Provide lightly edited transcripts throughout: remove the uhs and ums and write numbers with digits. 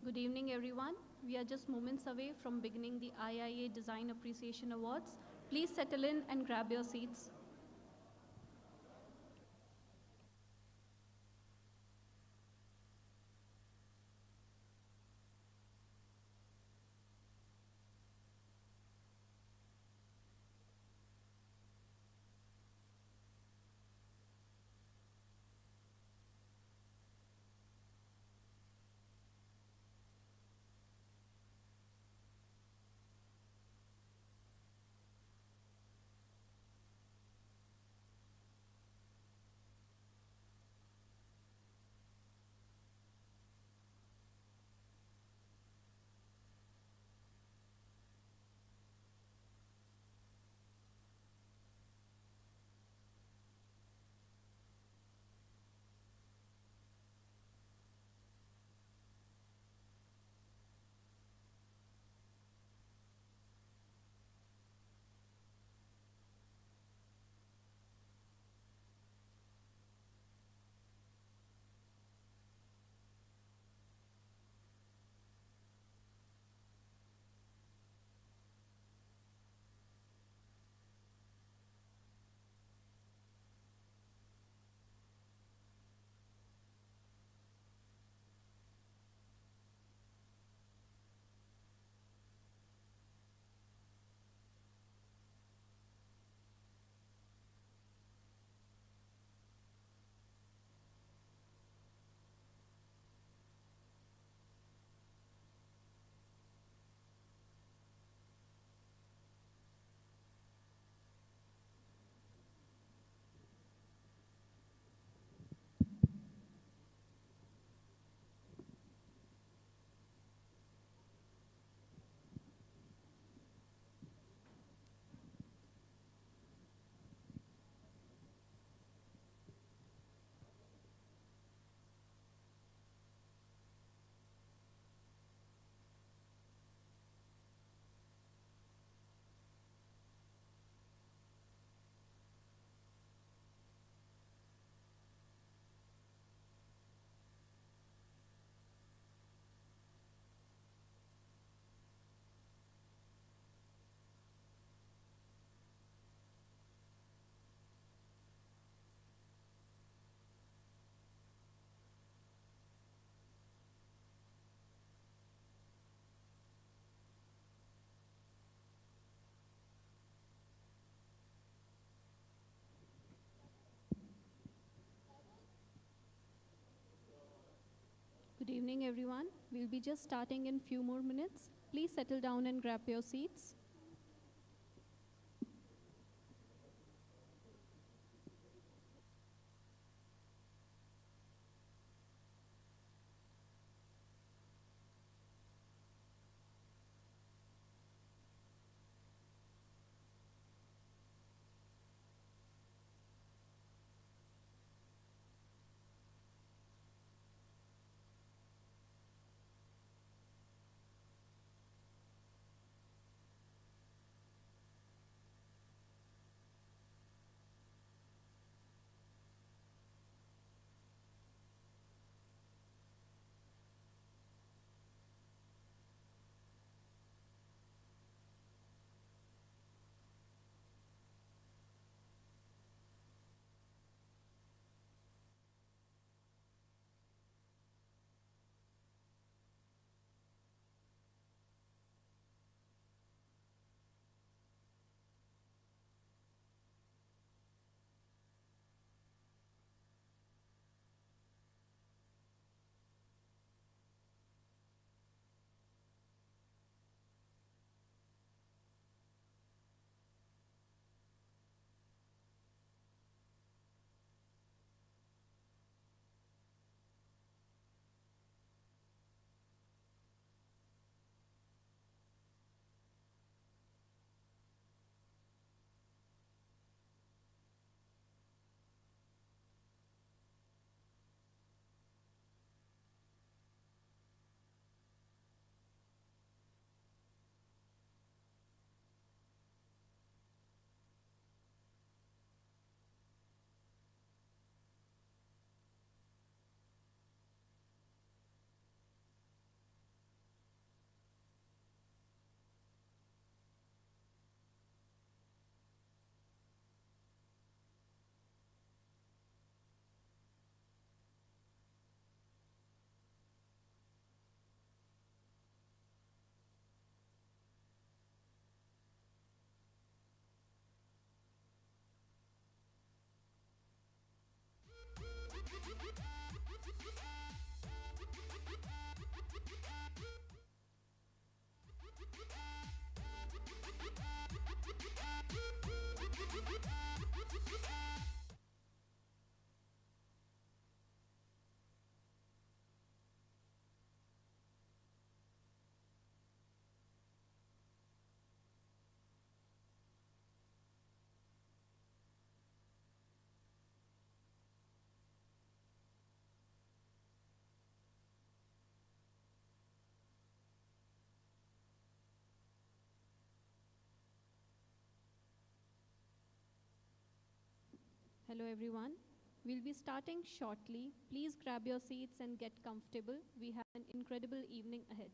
Good evening, everyone. We are just moments away from beginning the IIA Design Appreciation Awards. Please settle in and grab your seats. Good evening, everyone. We'll be just starting in few more minutes. Please settle down and grab your seats. Hello, everyone. We'll be starting shortly. Please grab your seats and get comfortable. We have an incredible evening ahead.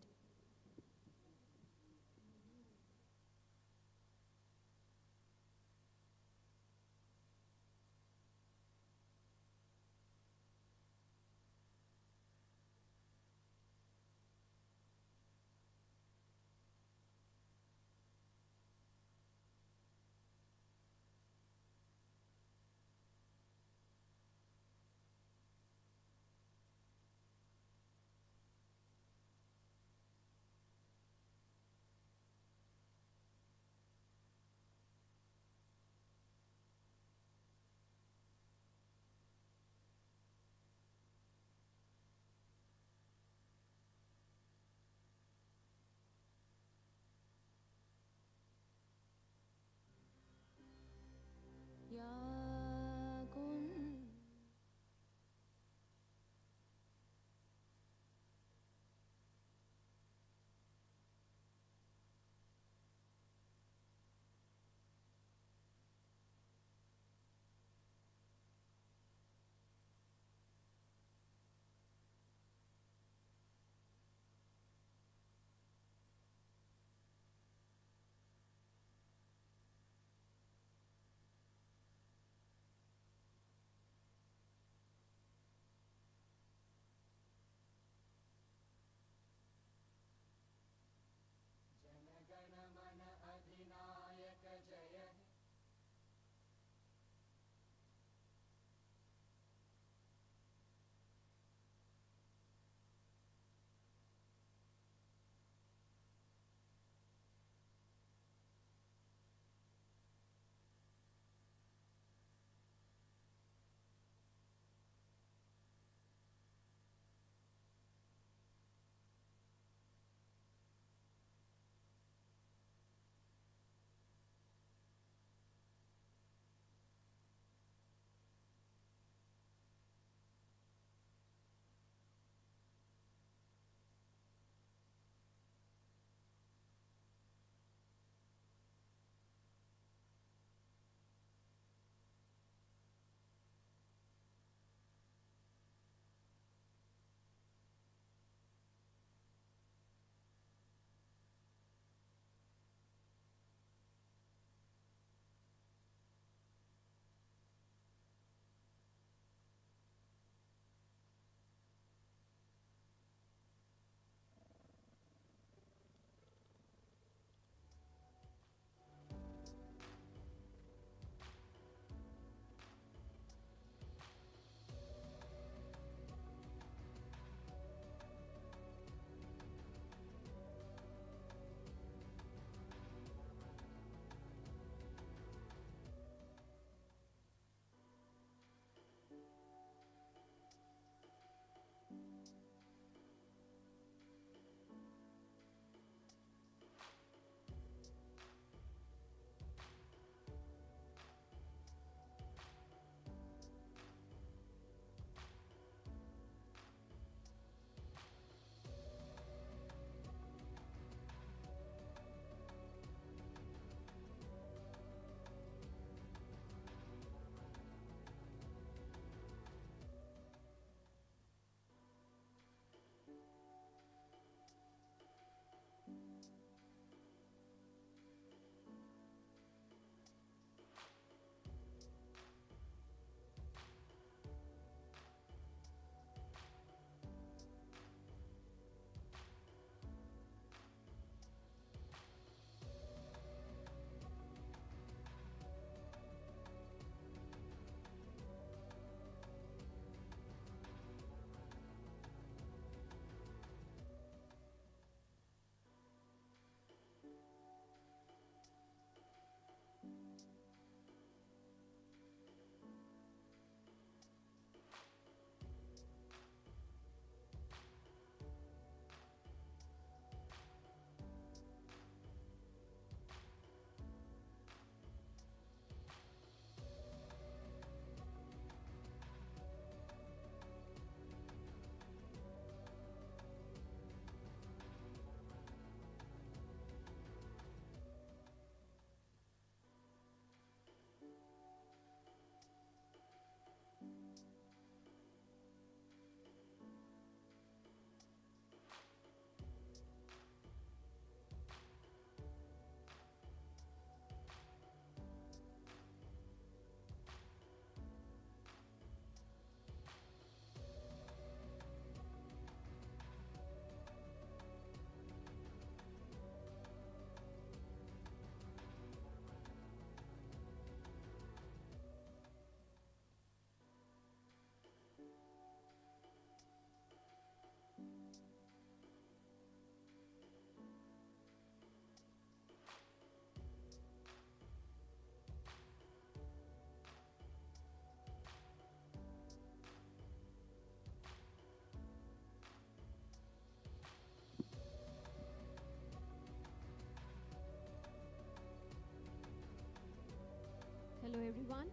everyone.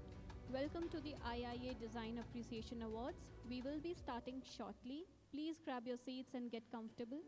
Welcome to the IIA Design Appreciation Awards. We will be starting shortly. Please grab your seats and get comfortable.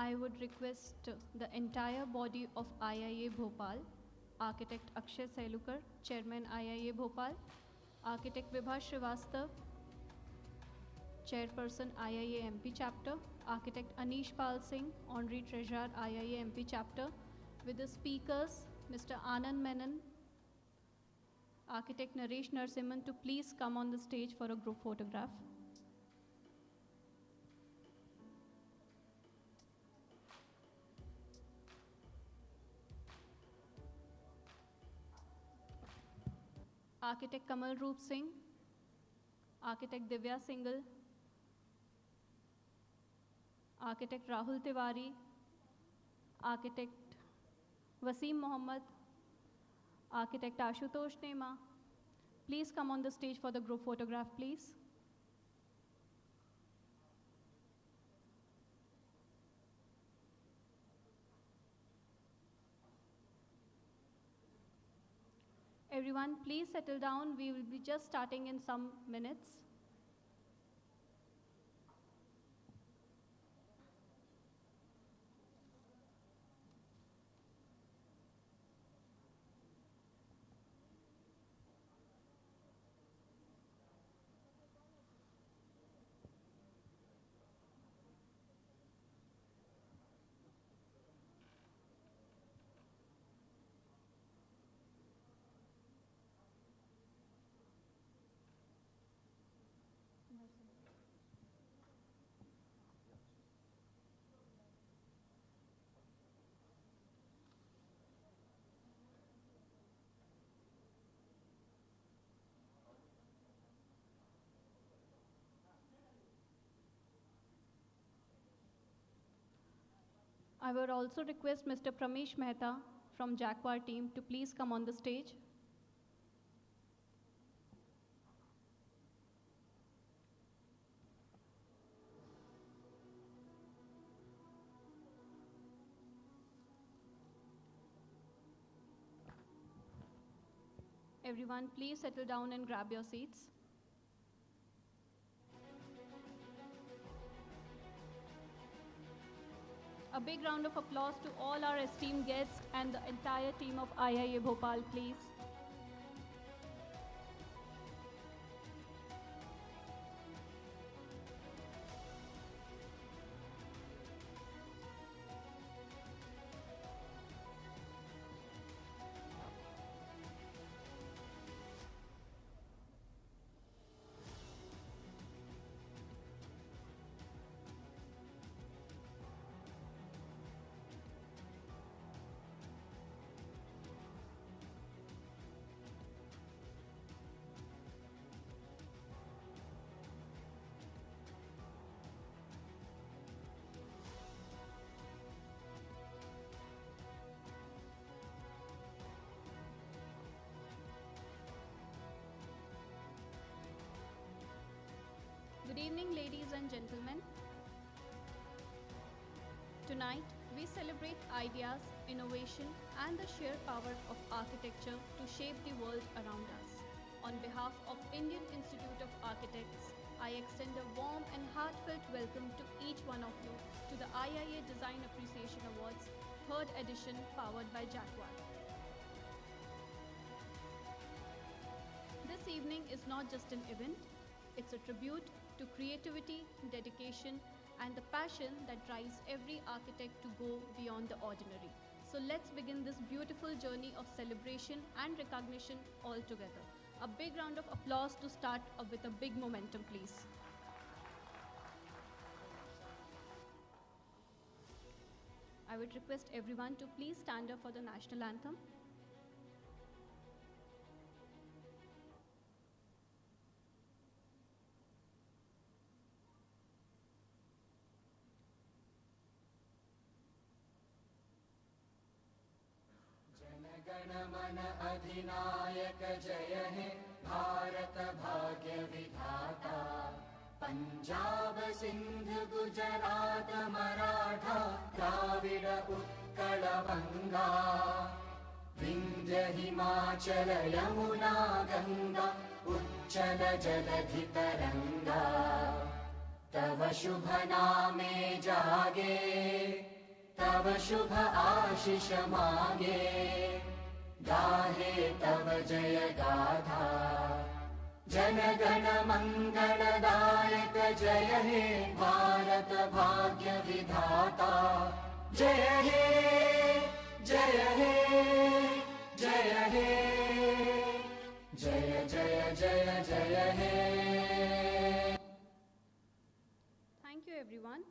I would request the entire body of IIA Bhopal, Architect Akshay Sailukar, Chairman IIA Bhopal, Architect Vibha Srivastav, Chairperson IIA MP Chapter, Architect Anish Pal Singh, Honorary Treasurer IIA MP Chapter, with the speakers Mr. Anand Menon, Architect Naresh Narasimhan to please come on the stage for a group photograph. Architect Kamal Roop Singh, Architect Divya Singhal, Architect Rahul Tiwari, Architect Wasim Mohammed, Architect Ashutosh Nema. Please come on the stage for the group photograph, please. Everyone, please settle down. We will be just starting in some minutes. I would also request Mr. Pramesh Mehta from Jaquar team to please come on the stage. Everyone, please settle down and grab your seats. A big round of applause to all our esteemed guests and the entire team of IIA Bhopal, please. Good evening, ladies and gentlemen. Tonight, we celebrate ideas, innovation, and the sheer power of architecture to shape the world around us. On behalf of Indian Institute of Architects, I extend a warm and heartfelt welcome to each one of you to the IIA Design Appreciation Awards, 3rd edition, powered by Jaquar. This evening is not just an event, it's a tribute to creativity, dedication, and the passion that drives every architect to go beyond the ordinary. So let's begin this beautiful journey of celebration and recognition all together. A big round of applause to start with a big momentum, please. I would request everyone to please stand up for the national anthem. Jana Gana Mana अधिनायक जय हे भारत भाग्य विधाता पंजाब सिंध गुजरात मराठा द्राविड उत्कल बंगा विंध्य हिमाचल यमुना गंगा उच्चल जलधि तरंगा तव शुभ नामे जागे, तव शुभ आशीष मागे, गाहे तव जय गाथा। जन गण मंगलदायक जय हे भारत भाग्य विधाता। जय हे जय हे जय हे, जय जय जय जय हे। Thank you, everyone.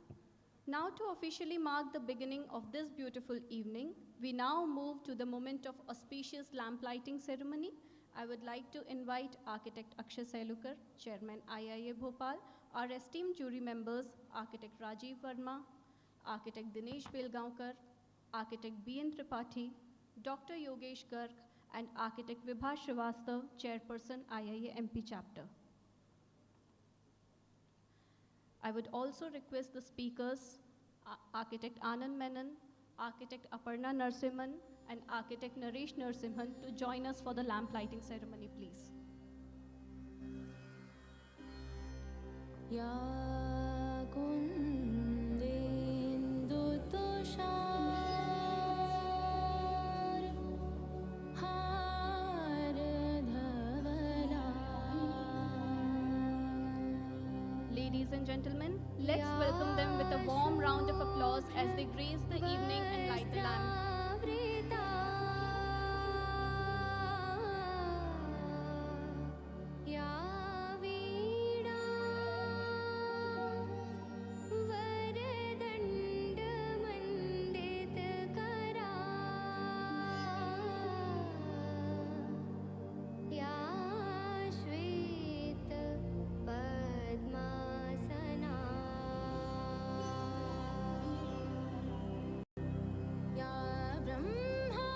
Now, to officially mark the beginning of this beautiful evening, we now move to the moment of auspicious lamp lighting ceremony. I would like to invite Architect Akshay Selukar, Chairman IIA Bhopal, our esteemed jury members, Architect Rajiv Verma, Architect Dinesh Belgaonkar, Architect B.N. Tripathi, Dr. Yogesh Garg, and Architect Vibha Srivastav, Chairperson IIA MP Chapter. I would also request the speakers, Architect Anand Menon, Architect Aparna Narasimhan, and Architect Naresh Narasimhan to join us for the lamp lighting ceremony, please. या कुन्देन्दुतुषार हारधवला। Ladies and gentlemen, let's welcome them with a warm round of applause as they grace the evening and light the lamp. या वीणा वरदण्डमण्डितकरा। या श्वेत पद्मासना। या Brahma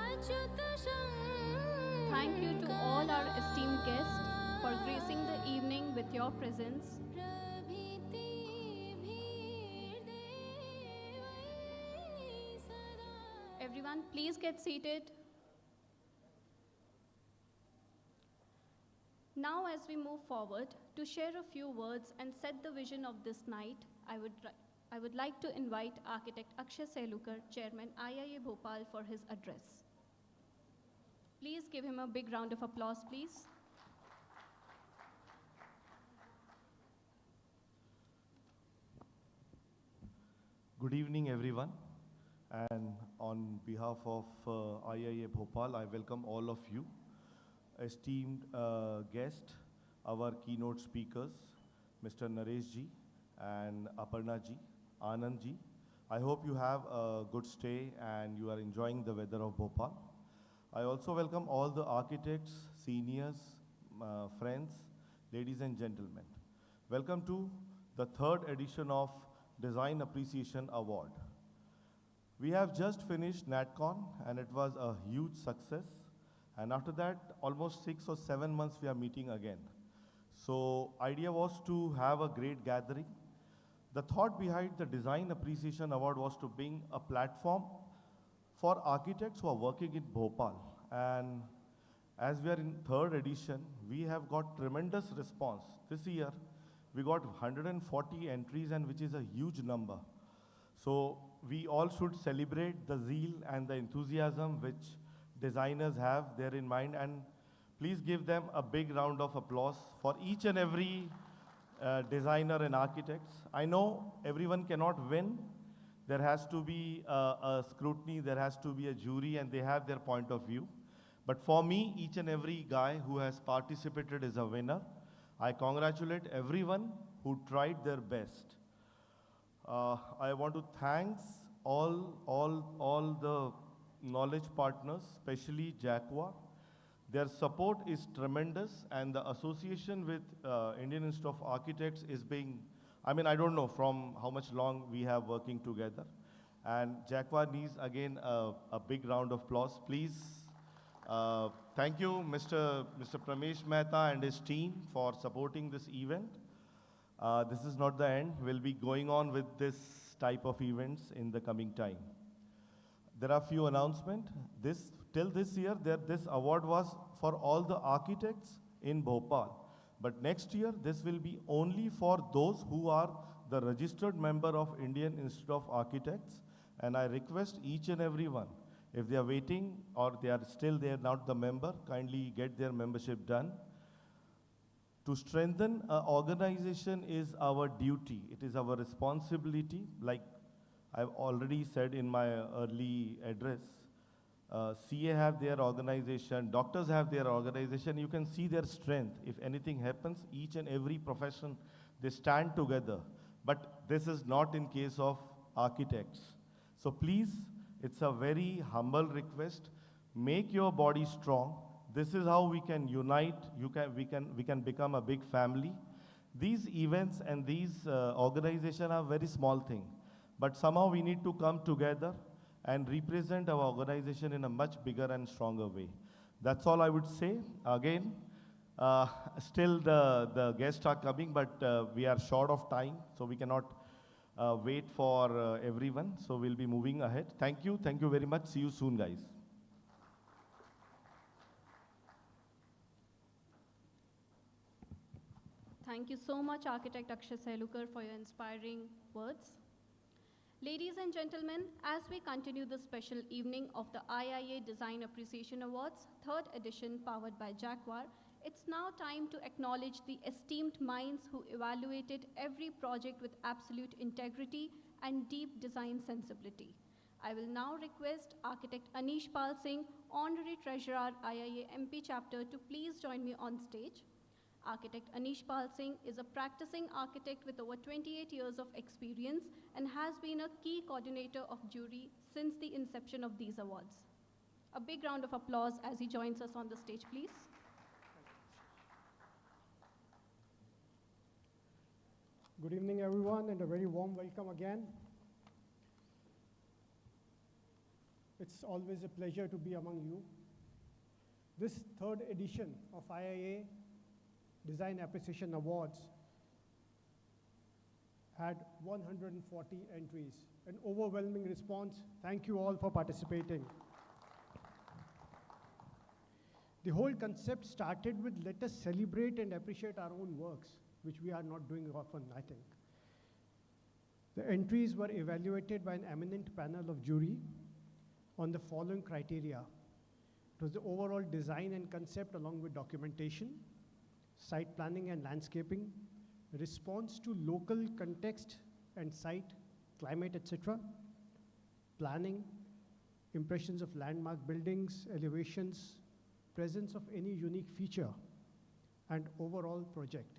Achyut Thank you to all our esteemed guests for gracing the evening with your presence. प्रभृति भीर्देवै सदा। Everyone, please get seated. Now, as we move forward to share a few words and set the vision of this night, I would like to invite Architect Akshay Selukar, Chairman IIA Bhopal, for his address. Please give him a big round of applause, please. Good evening, everyone. And on behalf of IIA Bhopal, I welcome all of you. Esteemed guest, our keynote speakers, Mr. Naresh ji and Aparna ji, Anand ji. I hope you have a good stay and you are enjoying the weather of Bhopal. I also welcome all the architects, seniors, friends, ladies and gentlemen. Welcome to the third edition of Design Appreciation Award. We have just finished NatCon and it was a huge success. And after that, almost 6 or 7 months we are meeting again. So idea was to have a great gathering. The thought behind the Design Appreciation Award was to bring a platform for architects who are working in Bhopal. And as we are in third edition, we have got tremendous response. This year, we got 140 entries, and which is a huge number. So we all should celebrate the zeal and the enthusiasm which designers have there in mind, and please give them a big round of applause for each and every designer and architects. I know everyone cannot win. There has to be a scrutiny, there has to be a jury, and they have their point of view. But for me, each and every guy who has participated is a winner. I congratulate everyone who tried their best. I want to thank all the knowledge partners, especially Jaquar. Their support is tremendous, and the association with Indian Institute of Architects is being, I mean, I don't know from how much long we have working together. And Jaquar needs again a big round of applause, please. Thank you, Mr. Pramesh Mehta and his team for supporting this event. This is not the end. We'll be going on with this type of events in the coming time. There are few announcements. Till this year, this award was for all the architects in Bhopal. But next year, this will be only for those who are the registered member of Indian Institute of Architects. And I request each and every one, if they are waiting or they are not the member, kindly get their membership done. To strengthen an organization is our duty. It is our responsibility. Like I've already said in my early address, CA have their organization, doctors have their organization. You can see their strength. If anything happens, each and every profession, they stand together. But this is not in case of architects. So please, it's a very humble request. Make your body strong. This is how we can unite. We can become a big family. These events and these organizations are very small thing, but somehow we need to come together and represent our organization in a much bigger and stronger way. That's all I would say. Again, still the guests are coming, but we are short of time, so we cannot wait for everyone. So we'll be moving ahead. Thank you very much. See you soon, guys. Thank you so much, Architect Akshay Selukar, for your inspiring words. Ladies and gentlemen, as we continue the special evening of the IIA Design Appreciation Awards, 3rd edition powered by Jaquar, it's now time to acknowledge the esteemed minds who evaluated every project with absolute integrity and deep design sensibility. I will now request Architect Anish Pal Singh, Honorary Treasurer, IIA MP Chapter, to please join me on stage. Architect Anish Pal Singh is a practicing architect with over 28 years of experience and has been a key coordinator of jury since the inception of these awards. A big round of applause as he joins us on the stage, please. Good evening, everyone, and a very warm welcome again. It's always a pleasure to be among you. This 3rd edition of IIA Design Appreciation Awards had 140 entries, an overwhelming response. Thank you all for participating. The whole concept started with let us celebrate and appreciate our own works, which we are not doing often, I think. The entries were evaluated by an eminent panel of jury on the following criteria. It was the overall design and concept along with documentation, site planning and landscaping, response to local context and site, climate, etc., planning, impressions of landmark buildings, elevations, presence of any unique feature, and overall project.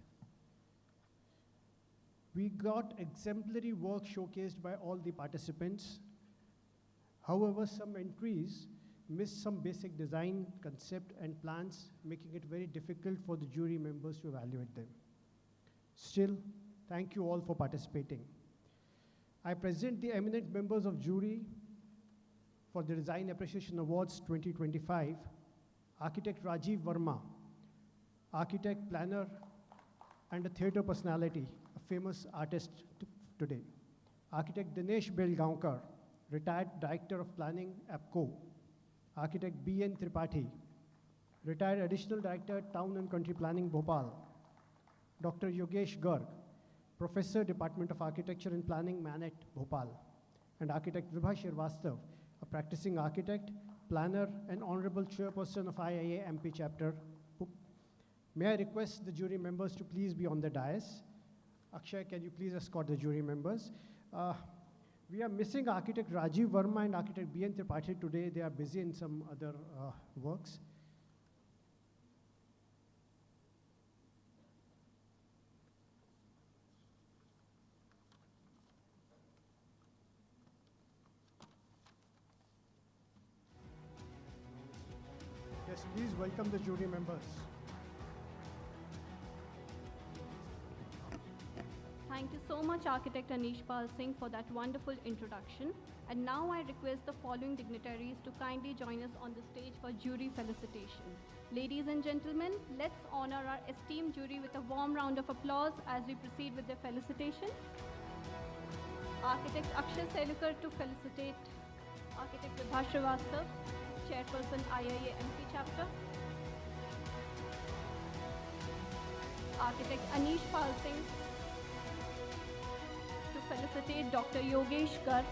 We got exemplary work showcased by all the participants. However, some entries missed some basic design, concept, and plans, making it very difficult for the jury members to evaluate them. Still, thank you all for participating. I present the eminent members of jury for the Design Appreciation Awards 2025, Architect Rajiv Verma, architect, planner, and a theatre personality, a famous artist today. Architect Dinesh Belgaonkar, retired Director of Planning, APCO. Architect B.N. Tripathi, retired Additional Director, Town and Country Planning, Bhopal. Dr. Yogesh Garg, Professor, Department of Architecture and Planning, Manet, Bhopal. And Architect Vibha Shrivastava, a practicing architect, planner, and Honorable Chairperson of IIA MP Chapter. May I request the jury members to please be on the dais. Akshay, can you please escort the jury members? We are missing Architect Rajiv Verma and Architect B.N. Tripathi today. They are busy in some other works. Yes, please welcome the jury members. Thank you so much, Architect Anish Pal Singh, for that wonderful introduction. And now I request the following dignitaries to kindly join us on the stage for jury felicitation. Ladies and gentlemen, let's honor our esteemed jury with a warm round of applause as we proceed with their felicitation. Architect Akshay Selukar to felicitate Architect Vibha Shrivastava, Chairperson IIA MP Chapter. architect Anish Pal Singh to felicitate Dr. Yogesh Garg,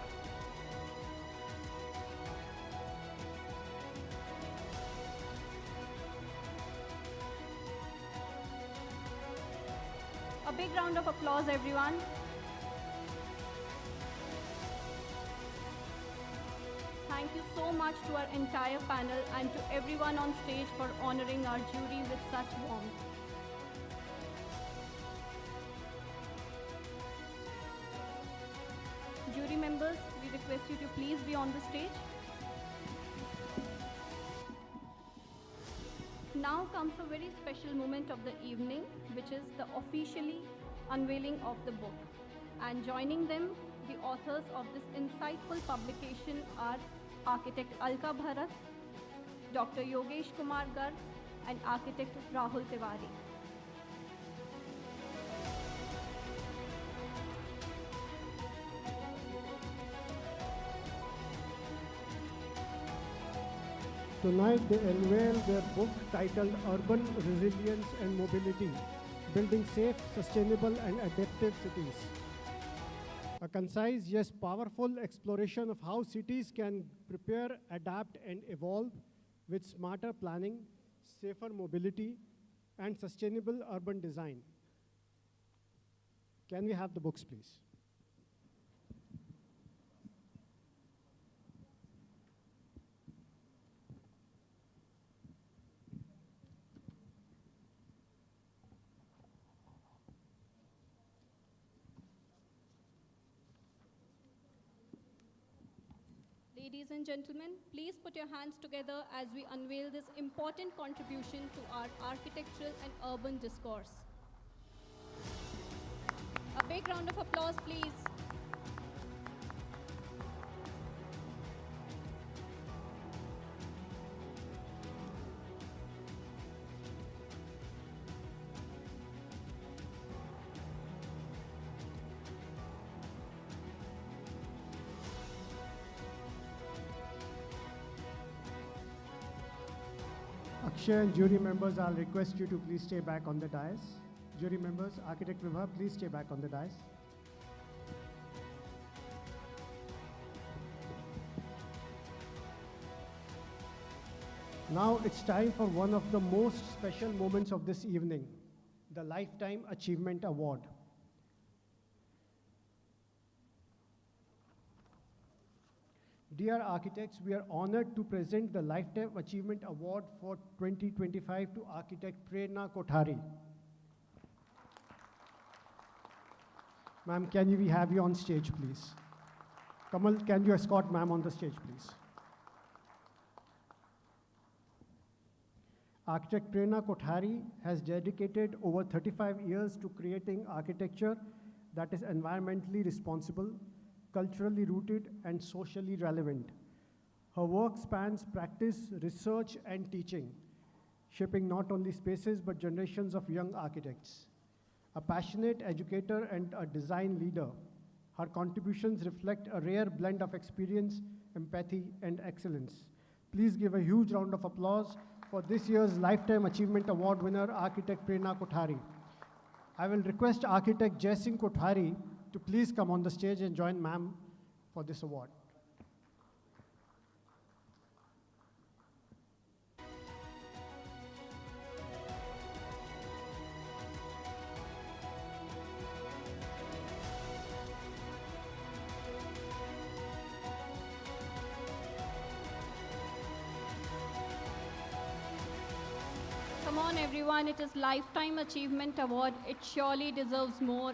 a big round of applause, everyone. Thank you so much to our entire panel and to everyone on stage for honoring our jury with such warmth. Jury members, we request you to please be on the stage. Now comes a very special moment of the evening, which is the officially unveiling of the book. And joining them, the authors of this insightful publication are architect Alka Bharat, Dr. Yogesh Kumar Garg, and architect Rahul Tiwari. Tonight they unveil their book titled Urban Resilience and Mobility, Building Safe, Sustainable and Adaptive Cities. A concise yet powerful exploration of how cities can prepare, adapt and evolve with smarter planning, safer mobility and sustainable urban design. Can we have the books, please? Ladies and gentlemen, please put your hands together as we unveil this important contribution to our architectural and urban discourse. A big round of applause, please. Akshay and jury members, I'll request you to please stay back on the dais. Jury members, Architect Vibha, please stay back on the dais. Now it's time for one of the most special moments of this evening, the Lifetime Achievement Award. Dear architects, we are honored to present the Lifetime Achievement Award for 2025 to architect Prerna Kothari. Ma'am, can we have you on stage, please? Kamal, can you escort ma'am on the stage, please? Architect Prerna Kothari has dedicated over 35 years to creating architecture that is environmentally responsible, culturally rooted, and socially relevant. Her work spans practice, research, and teaching, shaping not only spaces but generations of young architects. A passionate educator and a design leader, her contributions reflect a rare blend of experience, empathy, and excellence. Please give a huge round of applause for this year's Lifetime Achievement Award winner, architect Prerna Kothari. I will request architect Jai Singh Kothari to please come on the stage and join ma'am for this award. Come on everyone, it is Lifetime Achievement Award. It surely deserves more.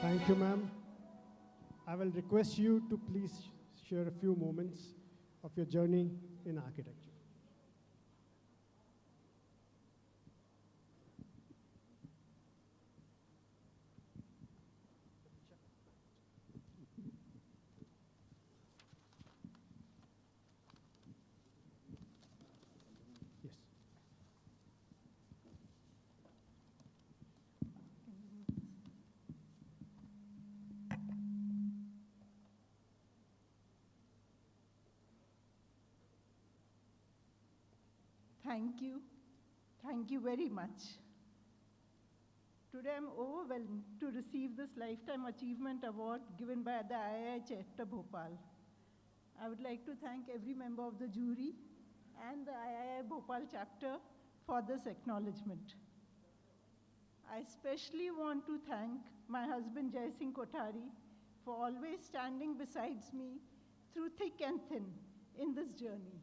Thank you, ma'am. I will request you to please share a few moments of your journey in architecture. Thank you. Thank you very much. Today I'm overwhelmed to receive this Lifetime Achievement Award given by the III Chapter Bhopal. I would like to thank every member of the jury and the III Bhopal chapter for this acknowledgement. I especially want to thank my husband Jai Singh Kothari for always standing beside me through thick and thin in this journey.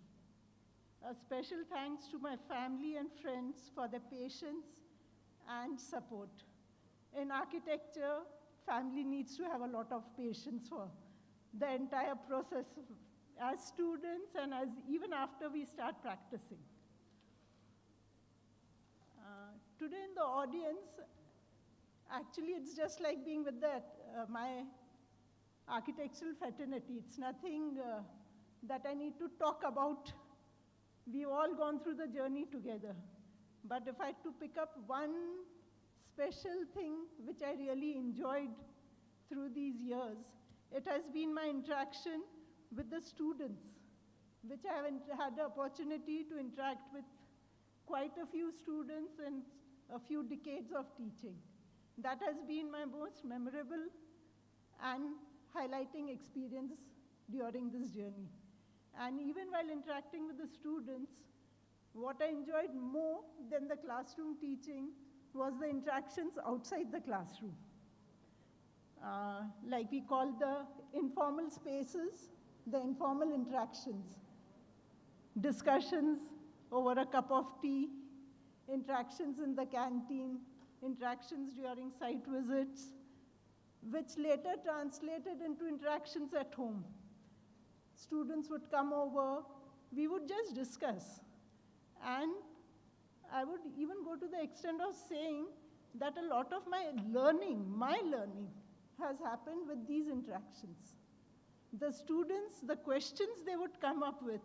A special thanks to my family and friends for their patience and support. In architecture, family needs to have a lot of patience for the entire process as students and as even after we start practicing. Today in the audience, actually it's just like being with my architectural fraternity. It's nothing that I need to talk about. We've all gone through the journey together. But if I had to pick up one special thing which I really enjoyed through these years, it has been my interaction with the students, which I have had the opportunity to interact with quite a few students in a few decades of teaching. That has been my most memorable and highlighting experience during this journey. And even while interacting with the students, what I enjoyed more than the classroom teaching was the interactions outside the classroom. Like we call the informal spaces, the informal interactions, discussions over a cup of tea, interactions in the canteen, interactions during site visits, which later translated into interactions at home. Students would come over, we would just discuss. And I would even go to the extent of saying that a lot of my learning has happened with these interactions. The students, the questions they would come up with,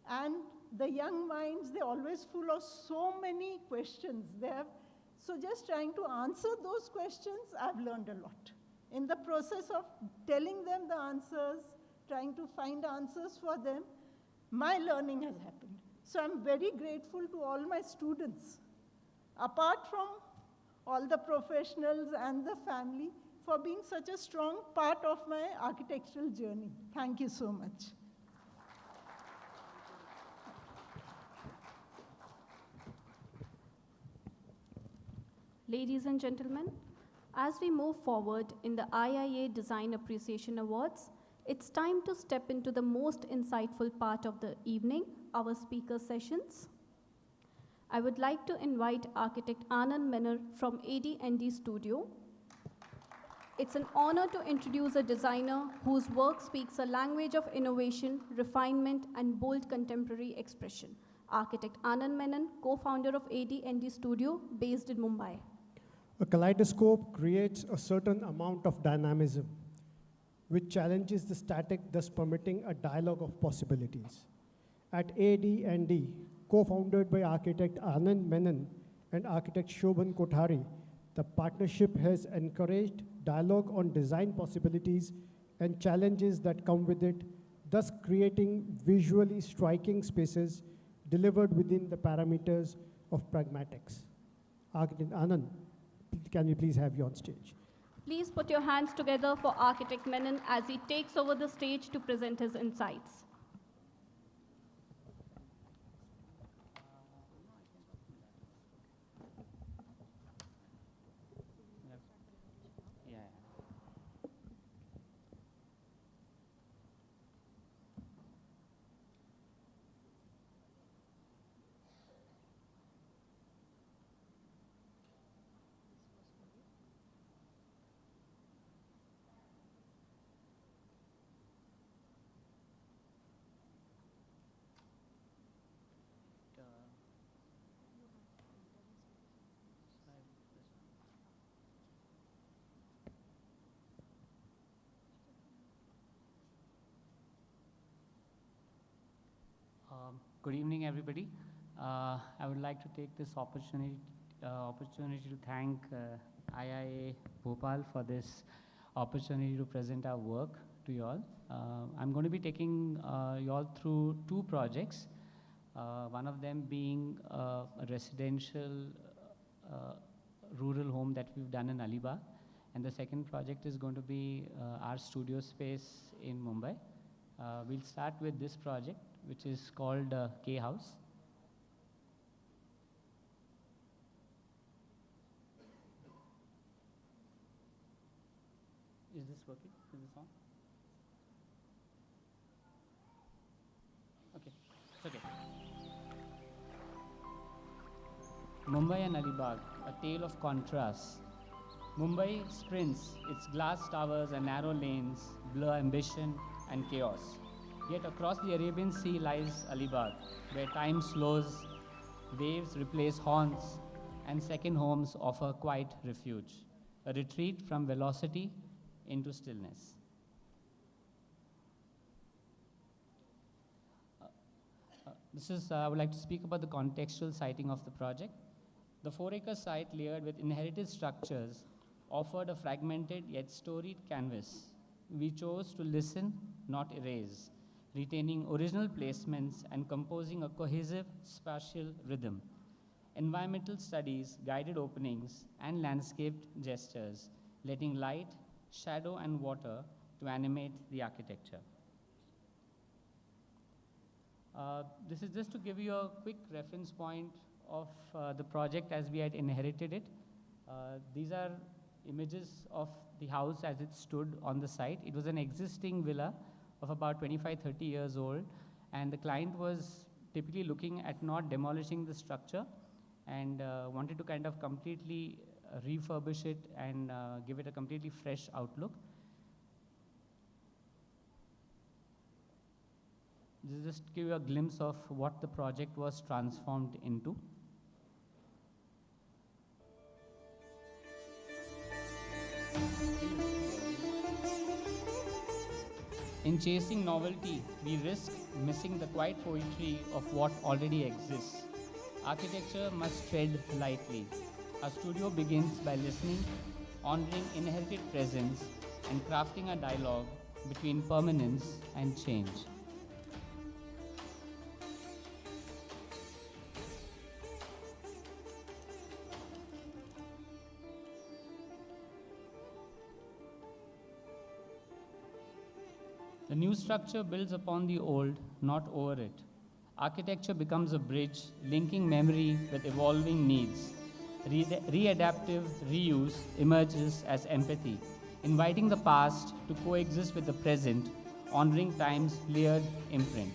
and the young minds, they're always full of so many questions. So just trying to answer those questions, I've learned a lot. In the process of telling them the answers, trying to find answers for them, my learning has happened. So I'm very grateful to all my students, apart from all the professionals and the family, for being such a strong part of my architectural journey. Thank you so much. Ladies and gentlemen, as we move forward in the IIA Design Appreciation Awards, it's time to step into the most insightful part of the evening, our speaker sessions. I would like to invite architect Anand Menon from AD&D Studio. It's an honor to introduce a designer whose work speaks a language of innovation, refinement, and bold contemporary expression. Architect Anand Menon, co-founder of AD&D Studio, based in Mumbai. A kaleidoscope creates a certain amount of dynamism, which challenges the static, thus permitting a dialogue of possibilities. At AD&D, co-founded by architect Anand Menon and architect Shobhan Kothari, the partnership has encouraged dialogue on design possibilities and challenges that come with it, thus creating visually striking spaces delivered within the parameters of pragmatics. Architect Anand, can we please have you on stage? Please put your hands together for architect Menon as he takes over the stage to present his insights. Good evening, everybody. I would like to take this opportunity to thank IIA Bhopal for this opportunity to present our work to you all. I'm going to be taking you all through two projects. One of them being a residential uh, rural home that we've done in Alibag. And the second project is going to be our studio space in Mumbai. We'll start with this project, which is called K House. Is this working? Is this on? Okay, it's okay. Mumbai and Alibag, a tale of contrasts. Mumbai sprints, its glass towers and narrow lanes blur ambition and chaos. Yet across the Arabian Sea lies Alibag, where time slows, waves replace horns, and second homes offer quiet refuge, a retreat from velocity into stillness. I would like to speak about the contextual siting of the project. The 4-acre site, layered with inherited structures, offered a fragmented yet storied canvas. We chose to listen, not erase, retaining original placements and composing a cohesive spatial rhythm. Environmental studies, guided openings, and landscaped gestures, letting light, shadow, and water to animate the architecture. This is just to give you a quick reference point of the project as we had inherited it. These are images of the house as it stood on the site. It was an existing villa of about 25-30 years old, and the client was typically looking at not demolishing the structure and wanted to kind of completely refurbish it and give it a completely fresh outlook. This is just to give you a glimpse of what the project was transformed into. In chasing novelty, we risk missing the quiet poetry of what already exists. Architecture must tread lightly. Our studio begins by listening, honoring inherited presence, and crafting a dialogue between permanence and change. The new structure builds upon the old, not over it. Architecture becomes a bridge linking memory with evolving needs. Readaptive reuse emerges as empathy, inviting the past to coexist with the present, honoring time's layered imprint.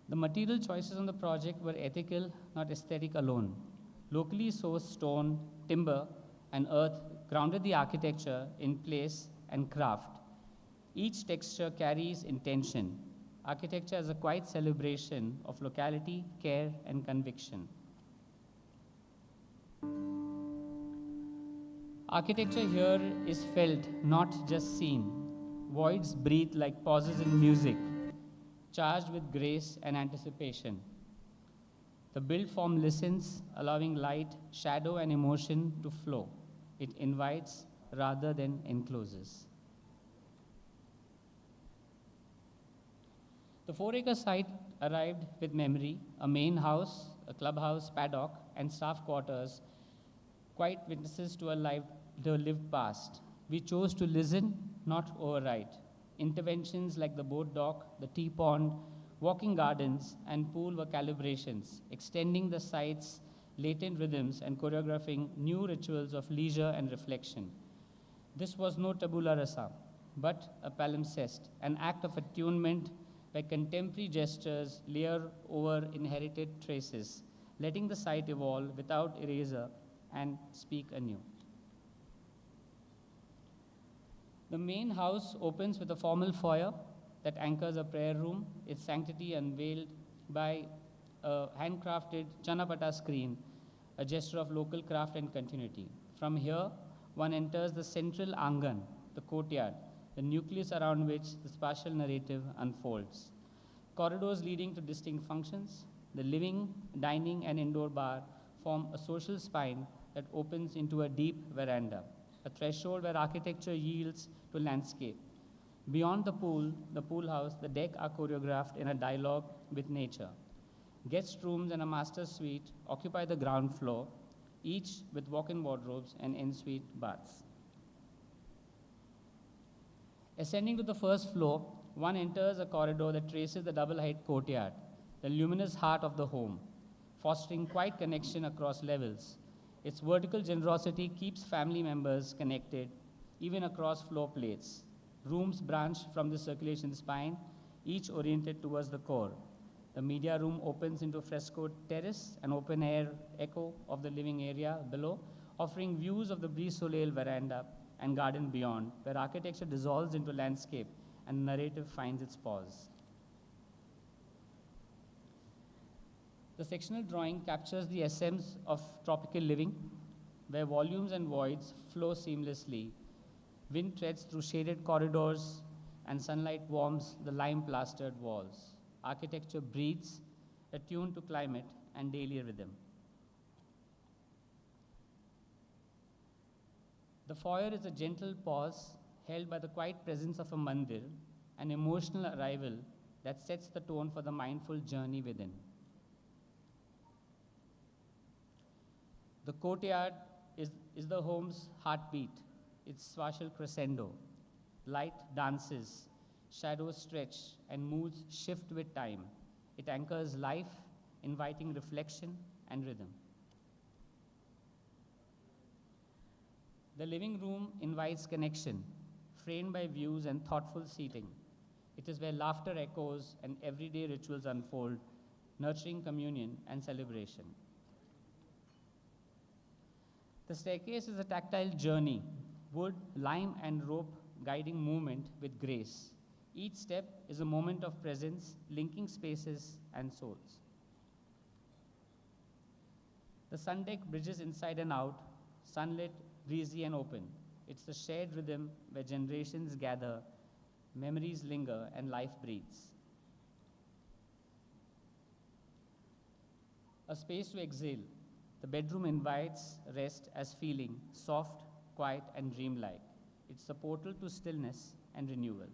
The material choices on the project were ethical, not aesthetic alone. Locally sourced stone, timber, and earth grounded the architecture in place and craft. Each texture carries intention. Architecture as a quiet celebration of locality, care, and conviction. Architecture here is felt, not just seen. Voids breathe like pauses in music, charged with grace and anticipation. The built form listens, allowing light, shadow, and emotion to flow. It invites rather than encloses. The 4-acre site arrived with memory, a main house, a clubhouse, paddock, and staff quarters, quite witnesses to a lived past. We chose to listen, not overwrite. Interventions like the boat dock, the tea pond, walking gardens, and pool were calibrations, extending the site's latent rhythms and choreographing new rituals of leisure and reflection. This was no tabula rasa, but a palimpsest, an act of attunement where contemporary gestures layer over inherited traces, letting the site evolve without erasure and speak anew. The main house opens with a formal foyer that anchors a prayer room, its sanctity unveiled by a handcrafted Chanapata screen, a gesture of local craft and continuity. From here, one enters the central Angan, the courtyard, the nucleus around which the spatial narrative unfolds. Corridors leading to distinct functions, the living, dining, and indoor bar form a social spine that opens into a deep veranda. a threshold where architecture yields to landscape. Beyond the pool house, the deck are choreographed in a dialogue with nature. Guest rooms and a master suite occupy the ground floor, each with walk-in wardrobes and en-suite baths. Ascending to the first floor, one enters a corridor that traces the double-height courtyard, the luminous heart of the home, fostering quiet connection across levels. Its vertical generosity keeps family members connected, even across floor plates. Rooms branch from the circulation spine, each oriented towards the core. The media room opens into a frescoed terrace, an open-air echo of the living area below, offering views of the Brise Soleil veranda and garden beyond, where architecture dissolves into landscape and the narrative finds its pause. The sectional drawing captures the essence of tropical living, where volumes and voids flow seamlessly. Wind treads through shaded corridors, and sunlight warms the lime-plastered walls. Architecture breathes, attuned to climate and daily rhythm. The foyer is a gentle pause held by the quiet presence of a mandir, an emotional arrival that sets the tone for the mindful journey within. The courtyard is the home's heartbeat, its spatial crescendo. Light dances, shadows stretch, and moods shift with time. It anchors life, inviting reflection and rhythm. The living room invites connection, framed by views and thoughtful seating. It is where laughter echoes and everyday rituals unfold, nurturing communion and celebration. The staircase is a tactile journey, wood, lime, and rope guiding movement with grace. Each step is a moment of presence, linking spaces and souls. The sun deck bridges inside and out, sunlit, breezy, and open. It's the shared rhythm where generations gather, memories linger, and life breathes. A space to exhale. The bedroom invites rest as feeling soft, quiet, and dreamlike. It's a portal to stillness and renewal.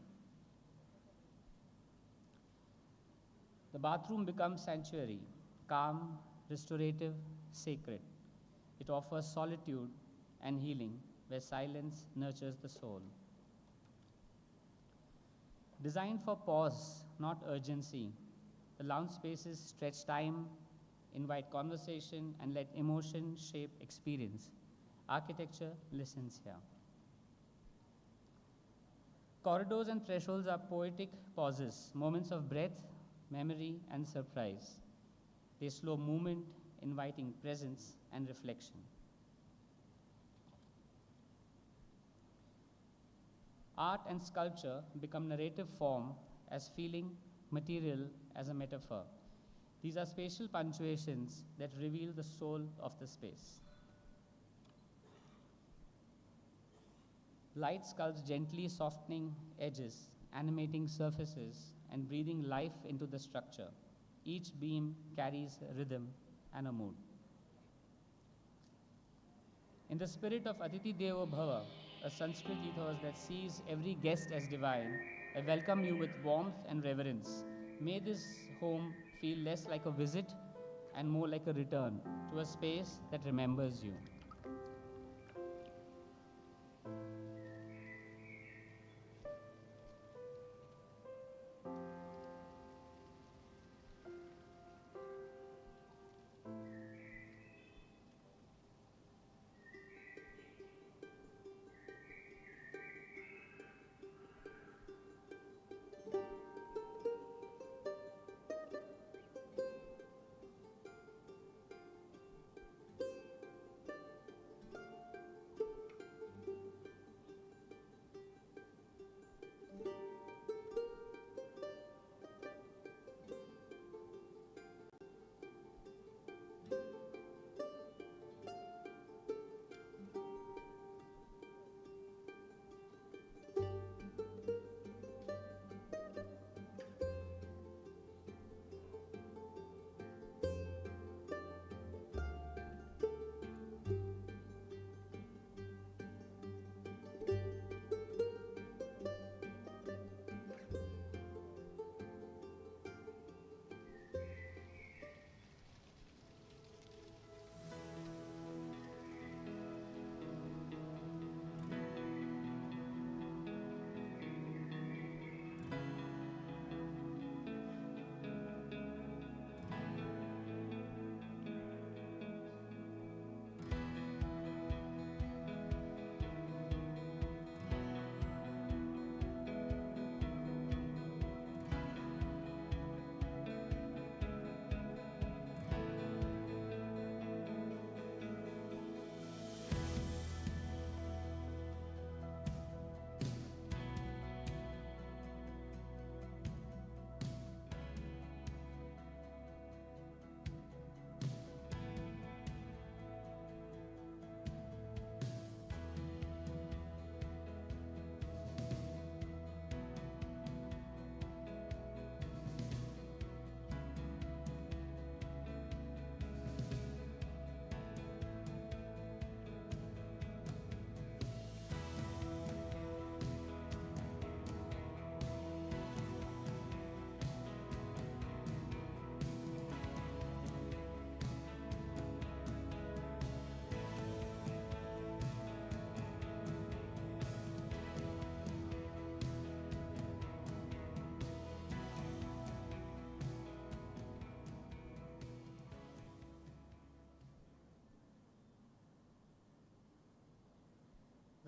The bathroom becomes sanctuary, calm, restorative, sacred. It offers solitude and healing where silence nurtures the soul. Designed for pause, not urgency, the lounge spaces stretch time, invite conversation, and let emotion shape experience. Architecture listens here. Corridors and thresholds are poetic pauses, moments of breath, memory, and surprise. They slow movement, inviting presence and reflection. Art and sculpture become narrative form as feeling, material as a metaphor. These are spatial punctuations that reveal the soul of the space. Light sculpts gently, softening edges, animating surfaces, and breathing life into the structure. Each beam carries rhythm and a mood. In the spirit of Atiti Devo Bhava, a Sanskrit ethos that sees every guest as divine, I welcome you with warmth and reverence. May this home feel less like a visit and more like a return to a space that remembers you.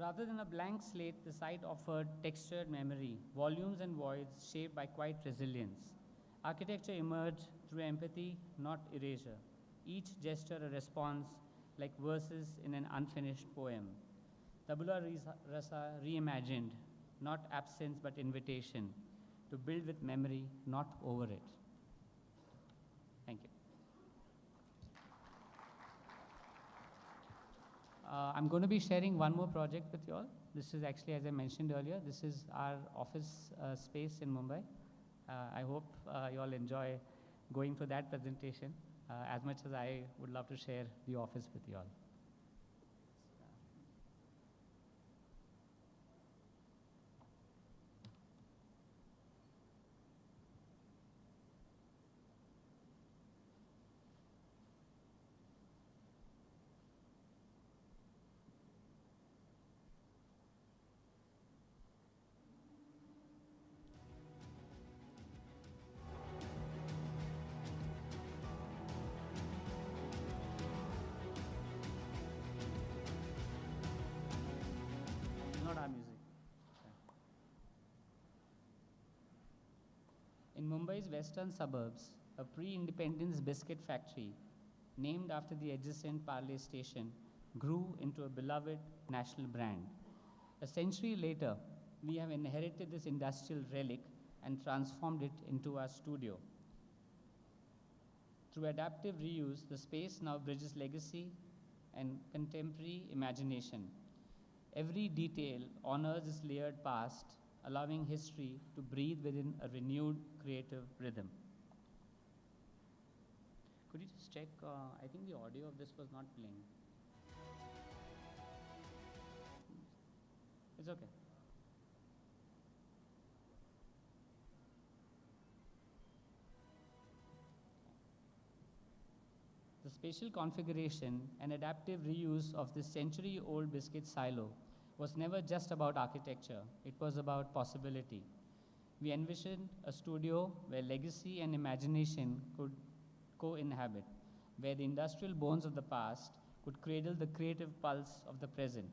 Rather than a blank slate, the site offered textured memory, volumes and voids shaped by quiet resilience. Architecture emerged through empathy, not erasure. Each gesture a response, like verses in an unfinished poem. Tabula rasa reimagined, not absence but invitation, to build with memory, not over it. Thank you. I'm going to be sharing one more project with you all. This is actually, as I mentioned earlier, this is our office space in Mumbai. I hope you all enjoy going through that presentation as much as I would love to share the office with you all. Not our music. In Mumbai's western suburbs, a pre-independence biscuit factory, named after the adjacent Parle station, grew into a beloved national brand. A century later, we have inherited this industrial relic and transformed it into our studio. Through adaptive reuse, the space now bridges legacy and contemporary imagination. Every detail honors its layered past, allowing history to breathe within a renewed creative rhythm. Could you just check? I think the audio of this was not playing. It's okay. The spatial configuration and adaptive reuse of this century-old biscuit silo was never just about architecture, it was about possibility. We envisioned a studio where legacy and imagination could co-inhabit, where the industrial bones of the past could cradle the creative pulse of the present.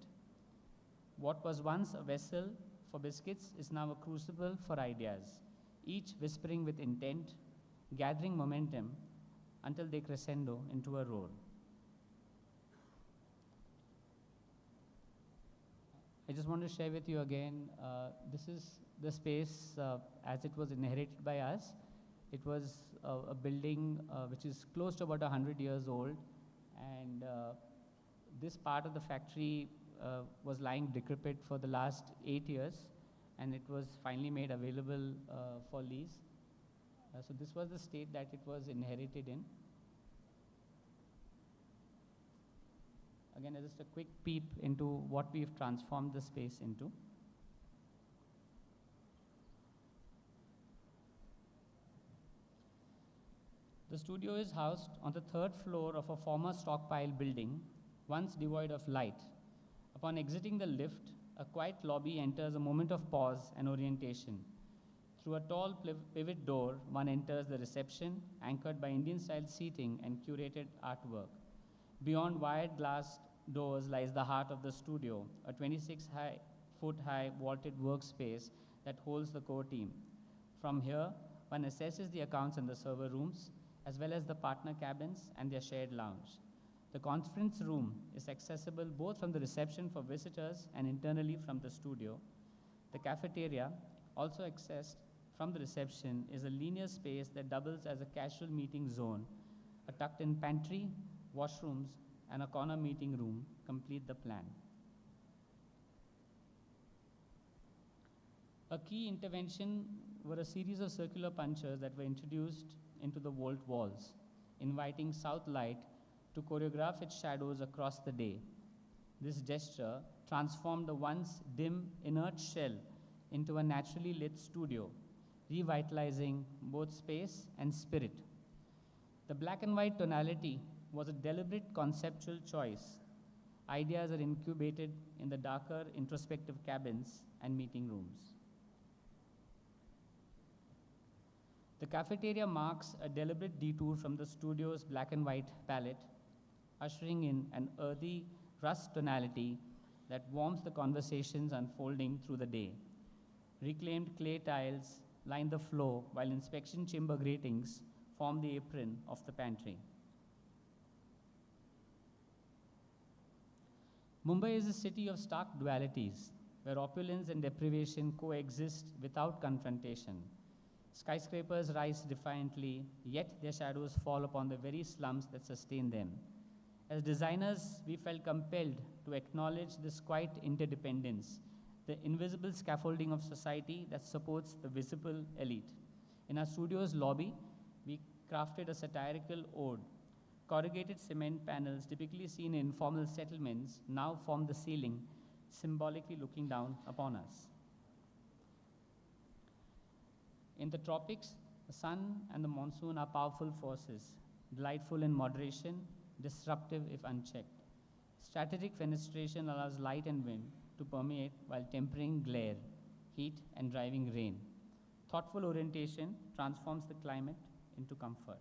What was once a vessel for biscuits is now a crucible for ideas, each whispering with intent, gathering momentum until they crescendo into a roar. I just want to share with you again, this is the space as it was inherited by us. It was a building which is close to about 100 years old, and this part of the factory was lying decrepit for the last 8 years, and it was finally made available for lease. So this was the state that it was inherited in. Again, just a quick peep into what we've transformed the space into. The studio is housed on the 3rd floor of a former stockpile building, once devoid of light. Upon exiting the lift, a quiet lobby enters a moment of pause and orientation. Through a tall pivot door, one enters the reception, anchored by Indian-style seating and curated artwork. Beyond wired glass doors lies the heart of the studio, a 26-foot-high vaulted workspace that holds the core team. From here, one assesses the accounts in the server rooms, as well as the partner cabins and their shared lounge. The conference room is accessible both from the reception for visitors and internally from the studio. The cafeteria, also accessed from the reception, is a linear space that doubles as a casual meeting zone. A tucked-in pantry, washrooms, and a corner meeting room complete the plan. A key intervention were a series of circular punchers that were introduced into the vault walls, inviting south light to choreograph its shadows across the day. This gesture transformed the once dim, inert shell into a naturally lit studio, revitalizing both space and spirit. The black and white tonality was a deliberate conceptual choice. Ideas are incubated in the darker, introspective cabins and meeting rooms. The cafeteria marks a deliberate detour from the studio's black and white palette, ushering in an earthy rust tonality that warms the conversations unfolding through the day. Reclaimed clay tiles line the floor, while inspection chamber gratings form the apron of the pantry. Mumbai is a city of stark dualities, where opulence and deprivation coexist without confrontation. Skyscrapers rise defiantly, yet their shadows fall upon the very slums that sustain them. As designers, we felt compelled to acknowledge this quiet interdependence, the invisible scaffolding of society that supports the visible elite. In our studio's lobby, we crafted a satirical ode. Corrugated cement panels, typically seen in informal settlements, now form the ceiling, symbolically looking down upon us. In the tropics, the sun and the monsoon are powerful forces, delightful in moderation, disruptive if unchecked. Strategic fenestration allows light and wind to permeate while tempering glare, heat, and driving rain. Thoughtful orientation transforms the climate into comfort.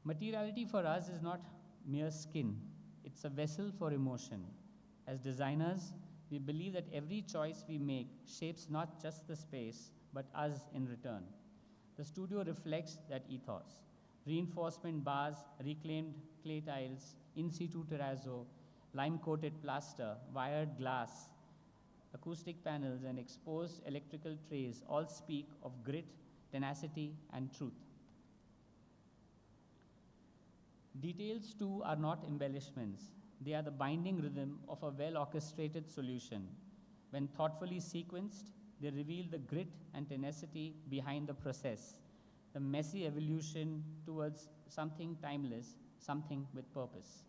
Materiality for us is not mere skin, it's a vessel for emotion. As designers, we believe that every choice we make shapes not just the space, but us in return. The studio reflects that ethos. Reinforcement bars, reclaimed clay tiles, in situ terrazzo, lime-coated plaster, wired glass, acoustic panels, and exposed electrical trays all speak of grit, tenacity, and truth. Details, too, are not embellishments. They are the binding rhythm of a well-orchestrated solution. When thoughtfully sequenced, they reveal the grit and tenacity behind the process, the messy evolution towards something timeless, something with purpose.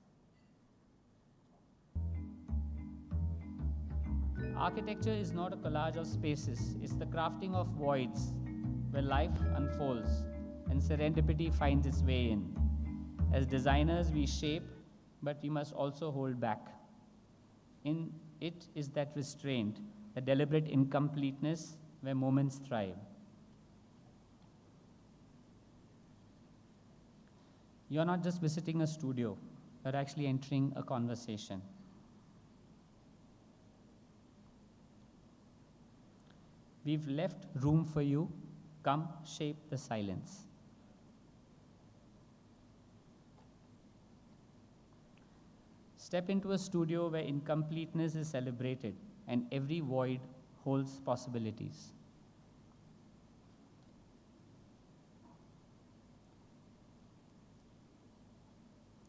Architecture is not a collage of spaces, it's the crafting of voids where life unfolds and serendipity finds its way in. As designers, we shape, but we must also hold back. In it is that restraint, the deliberate incompleteness where moments thrive. You're not just visiting a studio, you're actually entering a conversation. We've left room for you. Come shape the silence. Step into a studio where incompleteness is celebrated and every void holds possibilities.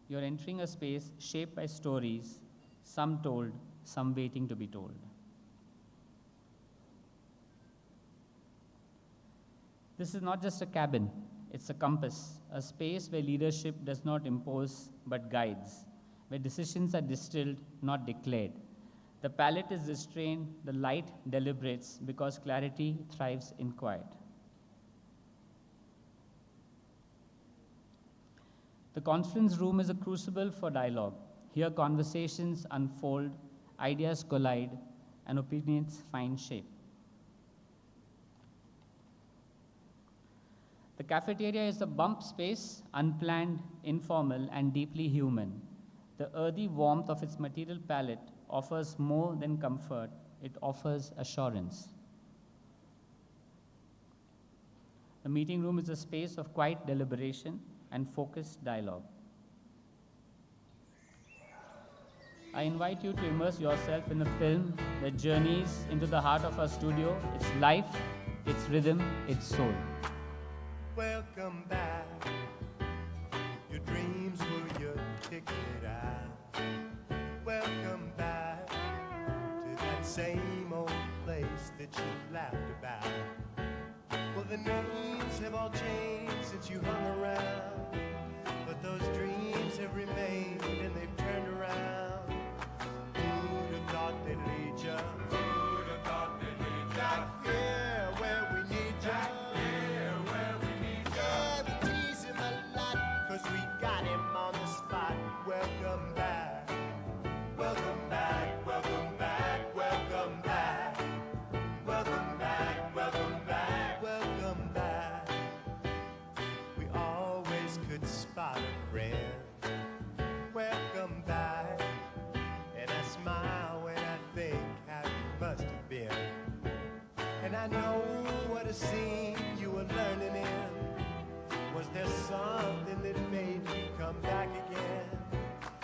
You're entering a space shaped by stories, some told, some waiting to be told. This is not just a cabin, it's a compass, a space where leadership does not impose but guides, where decisions are distilled, not declared. The palette is restrained, the light deliberates because clarity thrives in quiet. The conference room is a crucible for dialogue. Here conversations unfold, ideas collide, and opinions find shape. The cafeteria is a bump space, unplanned, informal, and deeply human. The earthy warmth of its material palette offers more than comfort, it offers assurance. The meeting room is a space of quiet deliberation and focused dialogue. I invite you to immerse yourself in a film that journeys into the heart of our studio, its life, its rhythm, its soul. Welcome back. Your dreams were your ticket out. Welcome back to that same old place that you laughed about. Well, the names have all changed since you hung around, but those dreams have remained and they've turned around. Who'd have thought they'd lead you? Who'd have thought they'd lead you? Back here where we need you. Back here where we need you. Yeah, we tease him a lot, 'cause we got him on the spot. Welcome back. Welcome back. Welcome back. Welcome back. Welcome back. Welcome back. Welcome back. We always could spot a friend. Welcome back. the scene you were learning in? Was there something that made you come back again?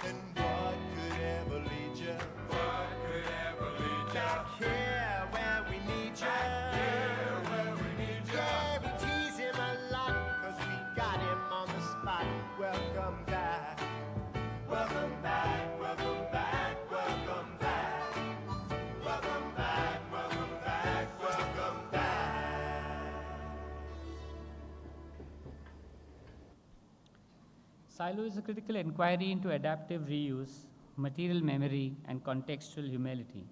And what could ever lead you? What could ever lead you? Back here where we need you. Back here where we need you. Yeah, we tease him a lot, 'cause we got him on the spot. Welcome back. Welcome back, welcome back, welcome back. Welcome back, welcome back, welcome back. Silo is a critical inquiry into adaptive reuse, material memory, and contextual humility.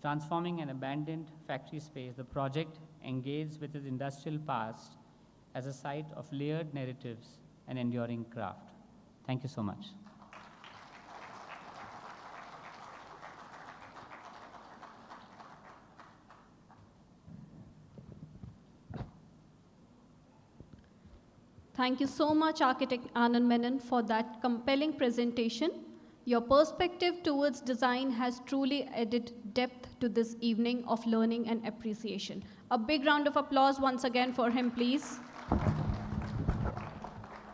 Transforming an abandoned factory space, the project engaged with its industrial past as a site of layered narratives and enduring craft. Thank you so much. Thank you so much, Architect Anand Menon, for that compelling presentation. Your perspective towards design has truly added depth to this evening of learning and appreciation. A big round of applause once again for him, please.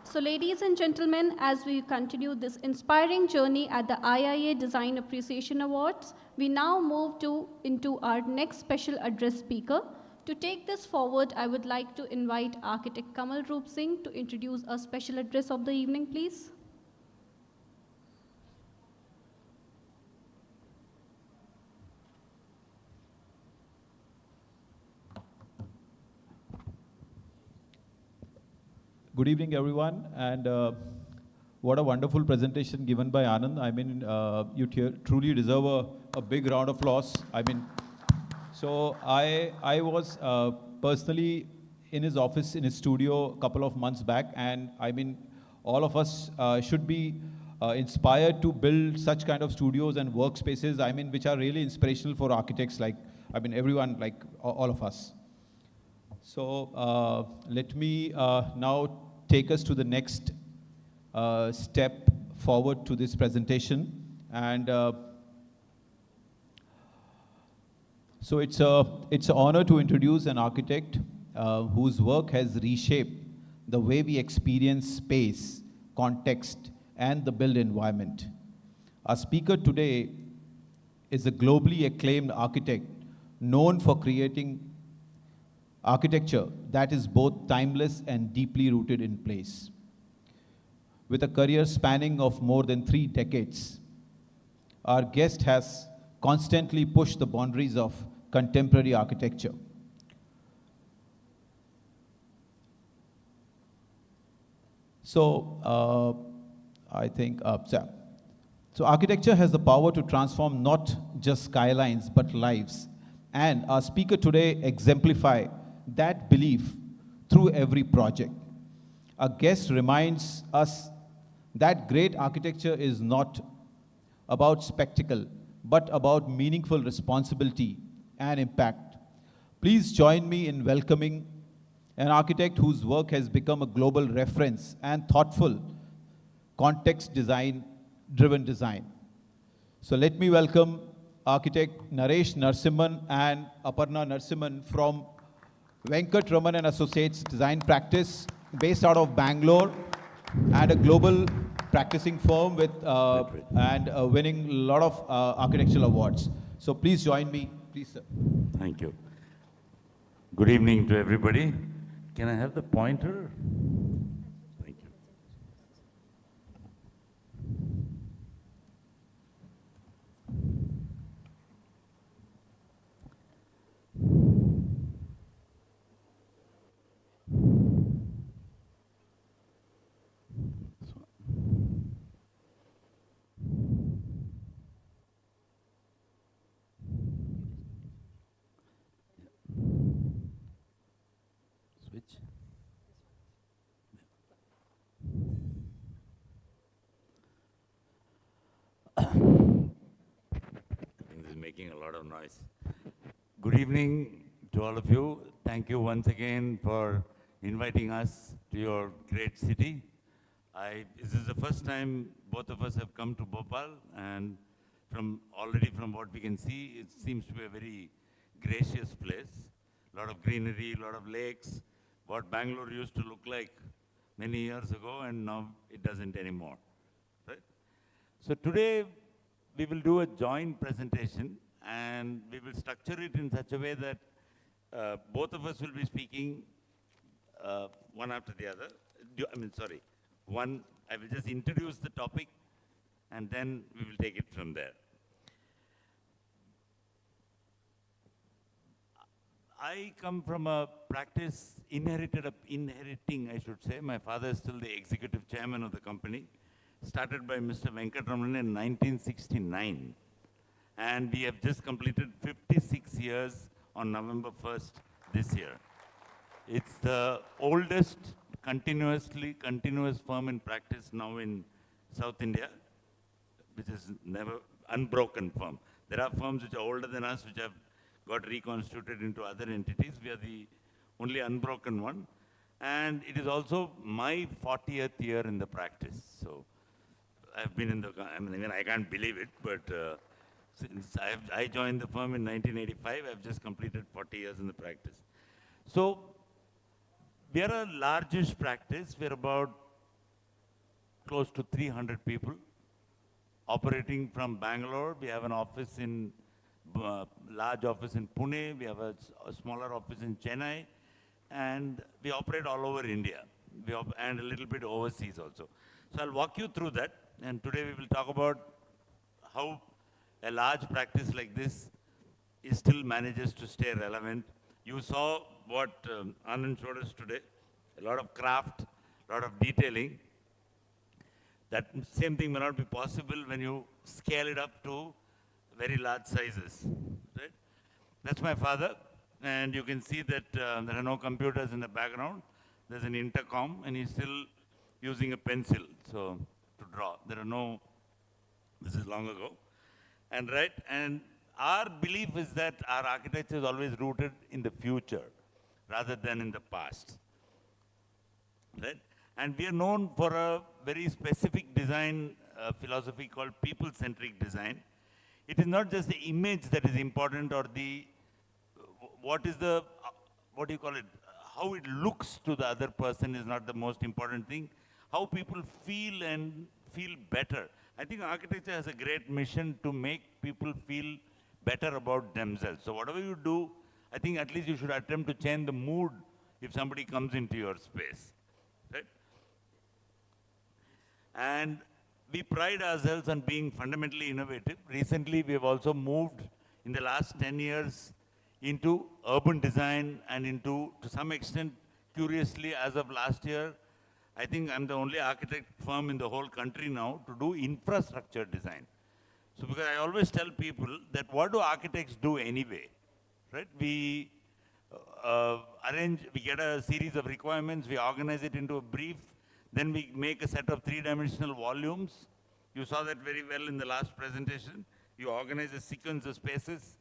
So ladies and gentlemen, as we continue this inspiring journey at the IIA Design Appreciation Awards, we now move into our next special address speaker. To take this forward, I would like to invite Architect Kamal Roop Singh to introduce our special address of the evening, please. Good evening, everyone, and what a wonderful presentation given by Anand. I mean, you truly deserve a big round of applause. I mean, so I was personally in his office, in his studio a couple of months back, and I mean, all of us should be inspired to build such kind of studios and workspaces, I mean, which are really inspirational for architects like, I mean, everyone, like all of us. So let me now take us to the next step forward to this presentation. And so it's an honor to introduce an architect whose work has reshaped the way we experience space, context, and the built environment. Our speaker today is a globally acclaimed architect known for creating architecture that is both timeless and deeply rooted in place. With a career spanning of more than 3 decades, our guest has constantly pushed the boundaries of contemporary architecture. So, I think, so architecture has the power to transform not just skylines, but lives. And our speaker today exemplify that belief through every project. Our guest reminds us that great architecture is not about spectacle, but about meaningful responsibility and impact. Please join me in welcoming an architect whose work has become a global reference and thoughtful, context-driven design. So let me welcome architect Naresh Narasimhan and Aparna Narasimhan from Venkat Raman and Associates Design Practice, based out of Bangalore, and a global practicing firm with winning a lot of architectural awards. So please join me, please, sir. Thank you. Good evening to everybody. Can I have the pointer? Thank you. Switch. I think this is making a lot of noise. Good evening to all of you. Thank you once again for inviting us to your great city. This is the first time both of us have come to Bhopal, and already from what we can see, it seems to be a very gracious place. a lot of greenery, a lot of lakes, what Bangalore used to look like many years ago, and now it doesn't anymore, right? So today, we will do a joint presentation, and we will structure it in such a way that both of us will be speaking one after the other. I will just introduce the topic, and then we will take it from there. I come from a practice inheriting, I should say. My father is still the executive chairman of the company, started by Mr. Venkatramanan in 1969. And we have just completed 56 years on November 1st this year. It's the oldest continuous firm in practice now in South India, which is never unbroken firm. There are firms which are older than us, which have got reconstituted into other entities. We are the only unbroken one. And it is also my 40th year in the practice. So I've been in the, I can't believe it, but since I joined the firm in 1985, I've just completed 40 years in the practice. So we are a largish practice. We're about close to 300 people operating from Bangalore. We have an office in, large office in Pune. We have a smaller office in Chennai. And we operate all over India. And a little bit overseas also. So I'll walk you through that. And today we will talk about how a large practice like this still manages to stay relevant. You saw what Anand showed us today, a lot of craft, a lot of detailing. That same thing may not be possible when you scale it up to very large sizes, right? That's my father, and you can see that there are no computers in the background. There's an intercom, and he's still using a pencil, so to draw. There are no, this is long ago. And our belief is that our architecture is always rooted in the future rather than in the past, right? And we are known for a very specific design philosophy called people-centric design. It is not just the image that is important or the, what do you call it? How it looks to the other person is not the most important thing. How people feel and feel better. I think architecture has a great mission to make people feel better about themselves. So whatever you do, I think at least you should attempt to change the mood if somebody comes into your space, right? And we pride ourselves on being fundamentally innovative. Recently, we have also moved in the last 10 years into urban design and into, to some extent, curiously, as of last year, I think I'm the only architect firm in the whole country now to do infrastructure design. So because I always tell people that what do architects do anyway, right? We we get a series of requirements, we organize it into a brief, then we make a set of three-dimensional volumes. You saw that very well in the last presentation. You organize a sequence of spaces,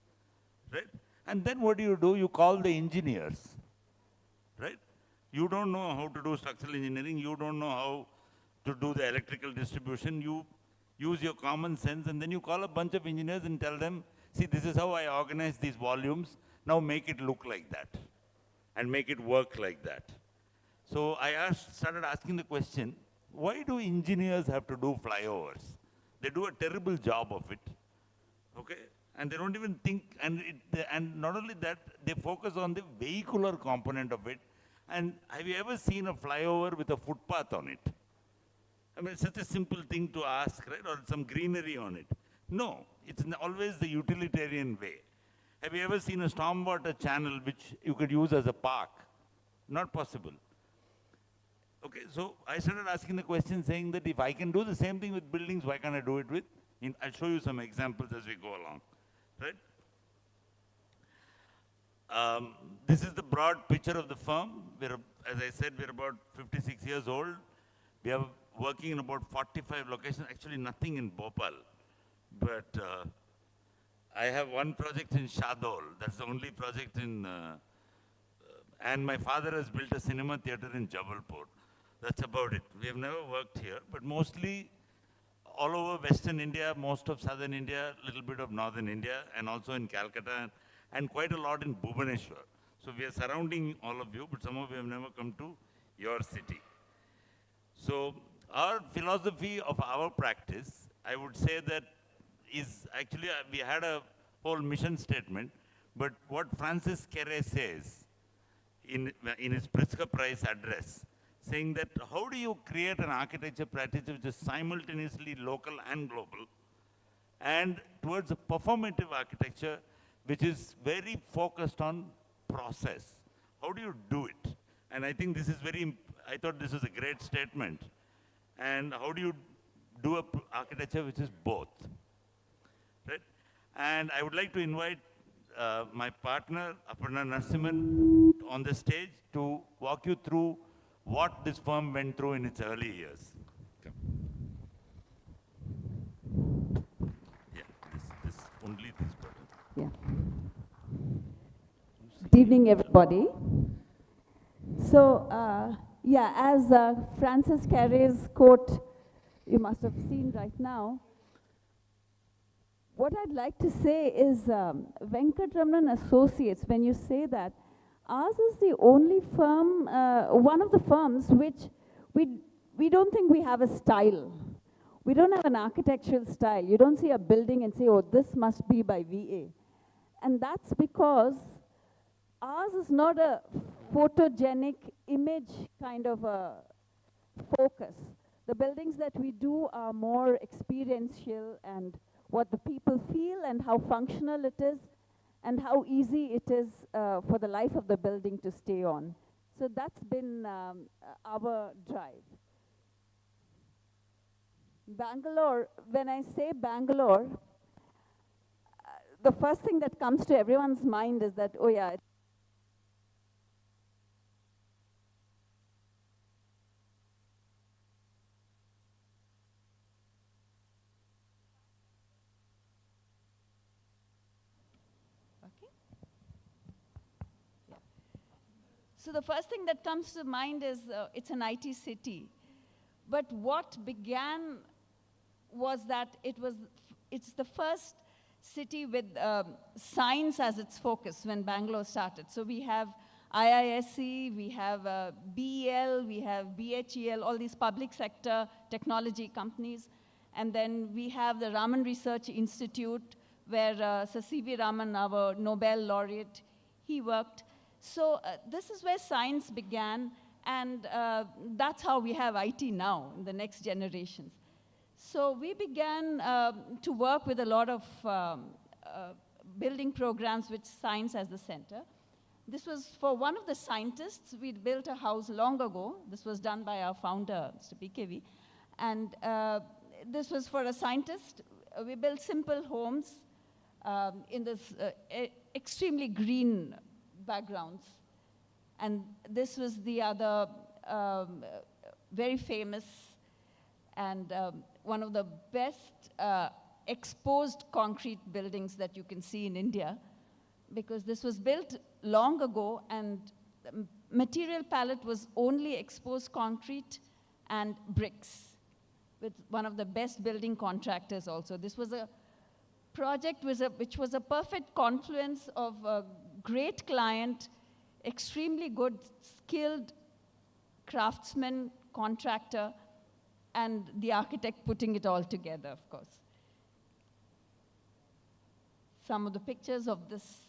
right? And then what do? You call the engineers, right? You don't know how to do structural engineering. You don't know how to do the electrical distribution. You use your common sense, and then you call a bunch of engineers and tell them, see, this is how I organize these volumes. Now make it look like that and make it work like that. So I started asking the question, why do engineers have to do flyovers? They do a terrible job of it, okay? And they don't even think, and not only that, they focus on the vehicular component of it. And have you ever seen a flyover with a footpath on it? I mean, it's such a simple thing to ask, right? Or some greenery on it. No, it's always the utilitarian way. Have you ever seen a stormwater channel which you could use as a park? Not possible. Okay, so I started asking the question saying that if I can do the same thing with buildings, why can't I do it with? I'll show you some examples as we go along, right? This is the broad picture of the firm. As I said, we're about 56 years old. We are working in about 45 locations, actually nothing in Bhopal. But I have one project in Shadol. That's the only project in, and my father has built a cinema theater in Jabalpur. That's about it. We have never worked here, but mostly all over Western India, most of Southern India, a little bit of Northern India, and also in Calcutta, and quite a lot in Bhubaneswar. So we are surrounding all of you, but some of you have never come to your city. So our philosophy of our practice, I would say that is actually, we had a whole mission statement, but what Francis Carey says in his Pritzker Prize address, saying that how do you create an architecture practice which is simultaneously local and global, and towards a performative architecture which is very focused on process. How do you do it? And I think this is I thought this was a great statement. And how do you do a architecture which is both? Right? And I would like to invite my partner, Aparna Narasimhan, on the stage to walk you through what this firm went through in its early years. Come. Yeah, only this button. Yeah. Good evening, everybody. So, yeah, as Francis Carey's quote you must have seen right now, what I'd like to say is Venkatramanan Associates, when you say that, ours is the only firm, one of the firms which we don't think we have a style. We don't have an architectural style. You don't see a building and say, oh, this must be by VA. And that's because ours is not a photogenic image kind of a focus. The buildings that we do are more experiential and what the people feel and how functional it is and how easy it is for the life of the building to stay on. So that's been our drive. Bangalore, when I say Bangalore, the first thing that comes to everyone's mind is that, oh yeah, so the first thing that comes to mind is it's an IT city. But what began was that it's the first city with science as its focus when Bangalore started. So we have IISc, we have BEL, we have BHEL, all these public sector technology companies. And then we have the Raman Research Institute where Sir C.V. Raman, our Nobel laureate, he worked. So this is where science began, and that's how we have IT now in the next generations. So we began to work with a lot of building programs with science as the center. This was for one of the scientists. We'd built a house long ago. This was done by our founder, Mr. PKV. And this was for a scientist. We built simple homes in this extremely green backgrounds. And this was the other very famous and one of the best exposed concrete buildings that you can see in India, because this was built long ago and the material palette was only exposed concrete and bricks with one of the best building contractors also. This was a project which was a perfect confluence of a great client, extremely good, skilled craftsman, contractor, and the architect putting it all together, of course. Some of the pictures of this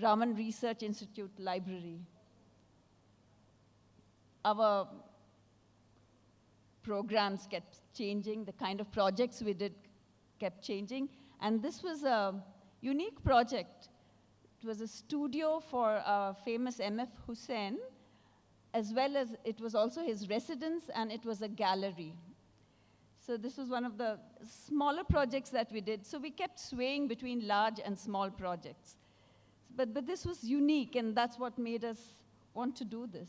Raman Research Institute library. Our programs kept changing, the kind of projects we did kept changing, and this was a unique project. It was a studio for famous M.F. Hussain, as well as it was also his residence, and it was a gallery. So this was one of the smaller projects that we did. So we kept swaying between large and small projects. But this was unique, and that's what made us want to do this.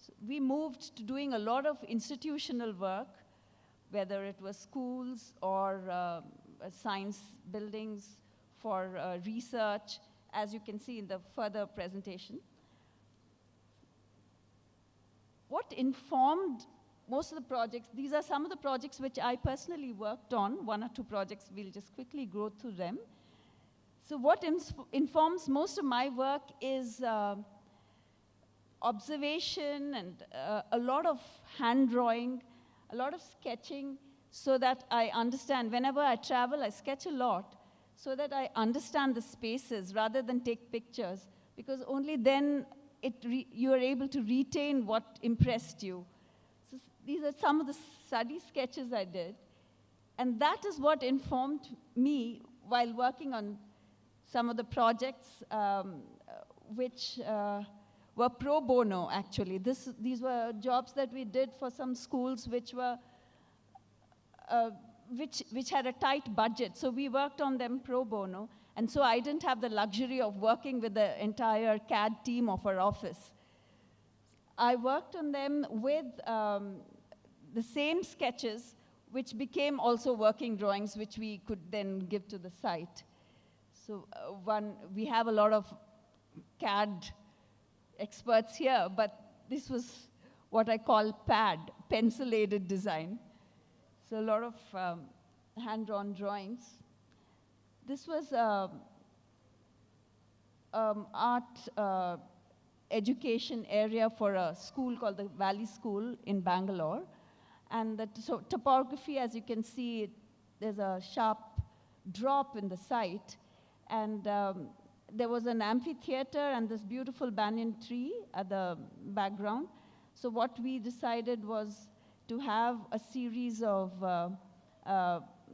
So we moved to doing a lot of institutional work, whether it was schools or science buildings for research, as you can see in the further presentation. What informed most of the projects, these are some of the projects which I personally worked on, one or two projects, we'll just quickly go through them. So what informs most of my work is observation and a lot of hand drawing, a lot of sketching, so that I understand. Whenever I travel, I sketch a lot so that I understand the spaces rather than take pictures, because only then you are able to retain what impressed you. So these are some of the study sketches I did, and that is what informed me while working on some of the projects which were pro bono, actually. These were jobs that we did for some schools which were which had a tight budget. So we worked on them pro bono. And so I didn't have the luxury of working with the entire CAD team of our office. I worked on them with the same sketches, which became also working drawings, which we could then give to the site. So we have a lot of CAD experts here, but this was what I call PAD, pencil-aided design. So a lot of hand-drawn drawings. This was art education area for a school called the Valley School in Bangalore. And so topography, as you can see, there's a sharp drop in the site. And there was an amphitheater and this beautiful banyan tree at the background. So what we decided was to have a series of,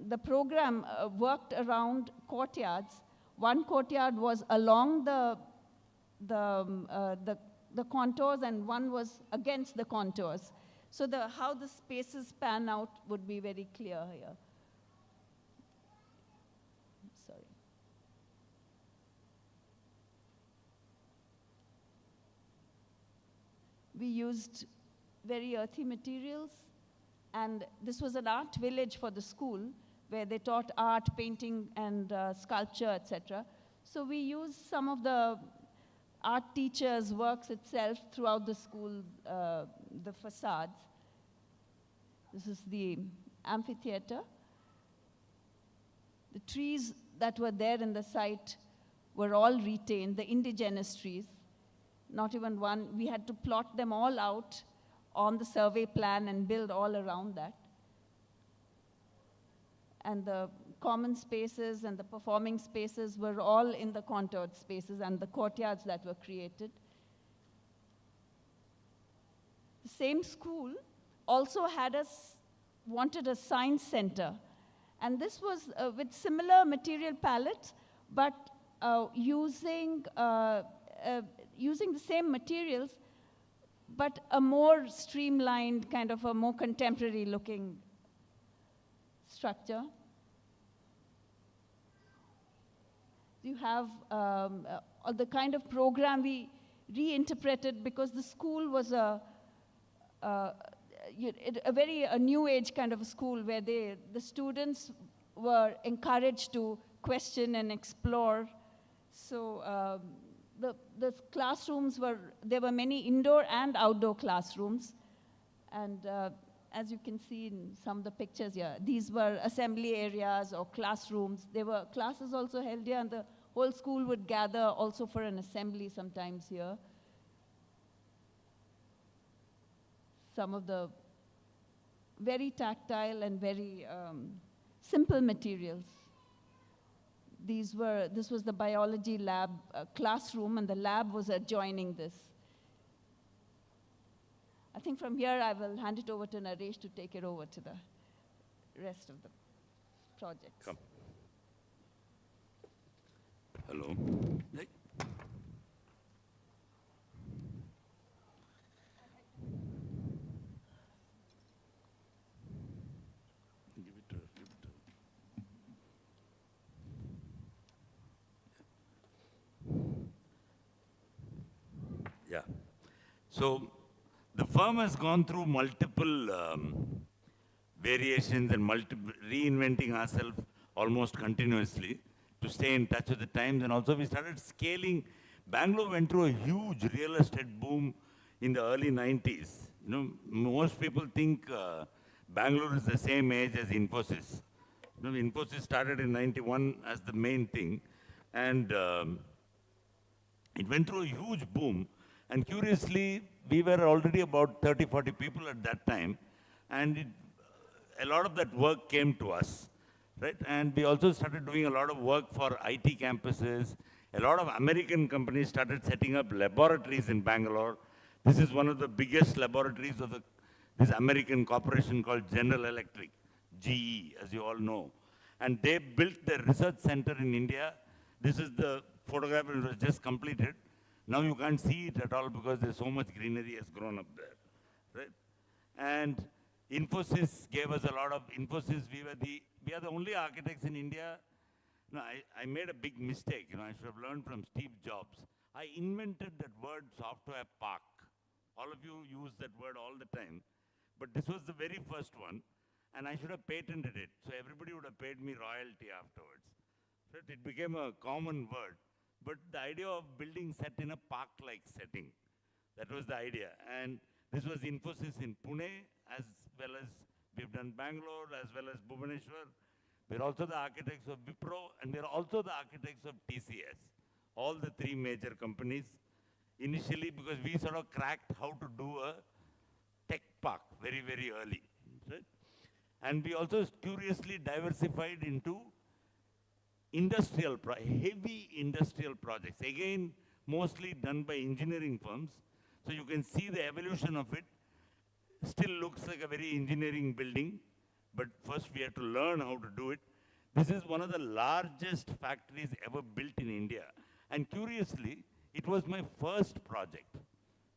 the program worked around courtyards. One courtyard was along the contours and one was against the contours. So how the spaces pan out would be very clear here. Sorry. We used very earthy materials, and this was an art village for the school where they taught art, painting, and sculpture, etc. So we used some of the art teachers' works itself throughout the school, the facades. This is the amphitheater. The trees that were there in the site were all retained, the indigenous trees. Not even one, we had to plot them all out on the survey plan and build all around that. And the common spaces and the performing spaces were all in the contoured spaces and the courtyards that were created. The same school also wanted a science center. And this was with similar material palette, but using the same materials, but a more streamlined, kind of a more contemporary looking structure. You have the kind of program we reinterpreted, because the school was a very new age kind of a school where the students were encouraged to question and explore. So the classrooms there were many indoor and outdoor classrooms. And as you can see in some of the pictures here, these were assembly areas or classrooms. There were classes also held here, and the whole school would gather also for an assembly sometimes here. Some of the very tactile and very simple materials. This was the biology lab classroom, and the lab was adjoining this. I think from here I will hand it over to Naresh to take it over to the rest of the projects. Come. Hello. Hey. Give it to her, give it to her. Yeah. So the firm has gone through multiple variations and reinventing ourselves almost continuously to stay in touch with the times. And also we started scaling. Bangalore went through a huge real estate boom in the early 90s. You know, most people think Bangalore is the same age as Infosys. You know, Infosys started in 91 as the main thing. And it went through a huge boom. And curiously, we were already about 30, 40 people at that time. And a lot of that work came to us, right? And we also started doing a lot of work for IT campuses. A lot of American companies started setting up laboratories in Bangalore. This is one of the biggest laboratories of this American corporation called General Electric, GE, as you all know. And they built their research center in India. This is the photograph that was just completed. Now you can't see it at all because there's so much greenery has grown up there, right? And Infosys gave us a lot of, Infosys, we are the only architects in India. No, I made a big mistake, I should have learned from Steve Jobs. I invented that word software park. All of you use that word all the time. But this was the very first one, and I should have patented it. So everybody would have paid me royalty afterwards. So it became a common word. But the idea of building set in a park-like setting, that was the idea. And this was Infosys in Pune, as well as we've done Bangalore, as well as Bhubaneswar. We're also the architects of Wipro, and we're also the architects of TCS. All the three major companies. Initially, because we sort of cracked how to do a tech park very, very early. Right? And we also curiously diversified into heavy industrial projects. Again, mostly done by engineering firms. So you can see the evolution of it. Still looks like a very engineering building, but first we had to learn how to do it. This is one of the largest factories ever built in India. And curiously, it was my first project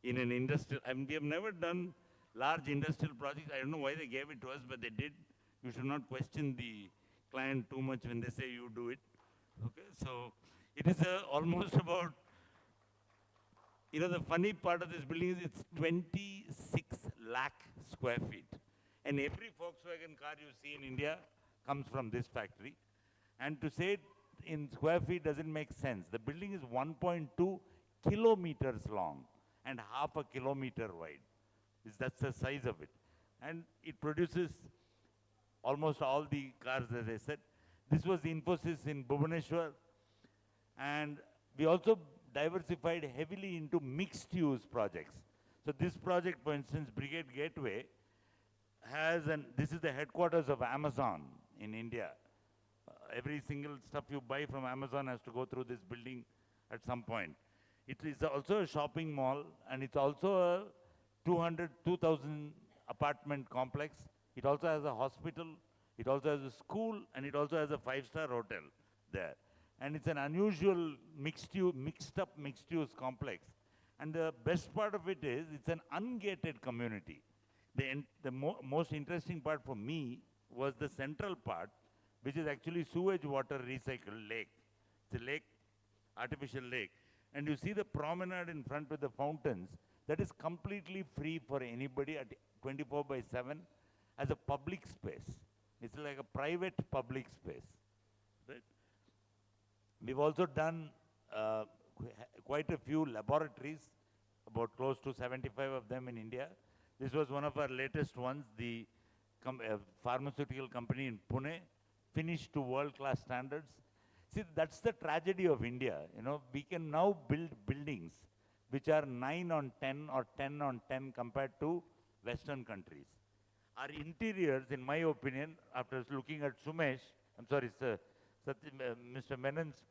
in an industrial, we have never done large industrial projects. I don't know why they gave it to us, but they did. You should not question the client too much when they say you do it. Okay, so it is almost about, the funny part of this building is it's 26 lakh square feet. And every Volkswagen car you see in India comes from this factory. And to say it in square feet doesn't make sense. The building is 1.2 kilometers long and half a kilometer wide. That's the size of it. And it produces almost all the cars, as I said. This was Infosys in Bhubaneswar. And we also diversified heavily into mixed-use projects. So this project, for instance, Brigade Gateway, this is the headquarters of Amazon in India. Every single stuff you buy from Amazon has to go through this building at some point. It is also a shopping mall, and it's also a 2,000 apartment complex. It also has a hospital, it also has a school, and it also has a 5-star hotel there. And it's an unusual mixed-up mixed-use complex. And the best part of it is it's an ungated community. The most interesting part for me was the central part, which is actually sewage water recycled lake. It's a lake, artificial lake. And you see the promenade in front with the fountains, that is completely free for anybody at 24/7 as a public space. It's like a private public space. Right? We've also done quite a few laboratories, about close to 75 of them in India. This was one of our latest ones, the pharmaceutical company in Pune, finished to world-class standards. See, that's the tragedy of India. We can now build buildings which are 9 on 10 or 10 on 10 compared to Western countries. Our interiors, in my opinion, after looking at Mr. Menon's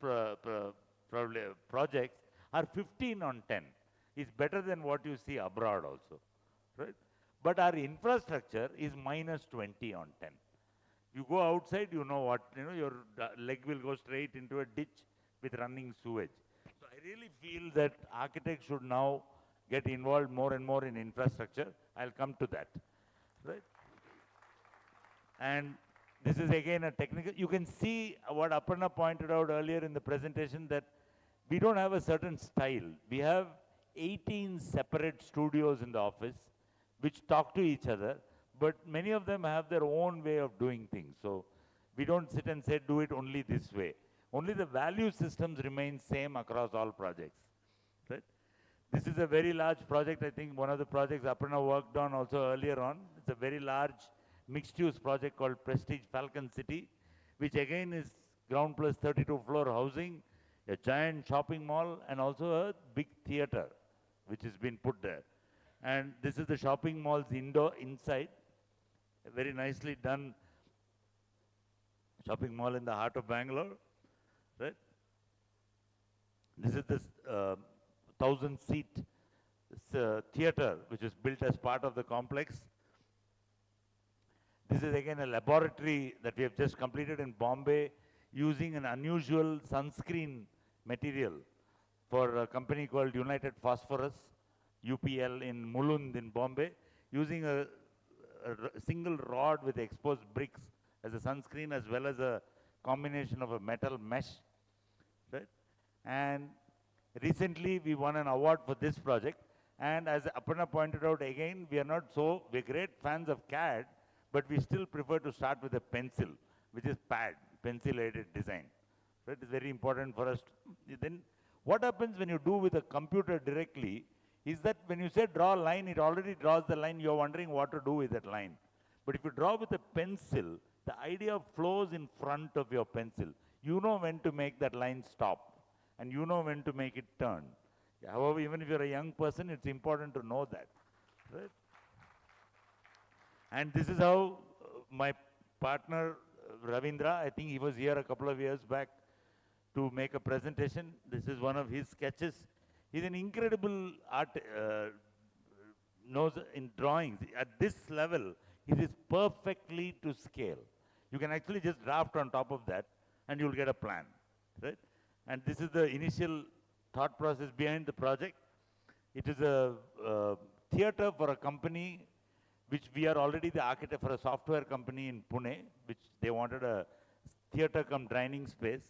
projects, are 15 on 10. It's better than what you see abroad also, right? But our infrastructure is minus 20 on 10. You go outside, you know what, your leg will go straight into a ditch with running sewage. So I really feel that architects should now get involved more and more in infrastructure. I'll come to that, right? And this is again a technical, you can see what Aparna pointed out earlier in the presentation, that we don't have a certain style. We have 18 separate studios in the office which talk to each other, but many of them have their own way of doing things. So we don't sit and say, do it only this way. Only the value systems remain same across all projects, right? This is a very large project. I think one of the projects Aparna worked on also earlier on. It's a very large mixed-use project called Prestige Falcon City, which again is ground plus 32 floor housing. a giant shopping mall, and also a big theater, which has been put there. And this is the shopping mall's inside, a very nicely done shopping mall in the heart of Bangalore, right? This is this 1,000-seat theater, which is built as part of the complex. This is again a laboratory that we have just completed in Bombay using an unusual sunscreen material for a company called United Phosphorus, UPL, in Mulund in Bombay, using a single rod with exposed bricks as a sunscreen, as well as a combination of a metal mesh, right? And recently we won an award for this project. And as Aparna pointed out again, we're great fans of CAD, but we still prefer to start with a pencil, which is PAD, pencil-aided design. Right? It's very important for us. Then what happens when you do with a computer directly is that when you say draw a line, it already draws the line. You're wondering what to do with that line. But if you draw with a pencil, the idea flows in front of your pencil. You know when to make that line stop, and you know when to make it turn. However, even if you're a young person, it's important to know that. Right? And this is how my partner, Ravindra, I think he was here a couple of years back to make a presentation. This is one of his sketches. He's an incredible knows in drawings. At this level, it is perfectly to scale. You can actually just draft on top of that, and you'll get a plan, right? And this is the initial thought process behind the project. It is a theater for a company which we are already the architect for, a software company in Pune, which they wanted a theater cum dining space,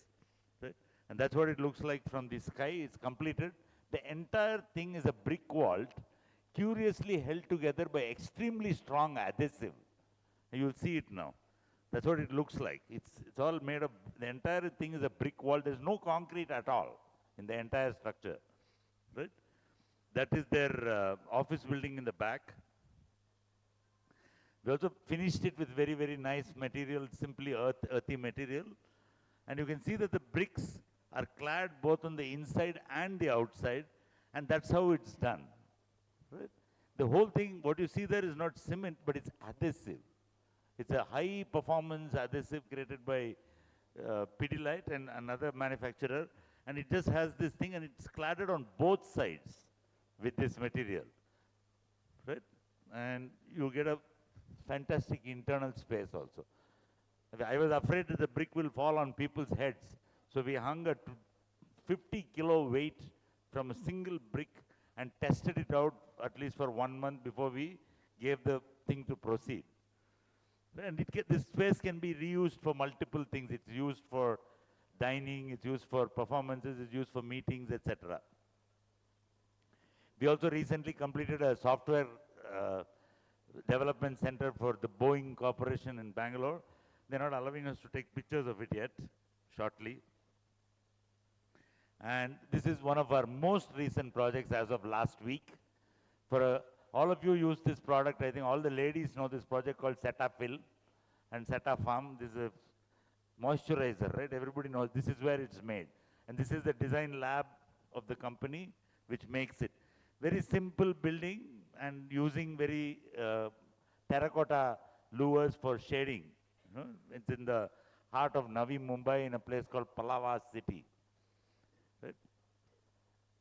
right? And that's what it looks like from the sky. It's completed. The entire thing is a brick vault, curiously held together by extremely strong adhesive. You'll see it now. That's what it looks like. It's all made of, the entire thing is a brick wall. There's no concrete at all in the entire structure, right? That is their office building in the back. We also finished it with very, very nice material, simply earthy material. And you can see that the bricks are clad both on the inside and the outside, and that's how it's done, right? The whole thing, what you see there is not cement, but it's adhesive. It's a high performance adhesive created by Pidilite and another manufacturer, and it just has this thing, and it's cladded on both sides with this material, right? And you get a fantastic internal space also. I was afraid that the brick will fall on people's heads, so we hung a 50-kilo weight from a single brick and tested it out at least for 1 month before we gave the thing to proceed. And this space can be reused for multiple things. It's used for dining, it's used for performances, it's used for meetings, etc. We also recently completed a software development center for the Boeing Corporation in Bangalore. They're not allowing us to take pictures of it yet, shortly. And this is one of our most recent projects as of last week. All of you use this product. I think all the ladies know this project called Cetaphil and Cetapham. This is a moisturizer, right? Everybody knows this is where it's made. And this is the design lab of the company which makes it. Very simple building and using very terracotta luvers for shading. You know? It's in the heart of Navi Mumbai in a place called Palava City. Right?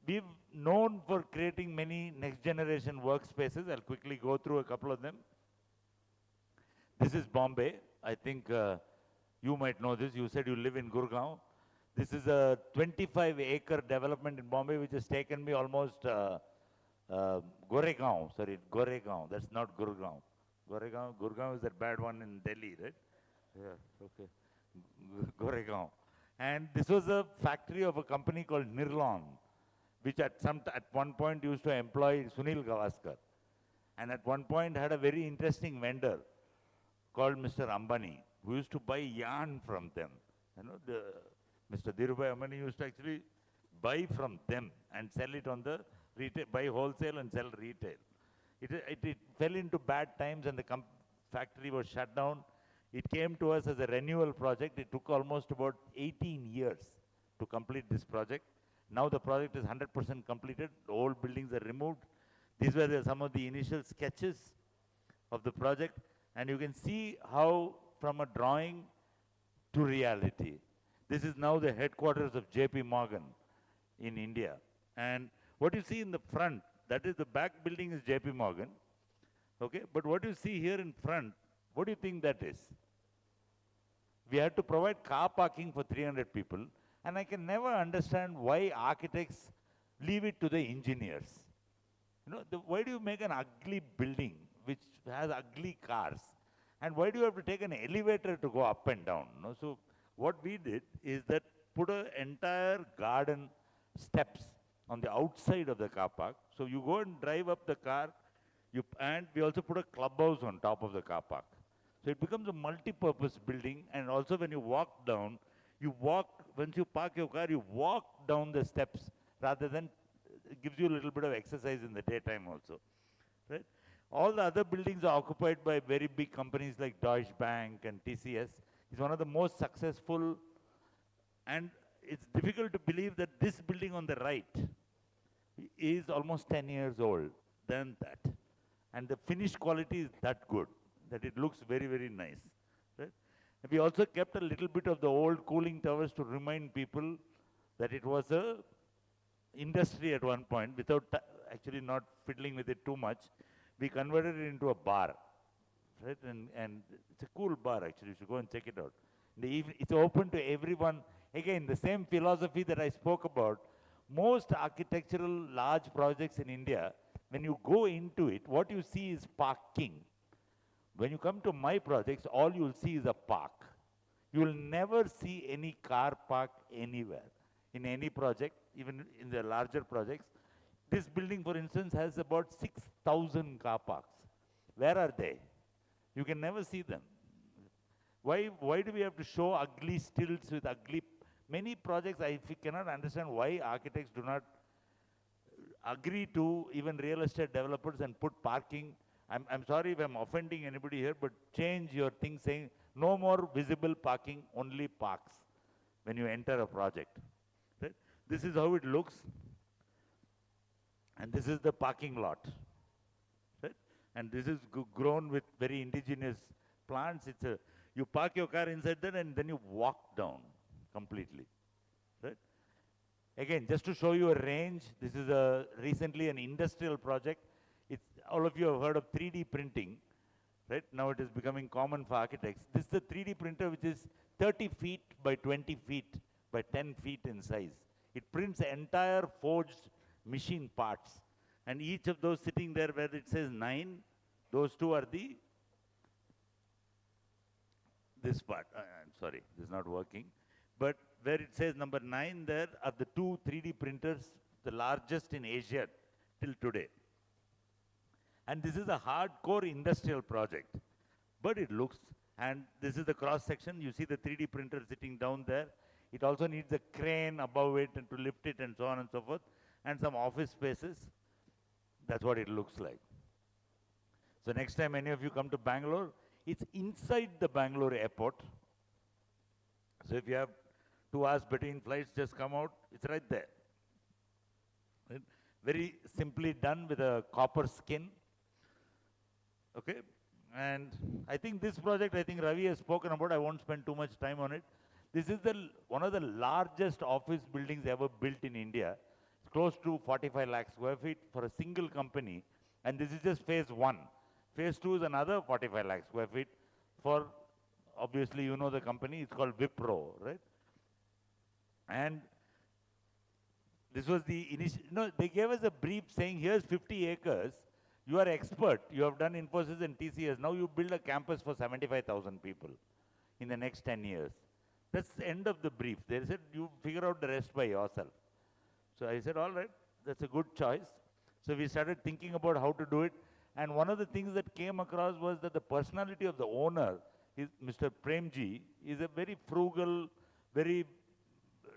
We've known for creating many next generation workspaces. I'll quickly go through a couple of them. This is Bombay. I think you might know this. You said you live in Gurgaon. This is a 25-acre development in Bombay, which has taken me almost Goregaon. Sorry, Goregaon. That's not Gurgaon. Gurgaon is that bad one in Delhi, right? Yeah, okay. Goregaon. And this was a factory of a company called Nirlon, which at one point used to employ Sunil Gavaskar. And at one point had a very interesting vendor called Mr. Ambani, who used to buy yarn from them. You know, Mr. Dhirubhai Ambani used to actually buy from them and sell it on the retail, buy wholesale and sell retail. It fell into bad times and the factory was shut down. It came to us as a renewal project. It took almost about 18 years to complete this project. Now the project is 100% completed. The old buildings are removed. These were some of the initial sketches of the project. And you can see how from a drawing to reality. This is now the headquarters of JP Morgan in India. And what you see in the front, that is the back building is JP Morgan. Okay, but what you see here in front, what do you think that is? We had to provide car parking for 300 people, and I can never understand why architects leave it to the engineers. You know, why do you make an ugly building which has ugly cars? And why do you have to take an elevator to go up and down? No? So what we did is that put an entire garden steps on the outside of the car park. So you go and drive up the car, and we also put a clubhouse on top of the car park. So it becomes a multi-purpose building, and also when you walk down, once you park your car, you walk down the steps rather than, it gives you a little bit of exercise in the daytime also, right? All the other buildings are occupied by very big companies like Deutsche Bank and TCS. It's one of the most successful, and it's difficult to believe that this building on the right is almost 10 years old than that. And the finished quality is that good, that it looks very, very nice. Right? We also kept a little bit of the old cooling towers to remind people that it was a industry at one point, without actually not fiddling with it too much. We converted it into a bar, right? And it's a cool bar, actually. You should go and check it out. In the evening, it's open to everyone. Again, the same philosophy that I spoke about. Most architectural large projects in India, when you go into it, what you see is parking. When you come to my projects, all you'll see is a park. You will never see any car park anywhere in any project, even in the larger projects. This building, for instance, has about 6,000 car parks. Where are they? You can never see them. Why do we have to show ugly stills with ugly... Many projects, I cannot understand why architects do not agree to even real estate developers and put parking. I'm sorry if I'm offending anybody here, but change your thing saying no more visible parking, only parks when you enter a project. Right? This is how it looks. And this is the parking lot. Right? And this is grown with very indigenous plants. You park your car inside there and then you walk down completely. Right? Again, just to show you a range, this is recently an industrial project. All of you have heard of 3D printing, right? Now it is becoming common for architects. This is a 3D printer which is 30 feet by 20 feet by 10 feet in size. It prints entire forged machine parts. And each of those sitting there where it says 9, those two are this part. I'm sorry, this is not working. But where it says number 9 there are the two 3D printers, the largest in Asia till today. And this is a hardcore industrial project. But it looks, and this is the cross section. You see the 3D printer sitting down there. It also needs a crane above it and to lift it and so on and so forth. And some office spaces. That's what it looks like. So next time any of you come to Bangalore, it's inside the Bangalore airport. So if you have 2 hours between flights, just come out. It's right there. Right? Very simply done with a copper skin. Okay? And I think this project, Ravi has spoken about. I won't spend too much time on it. This is one of the largest office buildings ever built in India. It's close to 45 lakh square feet for a single company. And this is just phase 1. Phase 2 is another 45 lakh square feet for, obviously, you know the company. It's called Wipro, right? And this was the initial, they gave us a brief saying, here's 50 acres. You are expert. You have done Infosys and TCS. Now you build a campus for 75,000 people in the next 10 years. That's the end of the brief. They said, you figure out the rest by yourself. So I said, all right, that's a good choice. So we started thinking about how to do it. And one of the things that came across was that the personality of the owner, Mr. Premji, is a very frugal, very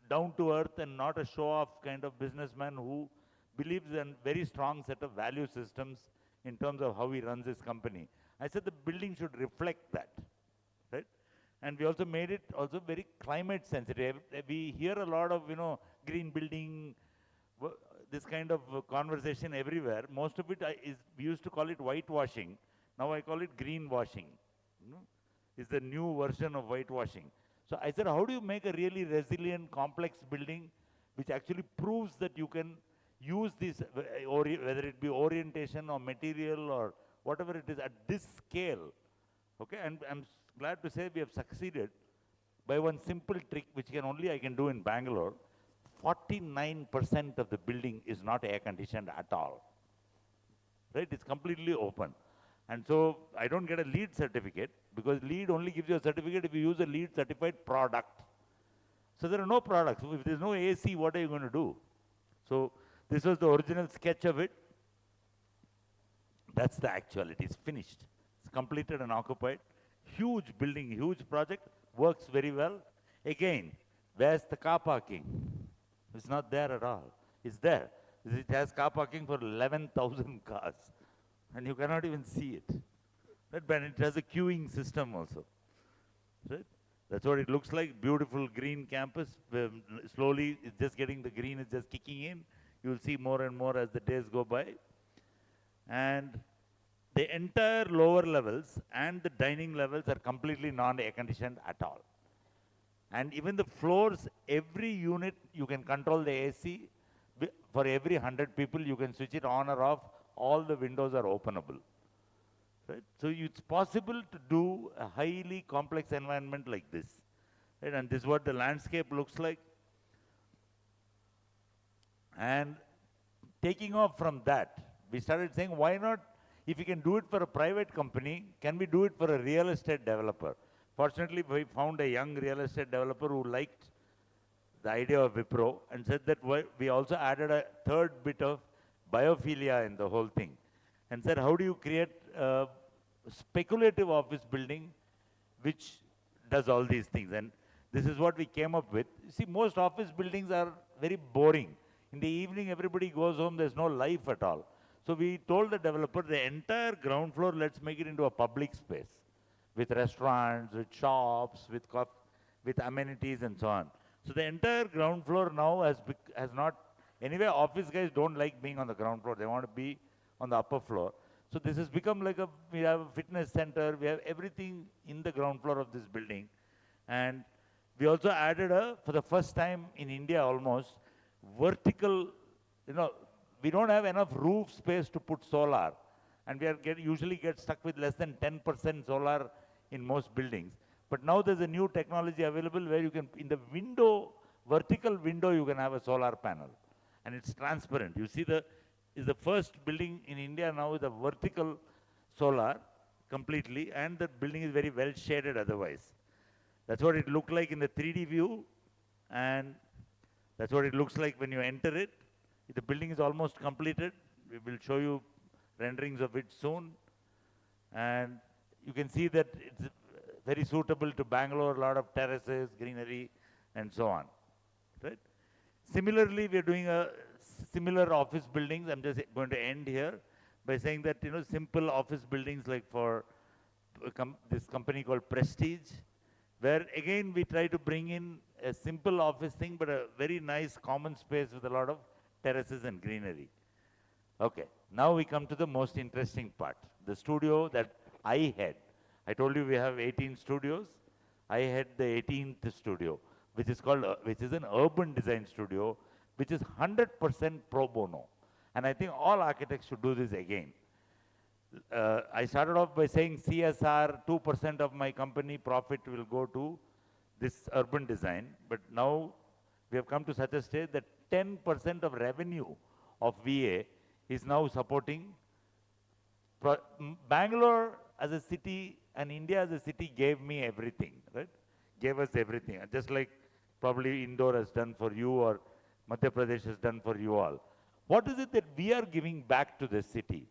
down-to-earth and not a show-off kind of businessman who believes in very strong set of value systems in terms of how he runs his company. I said the building should reflect that, right? And we also made it also very climate sensitive. We hear a lot of, green building, this kind of conversation everywhere. Most of it we used to call it whitewashing. Now I call it greenwashing. It's the new version of whitewashing. So I said, how do you make a really resilient, complex building which actually proves that you can use this, whether it be orientation or material or whatever it is at this scale. Okay, and I'm glad to say we have succeeded by one simple trick which I can do in Bangalore. 49% of the building is not air conditioned at all. Right, it's completely open. And so I don't get a LEED certificate because LEED only gives you a certificate if you use a LEED certified product. So there are no products. If there's no AC, what are you going to do? So this was the original sketch of it. That's the actuality. It's finished. It's completed and occupied. Huge building, huge project. Works very well. Again, where's the car parking? It's not there at all. It's there. It has car parking for 11,000 cars. And you cannot even see it. Right? But it has a queuing system also. Right? That's what it looks like. Beautiful green campus. Slowly, it's just getting the green is just kicking in. You'll see more and more as the days go by. And the entire lower levels and the dining levels are completely non-air conditioned at all. And even the floors, every unit, you can control the AC. For every 100 people, you can switch it on or off. All the windows are openable. Right? So it's possible to do a highly complex environment like this. Right? And this is what the landscape looks like. And taking off from that, we started saying, why not, if we can do it for a private company, can we do it for a real estate developer? Fortunately, we found a young real estate developer who liked the idea of Wipro and said that we also added a third bit of biophilia in the whole thing. And said, how do you create a speculative office building which does all these things? And this is what we came up with. See, most office buildings are very boring. In the evening, everybody goes home, there's no life at all. So we told the developer, the entire ground floor, let's make it into a public space with restaurants, with shops, with amenities and so on. So the entire ground floor now has not, anyway, office guys don't like being on the ground floor. They want to be on the upper floor. So this has become like we have a fitness center. We have everything in the ground floor of this building. And we also added for the first time in India almost, vertical, we don't have enough roof space to put solar. And we usually get stuck with less than 10% solar in most buildings. But now there's a new technology available where you can, in the window, vertical window, you can have a solar panel. And it's transparent. You see is the first building in India now with a vertical solar completely, and the building is very well shaded otherwise. That's what it looked like in the 3D view, and that's what it looks like when you enter it. The building is almost completed. We will show you renderings of it soon. And you can see that it's very suitable to Bangalore, a lot of terraces, greenery, and so on. Right? Similarly, we are doing similar office buildings. I'm just going to end here by saying that, simple office buildings like for this company called Prestige, where again we try to bring in a simple office thing, but a very nice common space with a lot of terraces and greenery. Okay, now we come to the most interesting part, the studio that I head. I told you we have 18 studios. I head the 18th studio, which is an urban design studio, which is 100% pro bono. And I think all architects should do this again. I started off by saying CSR, 2% of my company profit will go to this urban design. But now we have come to such a stage that 10% of revenue of VA is now supporting. Bangalore as a city and India as a city gave me everything, right? Gave us everything. Just like probably Indore has done for you or Madhya Pradesh has done for you all. What is it that we are giving back to this city?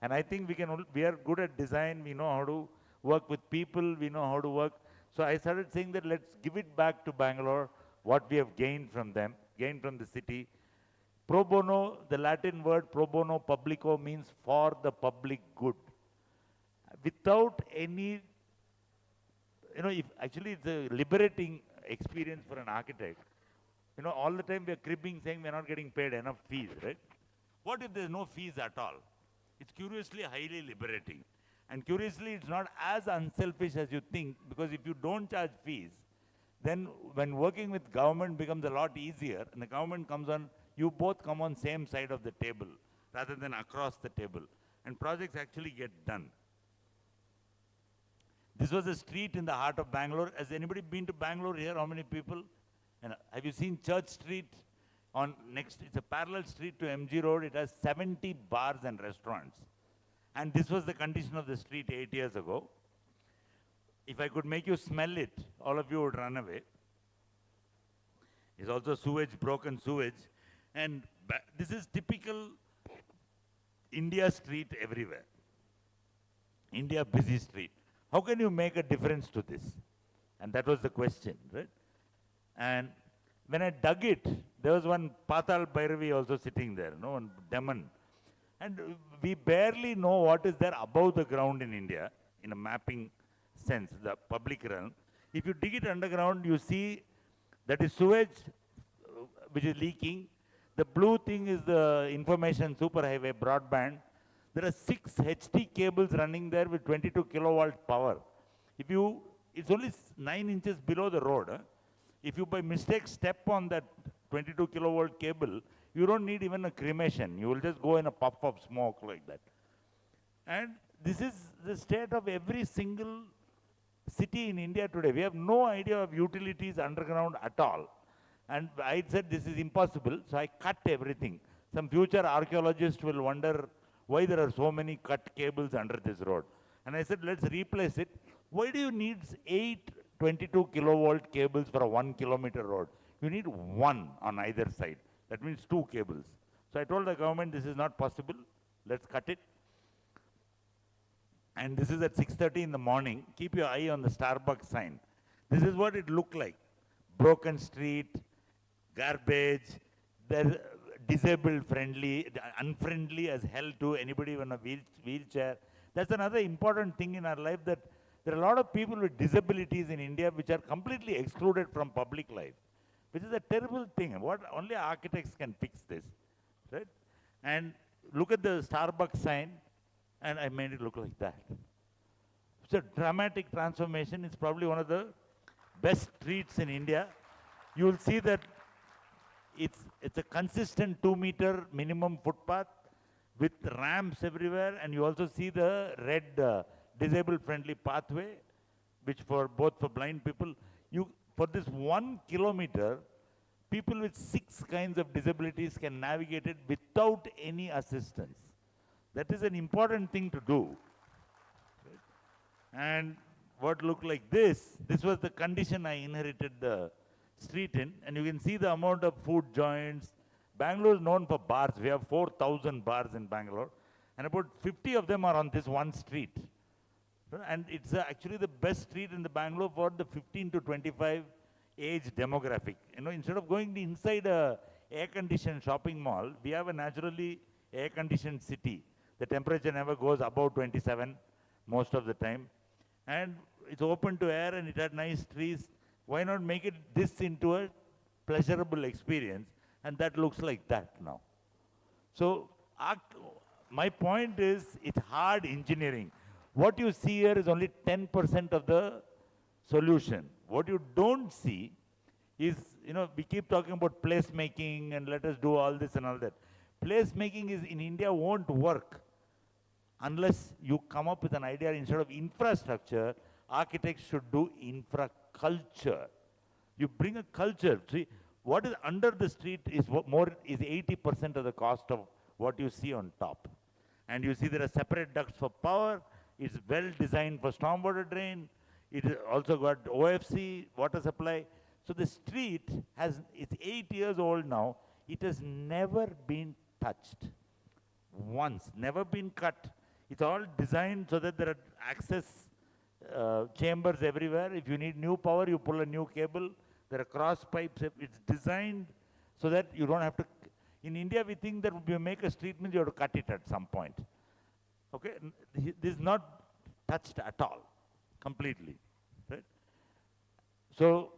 And I think we are good at design. We know how to work with people. We know how to work. So I started saying that let's give it back to Bangalore, what we have gained from them, gained from the city. Pro bono, the Latin word pro bono publico means for the public good. Without any, if actually it's a liberating experience for an architect. All the time we are cribbing saying we are not getting paid enough fees, right? What if there's no fees at all? It's curiously highly liberating. And curiously, it's not as unselfish as you think, because if you don't charge fees, then when working with government becomes a lot easier, and the government comes on, you both come on same side of the table, rather than across the table. And projects actually get done. This was a street in the heart of Bangalore. Has anybody been to Bangalore here? How many people? And have you seen Church Street? It's a parallel street to MG Road. It has 70 bars and restaurants. And this was the condition of the street 8 years ago. If I could make you smell it, all of you would run away. It's also sewage, broken sewage. And this is typical India street everywhere. India busy street. How can you make a difference to this? And that was the question, right? And when I dug it, there was one Patal Bhairavi also sitting there, one demon. And we barely know what is there above the ground in India, in a mapping sense, the public realm. If you dig it underground, you see that is sewage, which is leaking. The blue thing is the information superhighway broadband. There are 6 HT cables running there with 22 kilowatt power. It's only 9 inches below the road. If you by mistake step on that 22 kilovolt cable, you don't need even a cremation. You will just go in a puff of smoke like that. And this is the state of every single city in India today. We have no idea of utilities underground at all. And I said this is impossible, so I cut everything. Some future archaeologists will wonder why there are so many cut cables under this road. And I said, let's replace it. Why do you need 8 22 kilovolt cables for a 1 kilometer road? You need 1 on either side. That means 2 cables. So I told the government, this is not possible. Let's cut it. And this is at 6:30 in the morning. Keep your eye on the Starbucks sign. This is what it looked like. Broken street, garbage, they're disabled friendly, unfriendly as hell to anybody in a wheelchair. That's another important thing in our life, that there are a lot of people with disabilities in India which are completely excluded from public life, which is a terrible thing. Only architects can fix this, right? And look at the Starbucks sign, and I made it look like that. It's a dramatic transformation. It's probably one of the best streets in India. You will see that it's a consistent 2-meter minimum footpath with ramps everywhere, and you also see the red disabled-friendly pathway, which both for blind people. For this 1 kilometer, people with 6 kinds of disabilities can navigate it without any assistance. That is an important thing to do. And what looked like this was the condition I inherited the street in, and you can see the amount of food joints. Bangalore is known for bars. We have 4,000 bars in Bangalore, and about 50 of them are on this one street. And it's actually the best street in the Bangalore for the 15 to 25 age demographic. Instead of going inside a air-conditioned shopping mall, we have a naturally air-conditioned city. The temperature never goes above 27 most of the time. And it's open to air, and it had nice trees. Why not make this into a pleasurable experience? And that looks like that now. So my point is, it's hard engineering. What you see here is only 10% of the solution. What you don't see is, we keep talking about placemaking and let us do all this and all that. Placemaking in India won't work unless you come up with an idea. Instead of infrastructure, architects should do infraculture. You bring a culture. See, what is under the street is 80% of the cost of what you see on top. And you see there are separate ducts for power. It's well designed for stormwater drain. It also got OFC, water supply. So the street it's 8 years old now. It has never been touched once, never been cut. It's all designed so that there are access chambers everywhere. If you need new power, you pull a new cable. There are cross pipes. It's designed so that you don't have to. In India, we think that if you make a street means you have to cut it at some point. Okay, this is not touched at all, completely, right? So,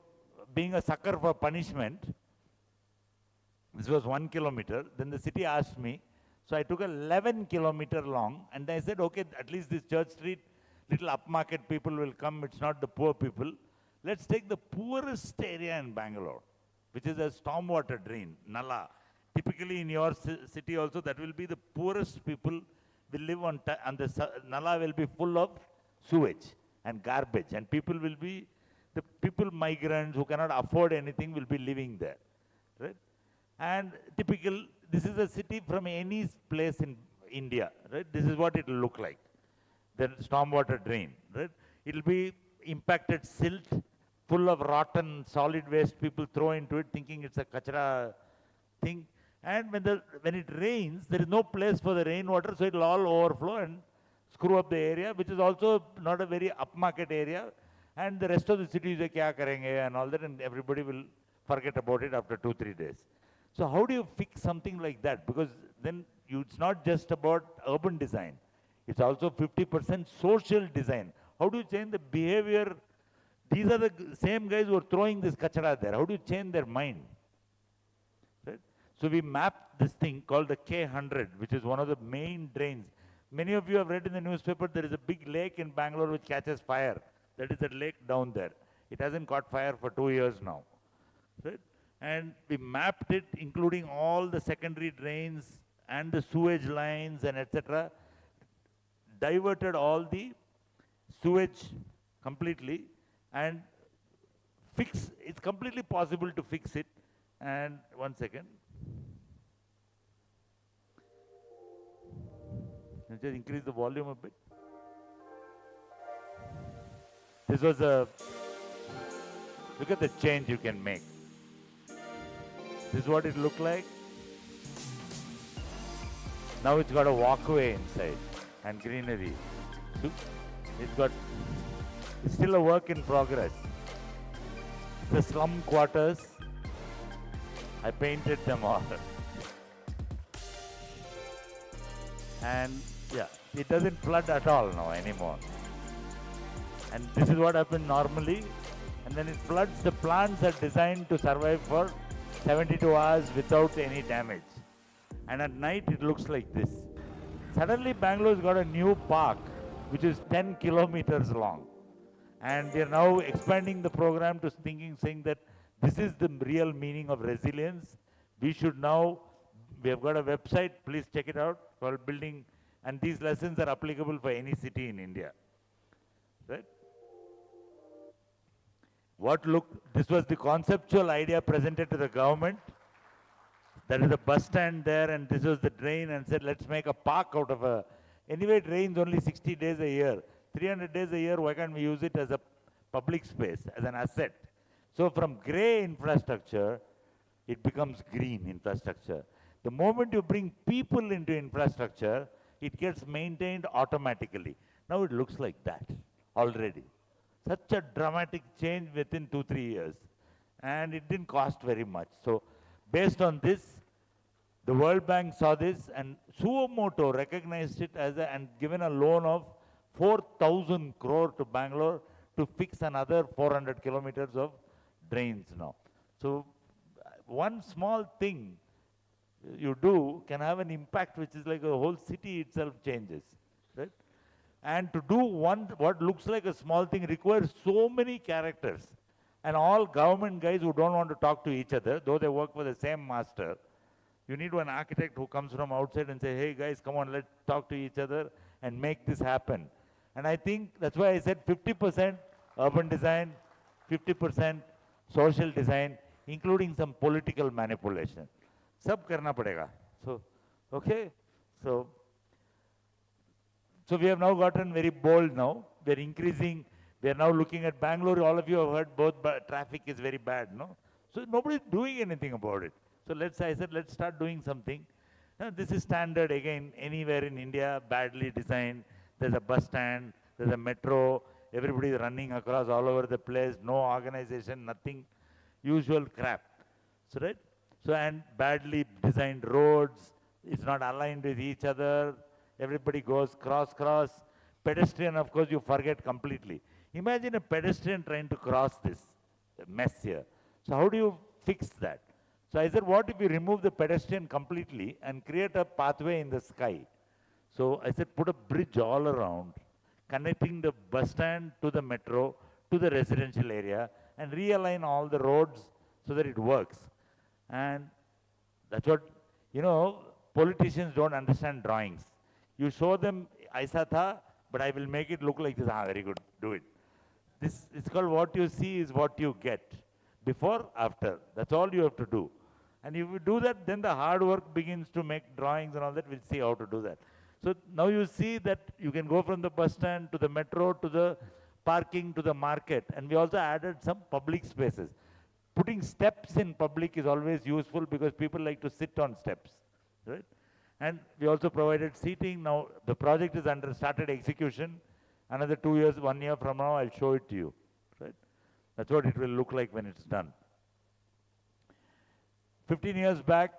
being a sucker for punishment, this was 1 kilometer. Then the city asked me, so I took a 11-kilometer long, and I said, okay, at least this Church Street, little upmarket people will come, it's not the poor people. Let's take the poorest area in Bangalore, which is a stormwater drain, Nala. Typically in your city also, that will be the poorest people will live on, and the Nala will be full of sewage and garbage, and people will be, the people, migrants who cannot afford anything will be living there, right? And typical, this is a city from any place in India, right? This is what it will look like, the stormwater drain, right? It will be impacted silt, full of rotten solid waste people throw into it thinking it's a kachra thing. And when it rains, there is no place for the rainwater, so it will all overflow and screw up the area, which is also not a very upmarket area. And the rest of the city is kya karenge and all that, and everybody will forget about it after 2-3 days. So how do you fix something like that? Because then it's not just about urban design. It's also 50% social design. How do you change the behavior? These are the same guys who are throwing this kachara there. How do you change their mind? Right? So we mapped this thing called the K100, which is one of the main drains. Many of you have read in the newspaper, there is a big lake in Bangalore which catches fire. That is the lake down there. It hasn't caught fire for 2 years now. Right? And we mapped it, including all the secondary drains and the sewage lines and etc. Diverted all the sewage completely and it's completely possible to fix it. And one second. Can you just increase the volume a bit? This was look at the change you can make. This is what it looked like. Now it's got a walkway inside and greenery. It's still a work in progress. The slum quarters, I painted them all. And yeah, it doesn't flood at all now anymore. And this is what happens normally. And then it floods. The plants are designed to survive for 72 hours without any damage. And at night it looks like this. Suddenly Bangalore's got a new park which is 10 kilometers long. And we are now expanding the program to saying that this is the real meaning of resilience. We have got a website, please check it out, called Building, and these lessons are applicable for any city in India. Right? This was the conceptual idea presented to the government. There is a bus stand there and this was the drain, and said, let's make a park out of anyway it rains only 60 days a year. 300 days a year, why can't we use it as a public space, as an asset? So from grey infrastructure, it becomes green infrastructure. The moment you bring people into infrastructure, it gets maintained automatically. Now it looks like that already. Such a dramatic change within 2-3 years. And it didn't cost very much. So based on this, the World Bank saw this and Suomoto recognized it and given a loan of 4,000 crore to Bangalore to fix another 400 kilometers of drains now. So one small thing you do can have an impact which is like a whole city itself changes, right? And to do what looks like a small thing requires so many characters. And all government guys who don't want to talk to each other, though they work for the same master. You need one architect who comes from outside and say, hey guys, come on, let's talk to each other and make this happen. And I think that's why I said 50% urban design, 50% social design, including some political manipulation. Sab karna padega. So, okay. So we have now gotten very bold now. We are increasing. We are now looking at Bangalore. All of you have heard both traffic is very bad, no? So nobody is doing anything about it. So I said, let's start doing something. Now, this is standard again, anywhere in India, badly designed. There's a bus stand, there's a metro, everybody is running across all over the place, no organization, nothing, usual crap. So, right? So, and badly designed roads, it's not aligned with each other, everybody goes cross. Pedestrian, of course, you forget completely. Imagine a pedestrian trying to cross this. mess here. So how do you fix that? So I said, what if we remove the pedestrian completely and create a pathway in the sky? So I said, put a bridge all around, connecting the bus stand to the metro, to the residential area, and realign all the roads so that it works. And that's what, politicians don't understand drawings. You show them, aisa tha, but I will make it look like this. Ah, very good, do it. This is called what you see is what you get. Before, after. That's all you have to do. And if you do that, then the hard work begins to make drawings and all that. We'll see how to do that. So now you see that you can go from the bus stand to the metro, to the parking, to the market. And we also added some public spaces. Putting steps in public is always useful because people like to sit on steps, right? And we also provided seating. Now the project is started execution. Another 2 years, 1 year from now, I'll show it to you, right? That's what it will look like when it's done. 15 years back,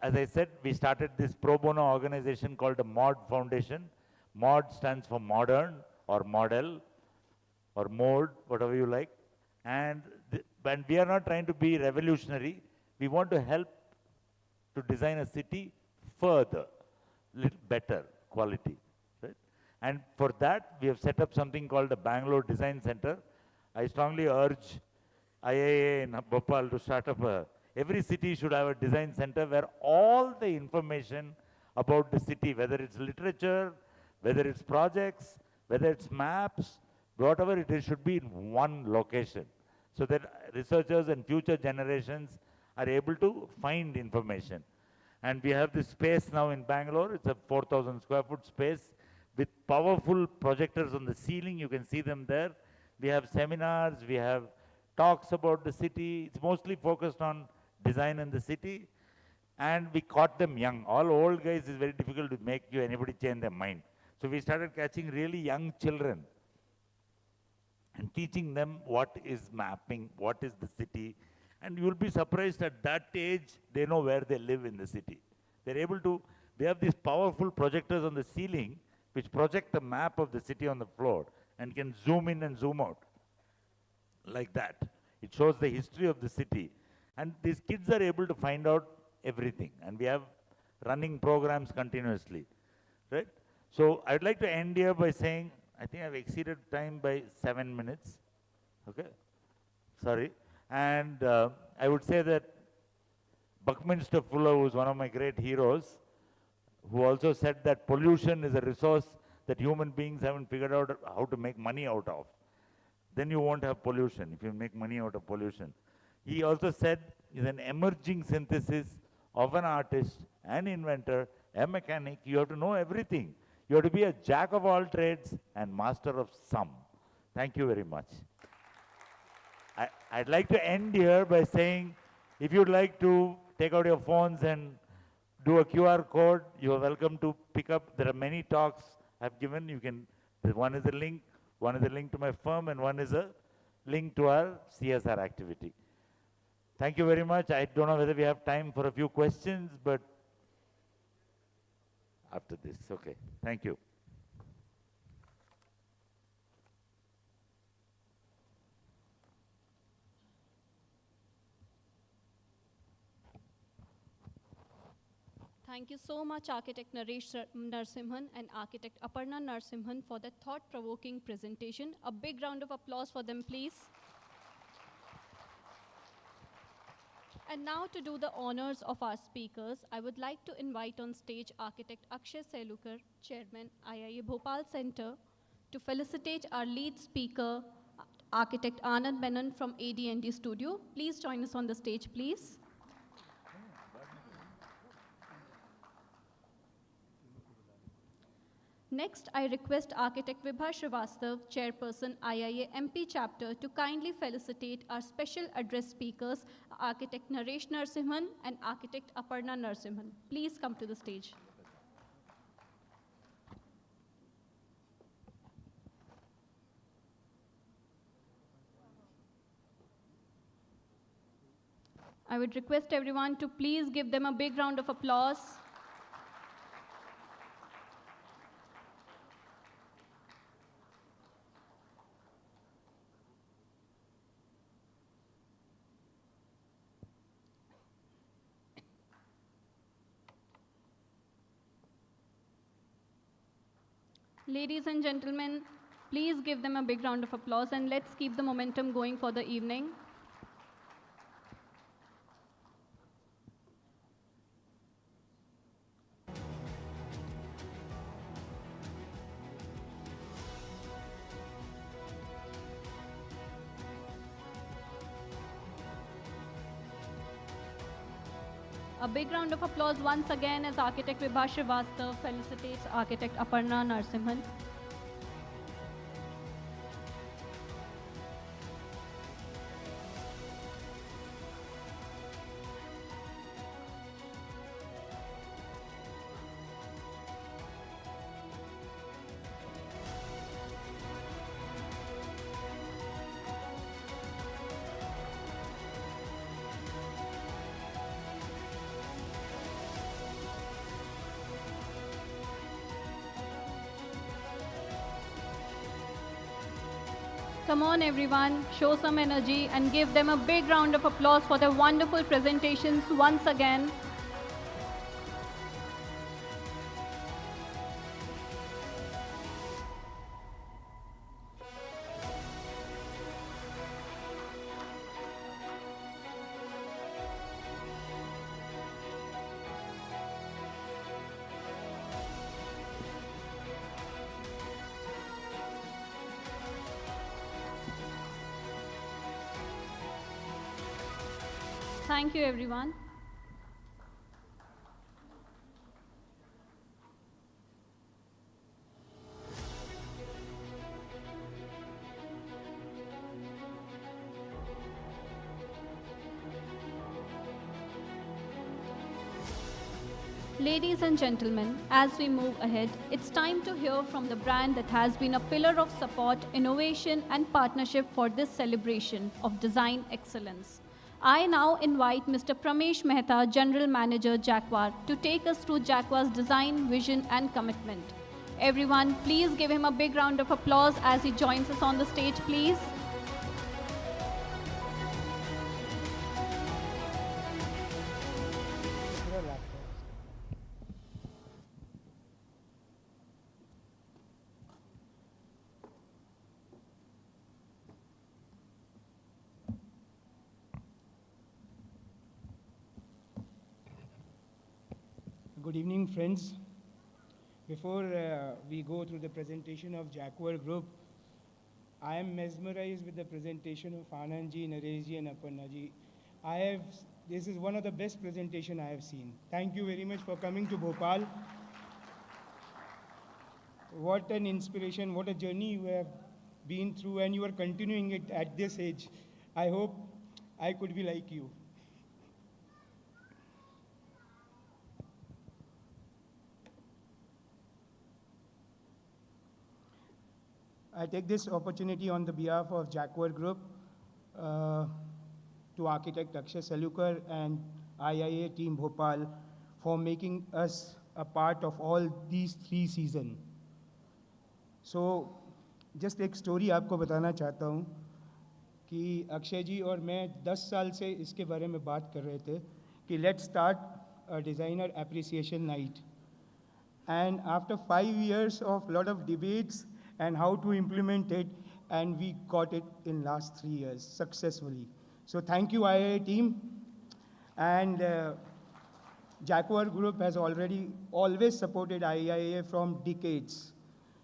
as I said, we started this pro bono organization called the MOD Foundation. MOD stands for modern or model or mode, whatever you like. And we are not trying to be revolutionary. We want to help to design a city further, little better quality, right? And for that, we have set up something called the Bangalore Design Center. I strongly urge IIA in Bhopal to start up every city should have a design center where all the information about the city, whether it's literature, whether it's projects, whether it's maps, whatever it is, should be in one location, so that researchers and future generations are able to find information. And we have this space now in Bangalore. It's a 4,000 square foot space with powerful projectors on the ceiling. You can see them there. We have seminars, we have talks about the city. It's mostly focused on design in the city. And we caught them young. All old guys is very difficult to make anybody change their mind. So we started catching really young children and teaching them what is mapping, what is the city. And you'll be surprised at that age, they know where they live in the city. They're able to, we have these powerful projectors on the ceiling which project the map of the city on the floor and can zoom in and zoom out like that. It shows the history of the city. And these kids are able to find out everything. And we have running programs continuously, right? So I'd like to end here by saying, I think I've exceeded time by 7 minutes, okay? Sorry. And I would say that Buckminster Fuller, who is one of my great heroes, who also said that pollution is a resource that human beings haven't figured out how to make money out of. Then you won't have pollution, if you make money out of pollution. He also said, is an emerging synthesis of an artist, an inventor, a mechanic. You have to know everything. You have to be a jack of all trades and master of some. Thank you very much. I'd like to end here by saying, if you'd like to take out your phones and do a QR code, you are welcome to pick up. There are many talks I've given. You can, one is a link to my firm, and one is a link to our CSR activity. Thank you very much. I don't know whether we have time for a few questions, but after this, okay. Thank you. Thank you so much, Architect Naresh Narasimhan and Architect Aparna Narasimhan, for that thought-provoking presentation. A big round of applause for them, please. And now, to do the honors of our speakers, I would like to invite on stage Architect Akshay Selukar, Chairman, IIA Bhopal Center, to felicitate our lead speaker, Architect Anand Menon from AD&D Studio. Please join us on the stage, please. Next, I request Architect Vibha Srivastav, Chairperson, IIA MP Chapter, to kindly felicitate our special address speakers, Architect Naresh Narasimhan and Architect Aparna Narasimhan. Please come to the stage. I would request everyone to please give them a big round of applause. Ladies and gentlemen, please give them a big round of applause and let's keep the momentum going for the evening. A big round of applause once again as architect Vibha Srivastav felicitates architect Aparna Narsimhan. Come on everyone, show some energy and give them a big round of applause for their wonderful presentations once again. Thank you everyone. Ladies and gentlemen, as we move ahead, it's time to hear from the brand that has been a pillar of support, innovation, and partnership for this celebration of design excellence. I now invite Mr. Pramesh Mehta, General Manager, Jaquar, to take us through Jaquar's design, vision, and commitment. Everyone, please give him a big round of applause as he joins us on the stage, please. Good evening, friends. Before we go through the presentation of Jaquar Group, I am mesmerized with the presentation of Anandji, Nareshji, and Aparnaji. This is one of the best presentations I have seen. Thank you very much for coming to Bhopal. What an inspiration, what a journey you have been through, and you are continuing it at this age. I hope I could be like you. I take this opportunity on the behalf of Jaquar Group to architect Akshay Salukar and IIA team Bhopal for making us a part of all these 3 seasons. So, just एक story आपको बताना चाहता हूँ कि अक्षय जी और मैं 10 साल से इसके बारे में बात कर रहे थे कि let's start a designer appreciation night. And after 5 years of lot of debates and how to implement it, and we got it in last 3 years successfully. So thank you IIA team. And Jaquar Group has always supported IIA from decades.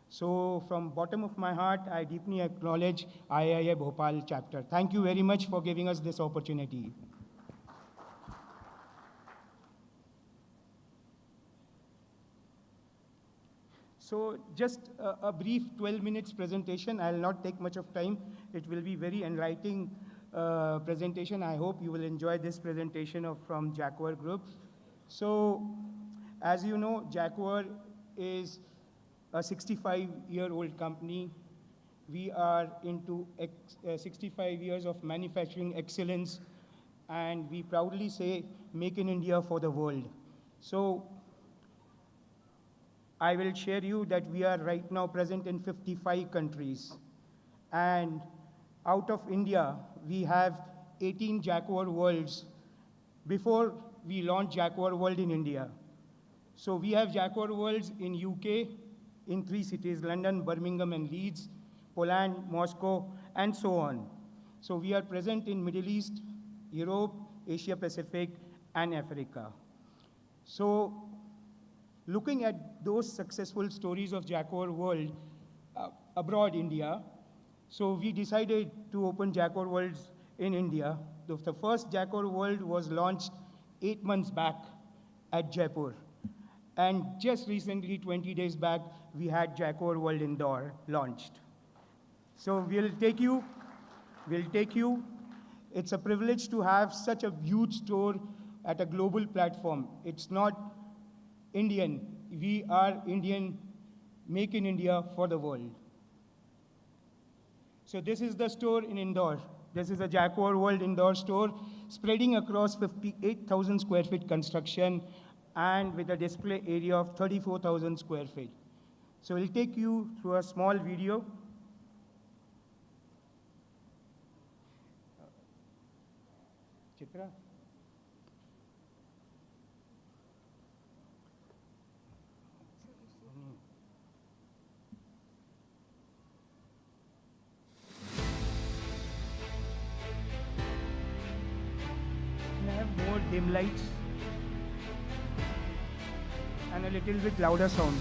So from bottom of my heart, I deeply acknowledge IIA Bhopal chapter. Thank you very much for giving us this opportunity. So just a brief 12 minutes presentation. I'll not take much of time. It will be very enlightening presentation. I hope you will enjoy this presentation from Jaquar Group. So as you know, Jaquar is a 65-year-old company. We are into 65 years of manufacturing excellence, and we proudly say, make in India for the world. So I will share you that we are right now present in 55 countries. And out of India, we have 18 Jaquar Worlds before we launched Jaquar World in India. So we have Jaquar Worlds in UK, in 3 cities, London, Birmingham, and Leeds, Poland, Moscow, and so on. So we are present in Middle East, Europe, Asia Pacific, and Africa. So looking at those successful stories of Jaquar World abroad India, so we decided to open Jaquar Worlds in India. The first Jaquar World was launched 8 months back at Jaipur. And just recently, 20 days back, we had Jaquar World Indoor launched. So we'll take you. It's a privilege to have such a huge store at a global platform. It's not Indian. We are Indian, make in India for the world. So this is the store in Indore. This is a Jaquar World Indoor store spreading across 58,000 square feet construction and with a display area of 34,000 square feet. So we'll take you through a small video. Chitra? Can I have more dim lights and a little bit louder sound?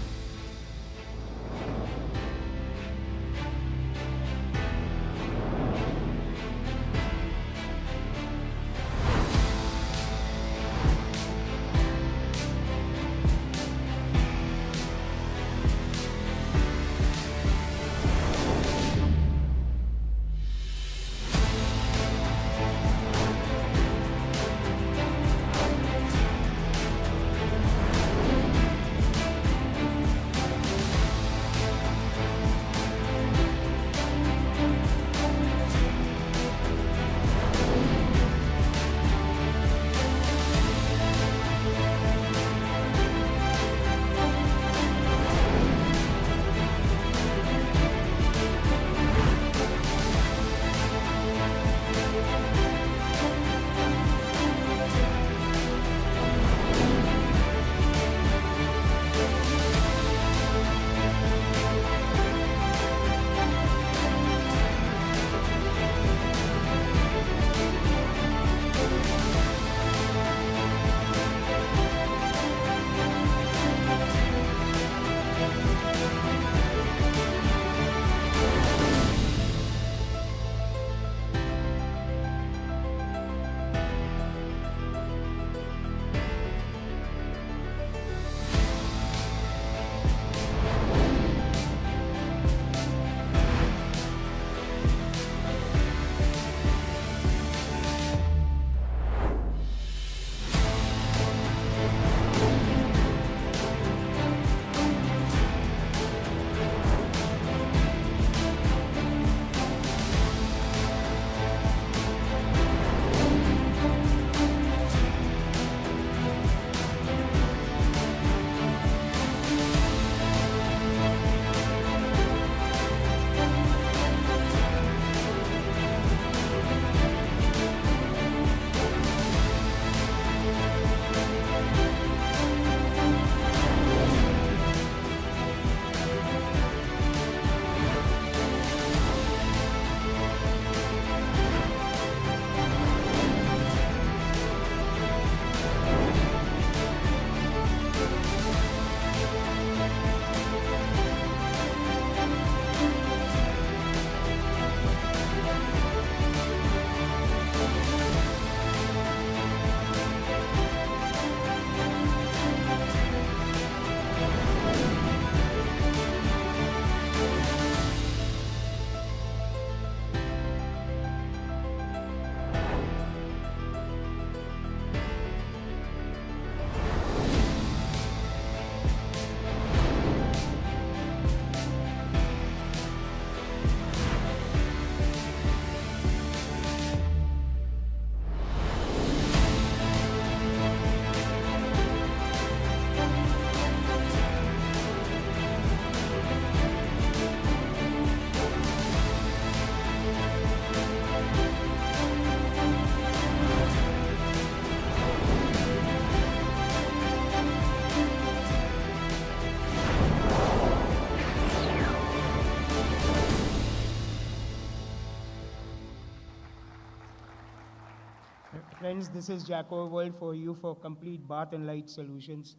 Friends, this is Jaquar World for you for complete bath and light solutions.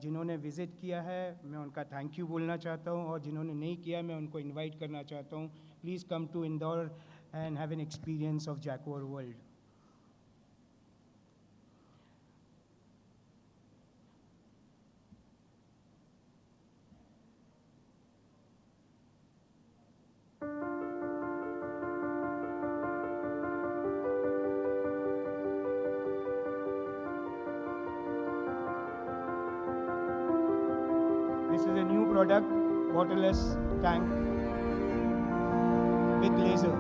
जिन्होंने visit किया है मैं उनका thank you बोलना चाहता हूँ और जिन्होंने नहीं किया मैं उनको इनवाइट करना चाहता हूँ please come to Indore and have an experience of Jaquar world. This is a new product, waterless tank with laser.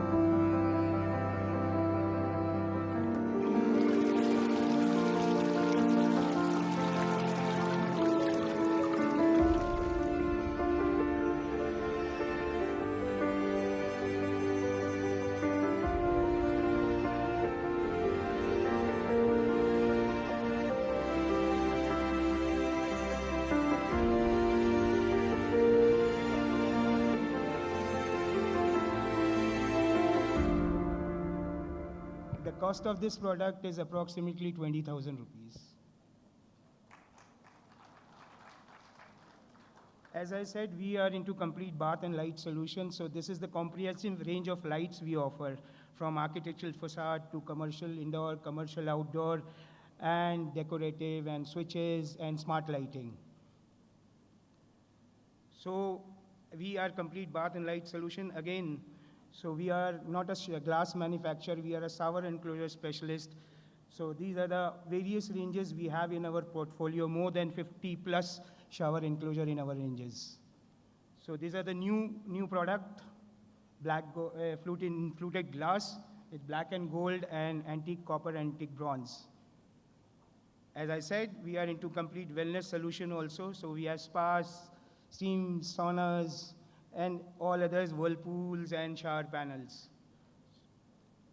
The cost of this product is approximately 20,000 rupees. As I said, we are into complete bath and light solutions. So this is the comprehensive range of lights we offer, from architectural facade to commercial indoor, commercial outdoor, and decorative and switches and smart lighting. So we are complete bath and light solution. Again, so we are not a glass manufacturer, we are a shower enclosure specialist. So these are the various ranges we have in our portfolio, more than 50 plus shower enclosure in our ranges. So these are the new product, fluted glass with black and gold and antique copper, antique bronze. As I said, we are into complete wellness solution also. So we have spas, steam saunas, and all others, whirlpools and shower panels.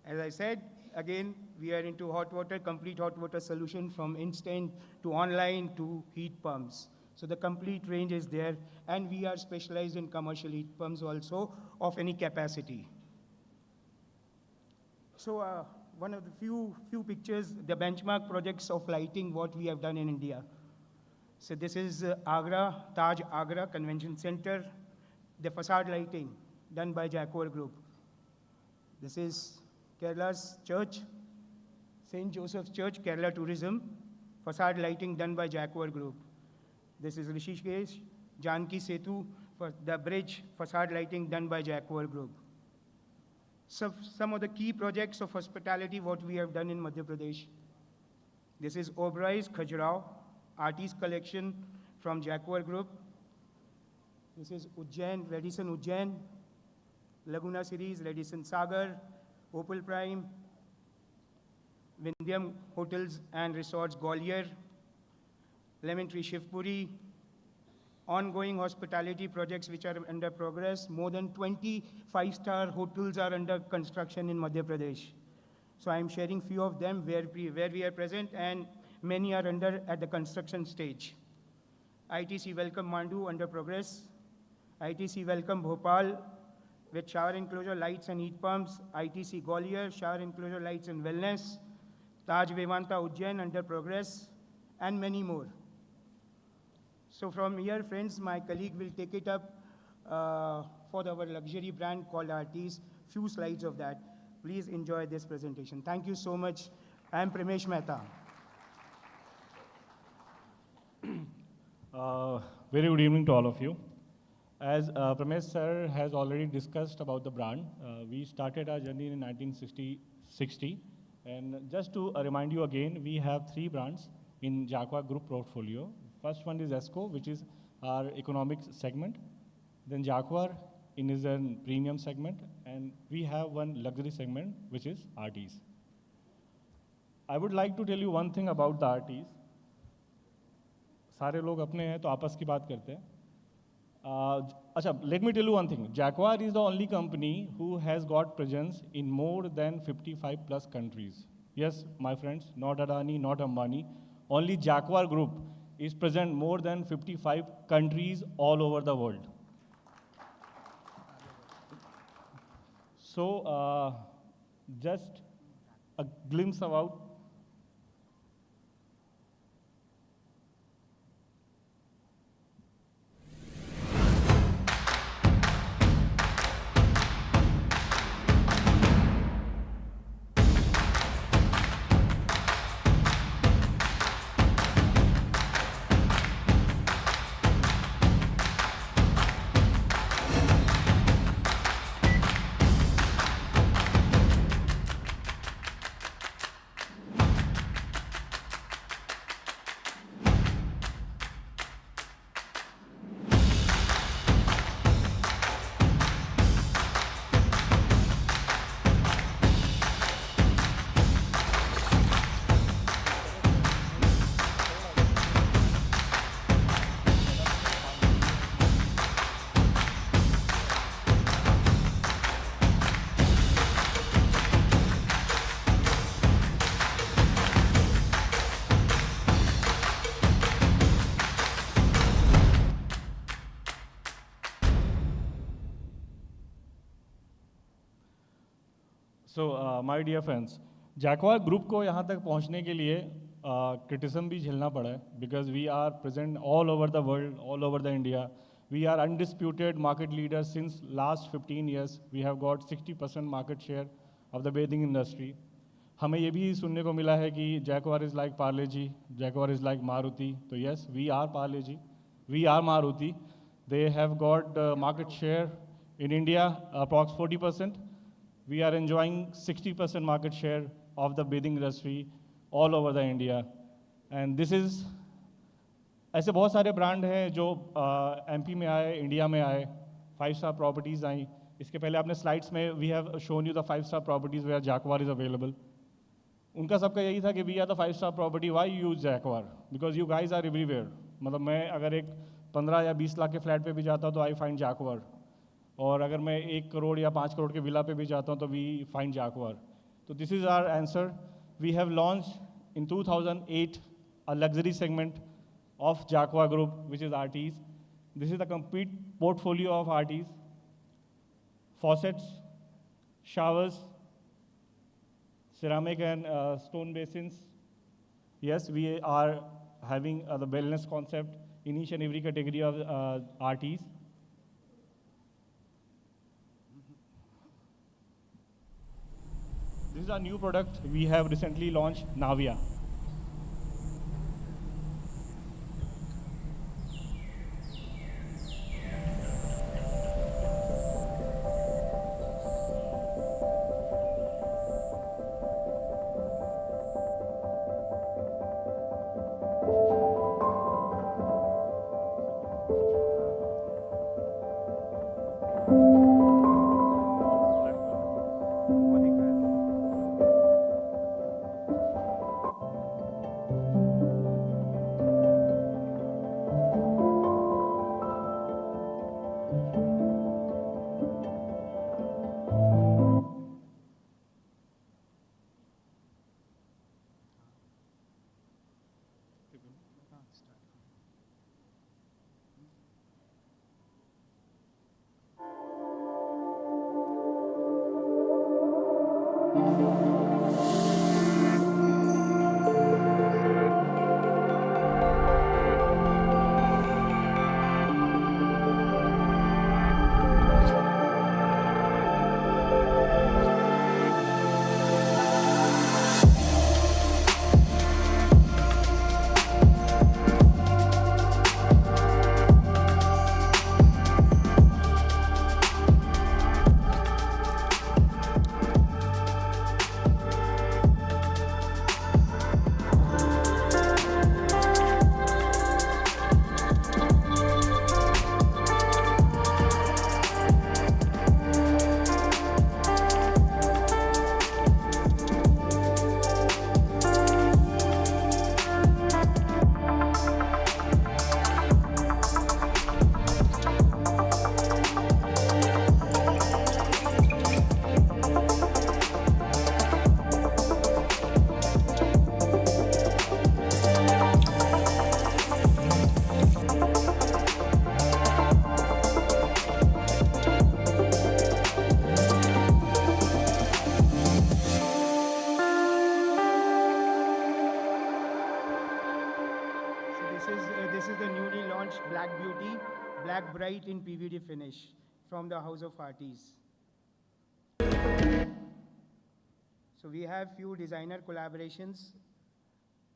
As I said, again, we are into hot water, complete hot water solution from instant to online to heat pumps. So the complete range is there, and we are specialized in commercial heat pumps also of any capacity. So one of the few pictures, the benchmark projects of lighting, what we have done in India. So this is Agra, Taj Agra Convention Center, the facade lighting done by Jaquar Group. This is Kerala's church, St. Joseph's Church, Kerala Tourism, facade lighting done by Jaquar Group. This is Rishikesh, Janki Setu, for the bridge, facade lighting done by Jaquar Group. So some of the key projects of hospitality, what we have done in Madhya Pradesh. This is Oberoi's Khajuraho, artist collection from Jaquar Group. This is Ujjain, Radisson Ujjain, Laguna series, Radisson Sagar, Opal Prime, Vindhyam Hotels and Resorts Gwalior, Lemon Tree Shivpuri, ongoing hospitality projects which are under progress. More than 20 five-star hotels are under construction in Madhya Pradesh. So I'm sharing few of them where we are present, and many are at the construction stage. ITC Welcome Mandu under progress. ITC Welcome Bhopal with shower enclosure lights and heat pumps. ITC Gwalior, shower enclosure lights and wellness. Taj Vivanta Ujjain under progress, and many more. So from here, friends, my colleague will take it up for our luxury brand called Artis. Few slides of that. Please enjoy this presentation. Thank you so much. I am Pramesh Mehta. Very good evening to all of you. As Pramesh sir has already discussed about the brand, we started our journey in 1960. And just to remind you again, we have 3 brands in Jaquar Group portfolio. First one is ESCO, which is our economic segment. Then Jaquar is a premium segment. And we have one luxury segment, which is Artis. I would like to tell you one thing about the Artis. सारे लोग अपने हैं तो आपस की बात करते हैं. अच्छा, let me tell you one thing. Jaquar is the only company who has got presence in more than 55 plus countries. Yes, my friends, not Adani, not Ambani. Only Jaquar Group is present more than 55 countries all over the world. So, just a glimpse about. So, my dear friends, Jaquar group को यहाँ तक पहुँचने के लिए criticism भी झेलना पड़ा है because we are present all over the world, all over the India. We are undisputed market leaders since last 15 years. We have got 60% market share of the bathing industry. हमें ये भी सुनने को मिला है कि Jaquar is like Parle Ji, Jaquar is like Maruti. So yes, we are Parle Ji, we are Maruti. They have got market share in India approx 40%. We are enjoying 60% market share of the bathing industry all over the India. And this is, ऐसे बहुत सारे brand हैं जो MP में आए, India में आए, 5-star properties आई. इसके पहले आपने स्लाइड्स में we have shown you the 5-star properties where Jaquar is available. उनका सबका यही था कि we are the 5-star property, why use Jaquar? Because you guys are everywhere. मतलब मैं अगर एक 15 या 20 लाख के फ्लैट पे भी जाता हूँ तो आई फाइंड Jaquar. और अगर मैं 1 करोड़ या 5 करोड़ के विला पे भी जाता हूँ तो वी फाइंड Jaquar. तो this is our answer. We have launch in 2008 a luxury segment of Jaquar Group, which is RTs. This is the complete portfolio of RTs. Faucets, showers, ceramic and stone basins. Yes, we are having the wellness concept in each and every category of RTs. This is our new product. We have recently launched Navia. bright in PVD finish from the House of Artists. So we have few designer collaborations,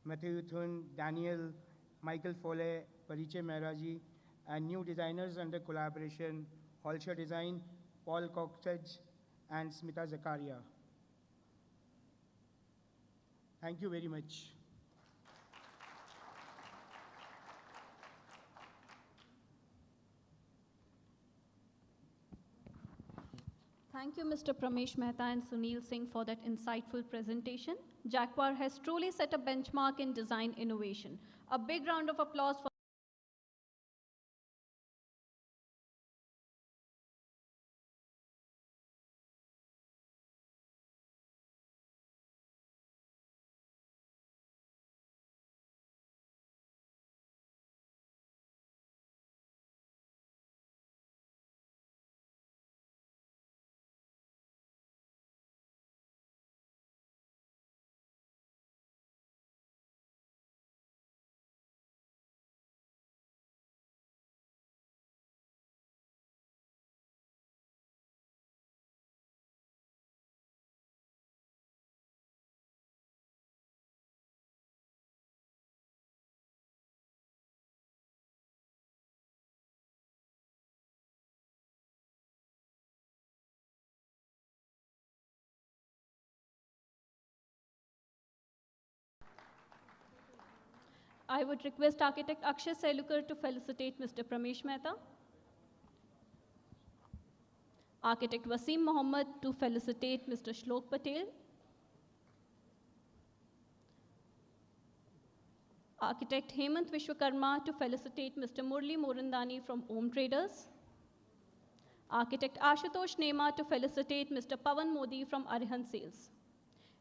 Matthew Thun, Daniel, Michael Foley, Pariche Mehraji, and new designers under collaboration, Holscher Design, Paul Coxedge, and Smita Zakaria. Thank you very much. Thank you, Mr. Pramesh Mehta and Sunil Singh, for that insightful presentation. Jaquar has truly set a benchmark in design innovation. A big round of applause for I would request architect Akshay Selukar to felicitate Mr. Pramesh Mehta. Architect Wasim Mohammed to felicitate Mr. Shlok Patel. Architect Hemant Vishwakarma to felicitate Mr. Murli Morandani from Om Traders. Architect Ashutosh Nema to felicitate Mr. Pavan Modi from Arihant Sales.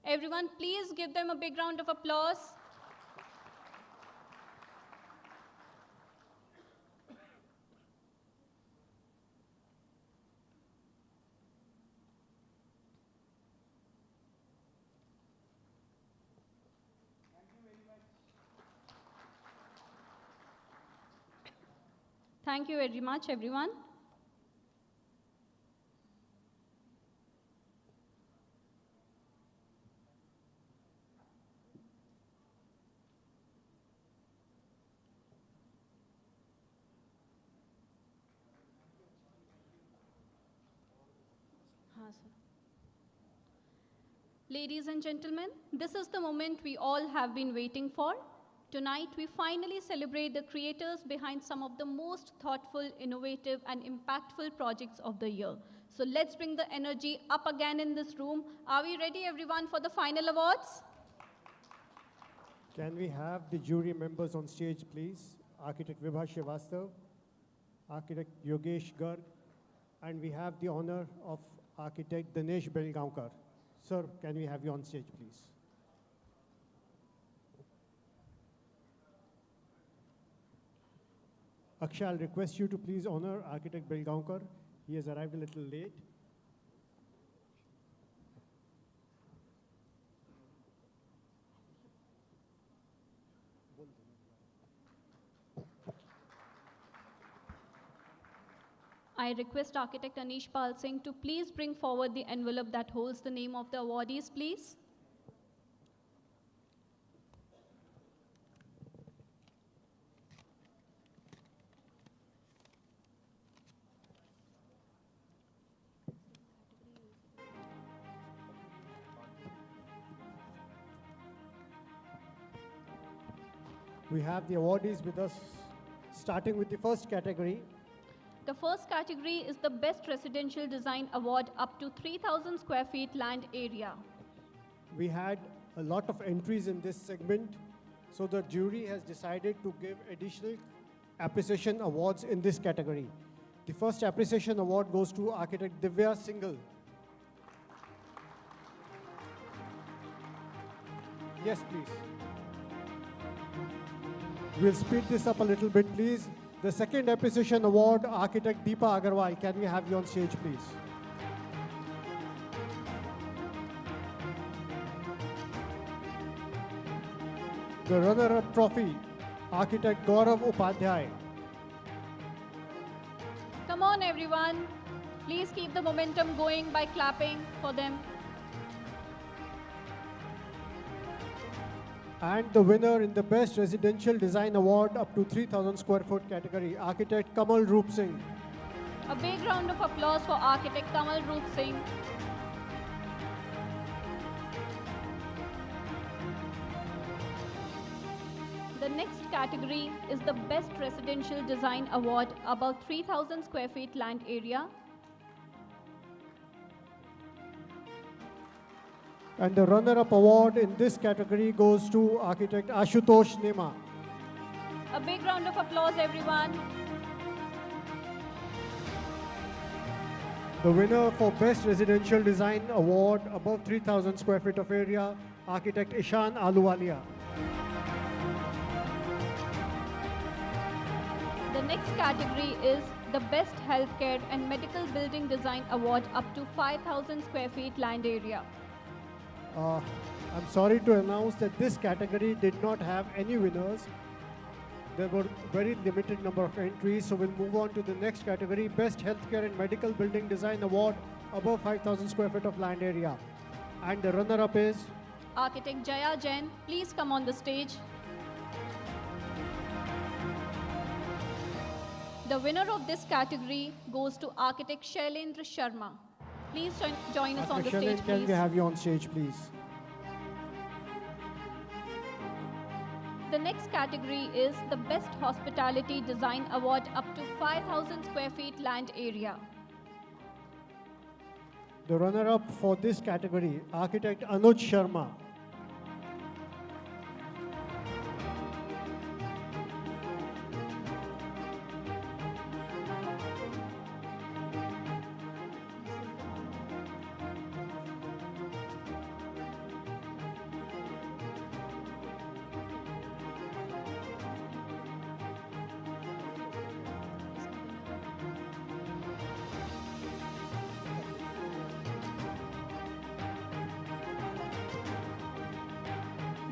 Everyone, please give them a big round of applause. Thank you very much, everyone. Ladies and gentlemen, this is the moment we all have been waiting for. Tonight, we finally celebrate the creators behind some of the most thoughtful, innovative, and impactful projects of the year. So let's bring the energy up again in this room. Are we ready, everyone, for the final awards? Can we have the jury members on stage, please? Architect Vibha Srivastav, Architect Yogesh Garg, and we have the honor of Architect Dinesh Belgaonkar. Sir, can we have you on stage, please? Akshay, I'll request you to please honor Architect Belgaonkar. He has arrived a little late. I request Architect Anish Pal Singh to please bring forward the envelope that holds the name of the awardees, please. We have the awardees with us, starting with the first category. The first category is the Best Residential Design Award up to 3,000 square feet land area. We had a lot of entries in this segment, so the jury has decided to give additional appreciation awards in this category. The first appreciation award goes to Architect Divya Singhal. Yes, please. We'll speed this up a little bit, please. The second appreciation award, Architect Deepa Agarwal. Can we have you on stage, please? The runner-up trophy, Architect Gaurav Upadhyay. everyone. Please keep the momentum going by clapping for them. And the winner in the Best Residential Design Award up to 3,000 square foot category, architect Kamal Roop Singh. A big round of applause for architect Kamal Roop Singh. The next category is the Best Residential Design Award above 3,000 square feet land area. And the runner-up award in this category goes to architect Ashutosh Nema. A big round of applause, everyone. The winner for Best Residential Design Award above 3,000 square feet of area, architect Ishan Aluwalia. The next category is the Best Healthcare and Medical Building Design Award up to 5,000 square feet land area. I'm sorry to announce that this category did not have any winners. There were very limited number of entries, so we'll move on to the next category, Best Healthcare and Medical Building Design Award above 5,000 square feet of land area. And the runner-up is? Architect Jaya Jain, please come on the stage. The winner of this category goes to architect Shailendra Sharma. Please join us on the stage, Can please. we have you on stage, please? The next category is the Best Hospitality Design Award up to 5,000 square feet land area. The runner-up for this category, architect Anuj Sharma.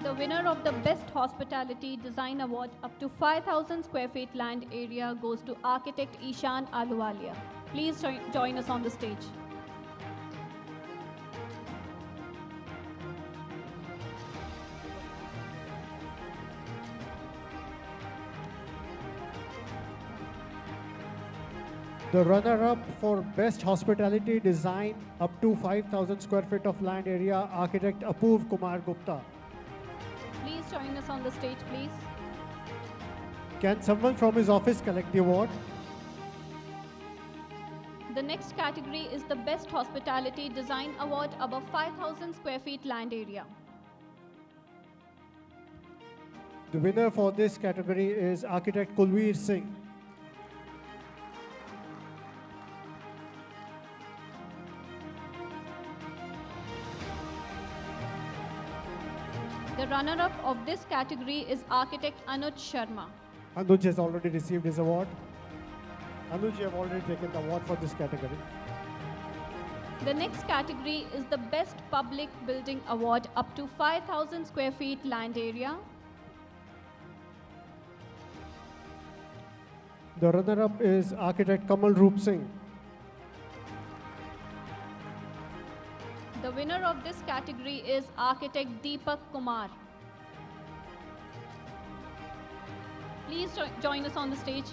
The winner of the Best Hospitality Design Award up to 5,000 square feet land area goes to architect Ishan Aluwalia. Please join us on the stage. The runner-up for Best Hospitality Design up to 5,000 square feet of land area, architect Apurv Kumar Gupta. Please join us on the stage, please. Can someone from his office collect the award? The next category is the Best Hospitality Design Award above 5,000 square feet land area. The winner for this category is architect Kulveer Singh. The runner-up of this category is architect Anuj Sharma. Anuj has already received his award. Anuj, you have already taken the award for this category. The next category is the Best Public Building Award up to 5,000 square feet land area. The runner-up is architect Kamal Roop Singh. The winner of this category is architect Deepak Kumar. Please join us on the stage.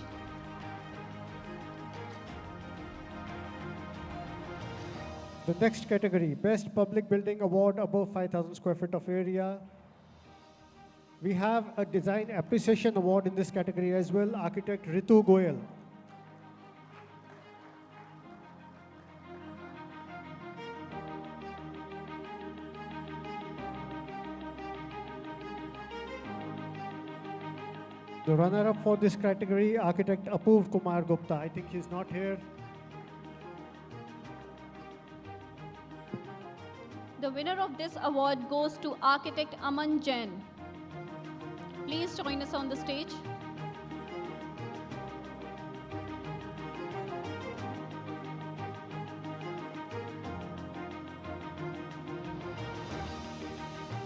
The next category, Best Public Building Award above 5,000 square feet of area. We have a Design Appreciation Award in this category as well, architect Ritu Goyal. The runner-up for this category, architect Apurv Kumar Gupta. I think he's not here. The winner of this award goes to architect Aman Jain. Please join us on the stage.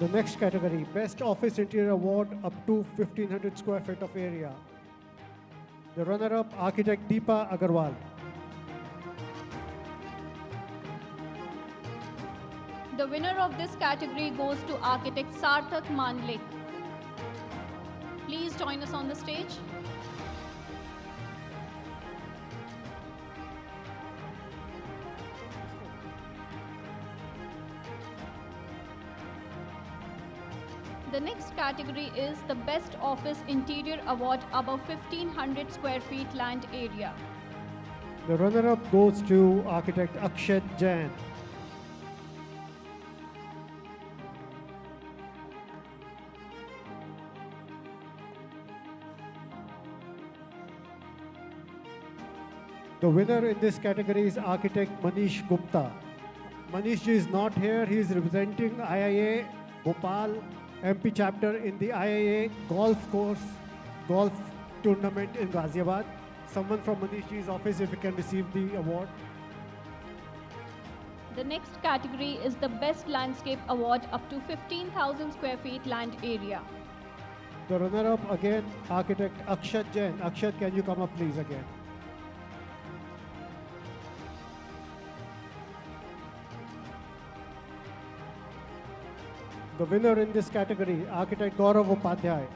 The next category, Best Office Interior Award up to 1,500 square feet of area. The runner-up, architect Deepa Agarwal. The winner of this category goes to architect Sarthak Manlik. Please join us on the stage. The next category is the Best Office Interior Award above 1500 square feet land area. The runner-up goes to architect Akshat Jain. The winner in this category is architect Manish Gupta. Manish ji is not here. He is representing IIA Bhopal MP chapter in the IIA golf tournament in Ghaziabad. Someone from Manish ji's office, if you can receive the award. The next category is the Best Landscape Award up to 15,000 square feet land area. The runner-up again, architect Akshat Jain. Akshat, can you come up please again? The winner in this category, architect Gaurav Upadhyay.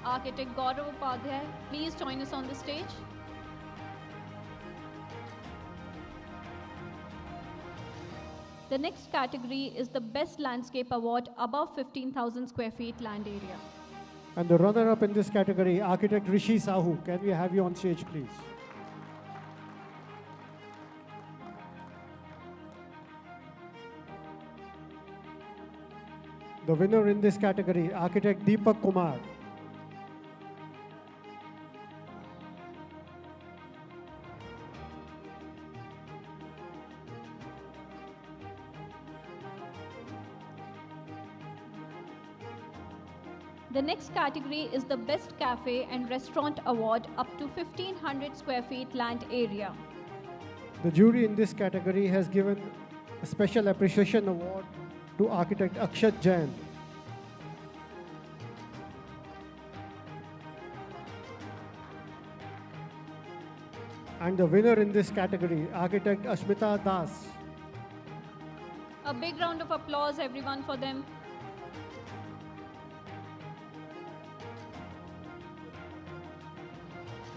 Architect Gaurav Upadhyay, please join us on the stage. The next category is the Best Landscape Award above 15,000 square feet land area. And the runner-up in this category, architect Rishi Sahu. Can we have you on stage, please? The winner in this category, architect Deepak Kumar. The next category is the Best Cafe and Restaurant Award up to 1500 square feet land area. The jury in this category has given a special appreciation award to architect Akshat Jain. And the winner in this category, architect Ashmita Das. A big round of applause, everyone, for them.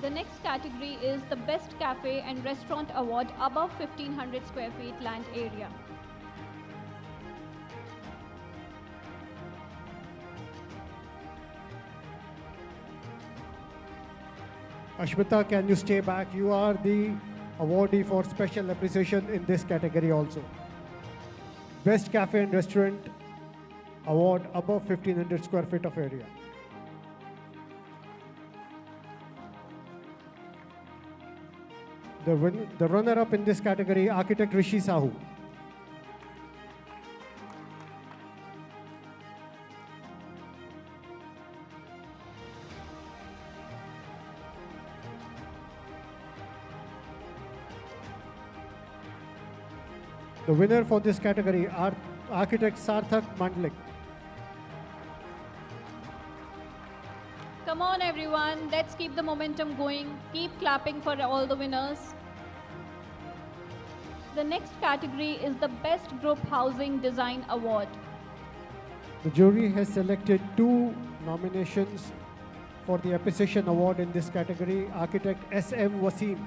The next category is the Best Cafe and Restaurant Award above 1500 square feet land area. Ashmita, can you stay back? You are the awardee for special appreciation in this category also. Best Cafe and Restaurant Award above 1500 square feet of area. The runner-up in this category, architect Rishi Sahu. The winner for this category, architect Sarthak Manlik. Come on, everyone. Let's keep the momentum going. Keep clapping for all the winners. The next category is the Best Group Housing Design Award. The jury has selected 2 nominations for the Appreciation Award in this category, architect S.M. Wasim.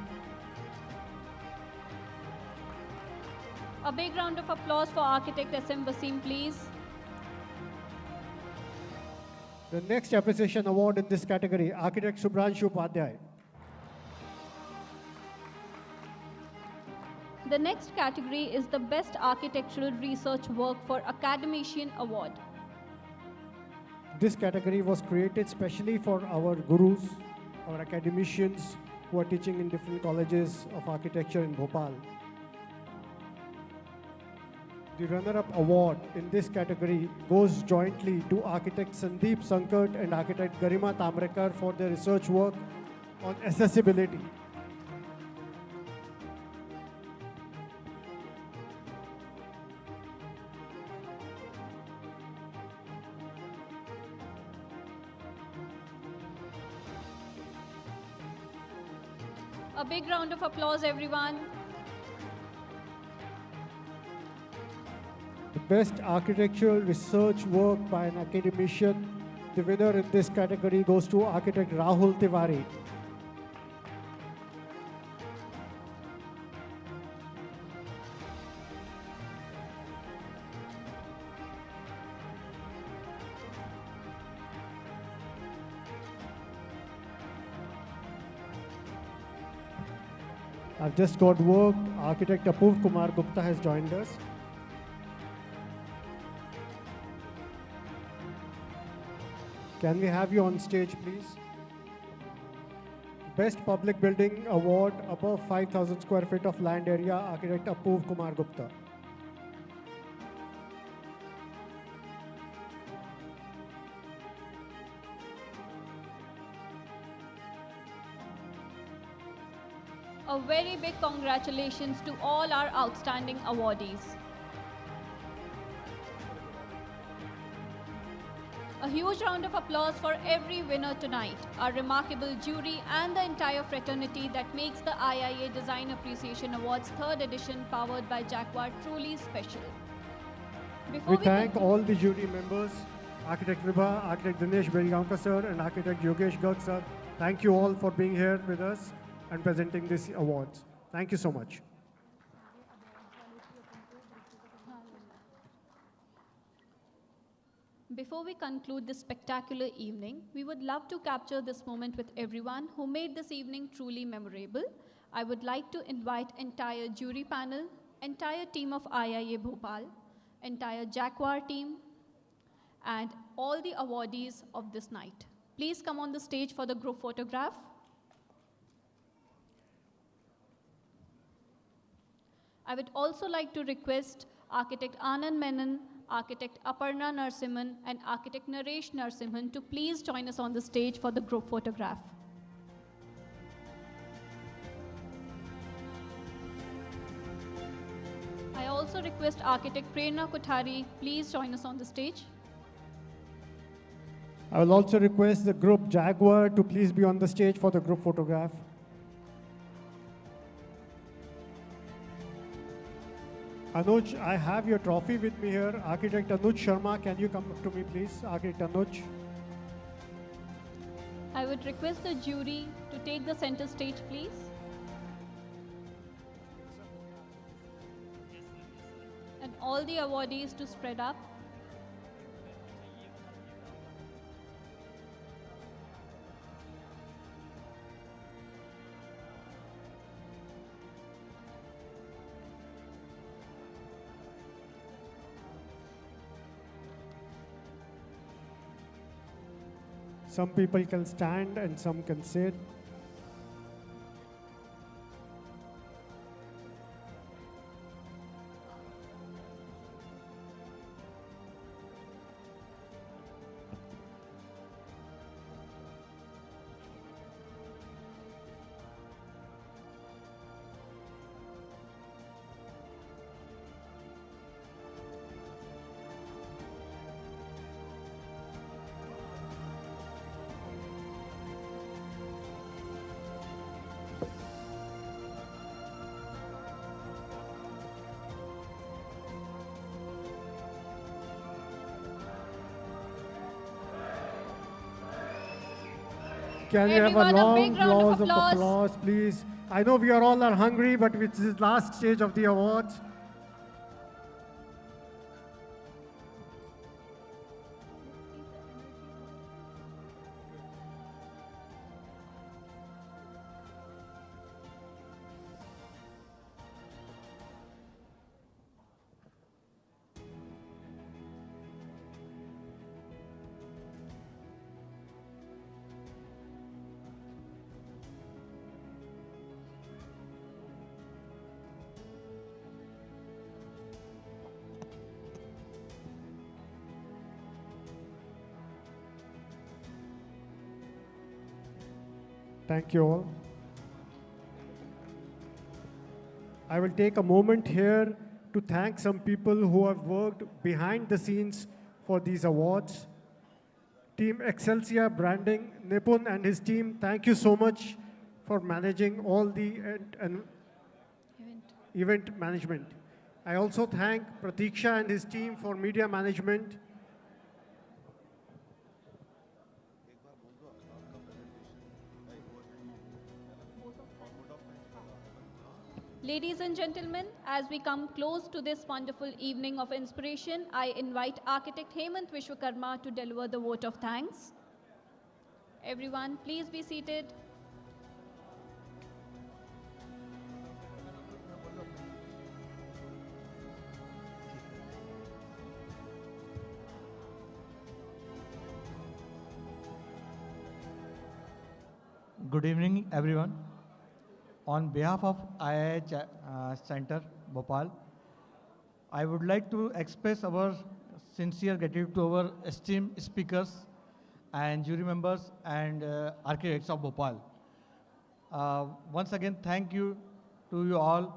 A big round of applause for architect S.M. Wasim, please. The next Appreciation Award in this category, architect Subhranshu Upadhyay. The next category is the Best Architectural Research Work for Academician Award. This category was created specially for our gurus, our academicians who are teaching in different colleges of architecture in Bhopal. The runner-up award in this category goes jointly to architect Sandeep Sankart and architect Garima Tamrekar for their research work on accessibility. A big round of applause, everyone. Best Architectural Research Work by an Academician. The winner in this category goes to architect Rahul Tiwari. I've just got work. Architect Apoorv Kumar Gupta has joined us. Can we have you on stage, please? Best Public Building Award above 5,000 square feet of land area, Architect Apoorv Kumar Gupta. A very big congratulations to all our outstanding awardees. A huge round of applause for every winner tonight, our remarkable jury and the entire fraternity that makes the IIA Design Appreciation Awards 3rd edition powered by Jaquar truly special. We thank all the jury members, Architect Vibha, Architect Dinesh Belgaonkar sir and Architect Yogesh Garg sir. Thank you all for being here with us and presenting these awards. Thank you so much. Before we conclude this spectacular evening, we would love to capture this moment with everyone who made this evening truly memorable. I would like to invite entire jury panel, entire team of IIA Bhopal, entire Jaquar team, and all the awardees of this night. Please come on the stage for the group photograph. I would also like to request Architect Anand Menon, Architect Aparna Narsimhan, and Architect Naresh Narsimhan to please join us on the stage for the group photograph. I also request Architect Prerna Kothari, please join us on the stage. I will also request the group Jaguar to please be on the stage for the group photograph. Anuj, I have your trophy with me here. Architect Anuj Sharma, can you come up to me, please? Architect Anuj. I would request the jury to take the center stage, please. And all the awardees to spread up. Some people can stand and some can sit. Can we have a Everyone, a long big round of applause, please? I know we are all hungry, but it's the last stage of the awards. Thank you all. I will take a moment here to thank some people who have worked behind the scenes for these awards. Team Excelsior Branding, Nipun and his team, thank you so much for managing all the event management. I also thank Pratiksha and his team for media management. Ladies and gentlemen, as we come close to this wonderful evening of inspiration, I invite architect Hemant Vishwakarma to deliver the vote of thanks. Everyone, please be seated. Good evening, everyone. On behalf of IIA Center, Bhopal, I would like to express our sincere gratitude to our esteemed speakers and jury members and architects of Bhopal. Once again, thank you to you all.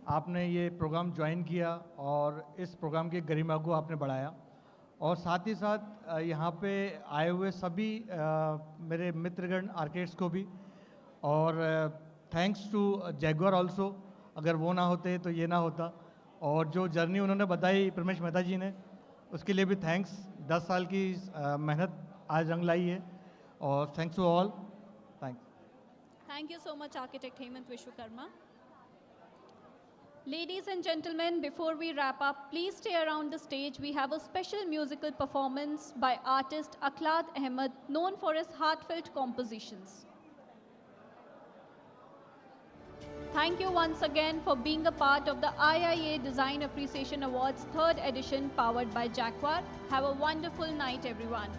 आपने ये programme join किया और इस programme की गरिमा को आपने बढ़ाया और साथ ही साथ यहाँ पे आए हुए सभी मेरे मित्रगण आर्किटेक्ट्स को भी और थैंक्स टू जैगुआर ऑल्सो, अगर वो ना होते तो ये ना होता। और जो जर्नी उन्होंने बताई प्रमेश मेहता जी ने, उसके लिए भी थैंक्स। 10 साल की मेहनत आज रंग लाई है और thanks to all. Thanks. Thank you so much, Architect Hemant Vishwakarma. Ladies and gentlemen, before we wrap up, please stay around the stage. We have a special musical performance by artist Akhlad Ahmed, known for his heartfelt compositions. Thank you once again for being a part of the IIA Design Appreciation Awards 3rd edition powered by Jaquar. Have a wonderful night, everyone.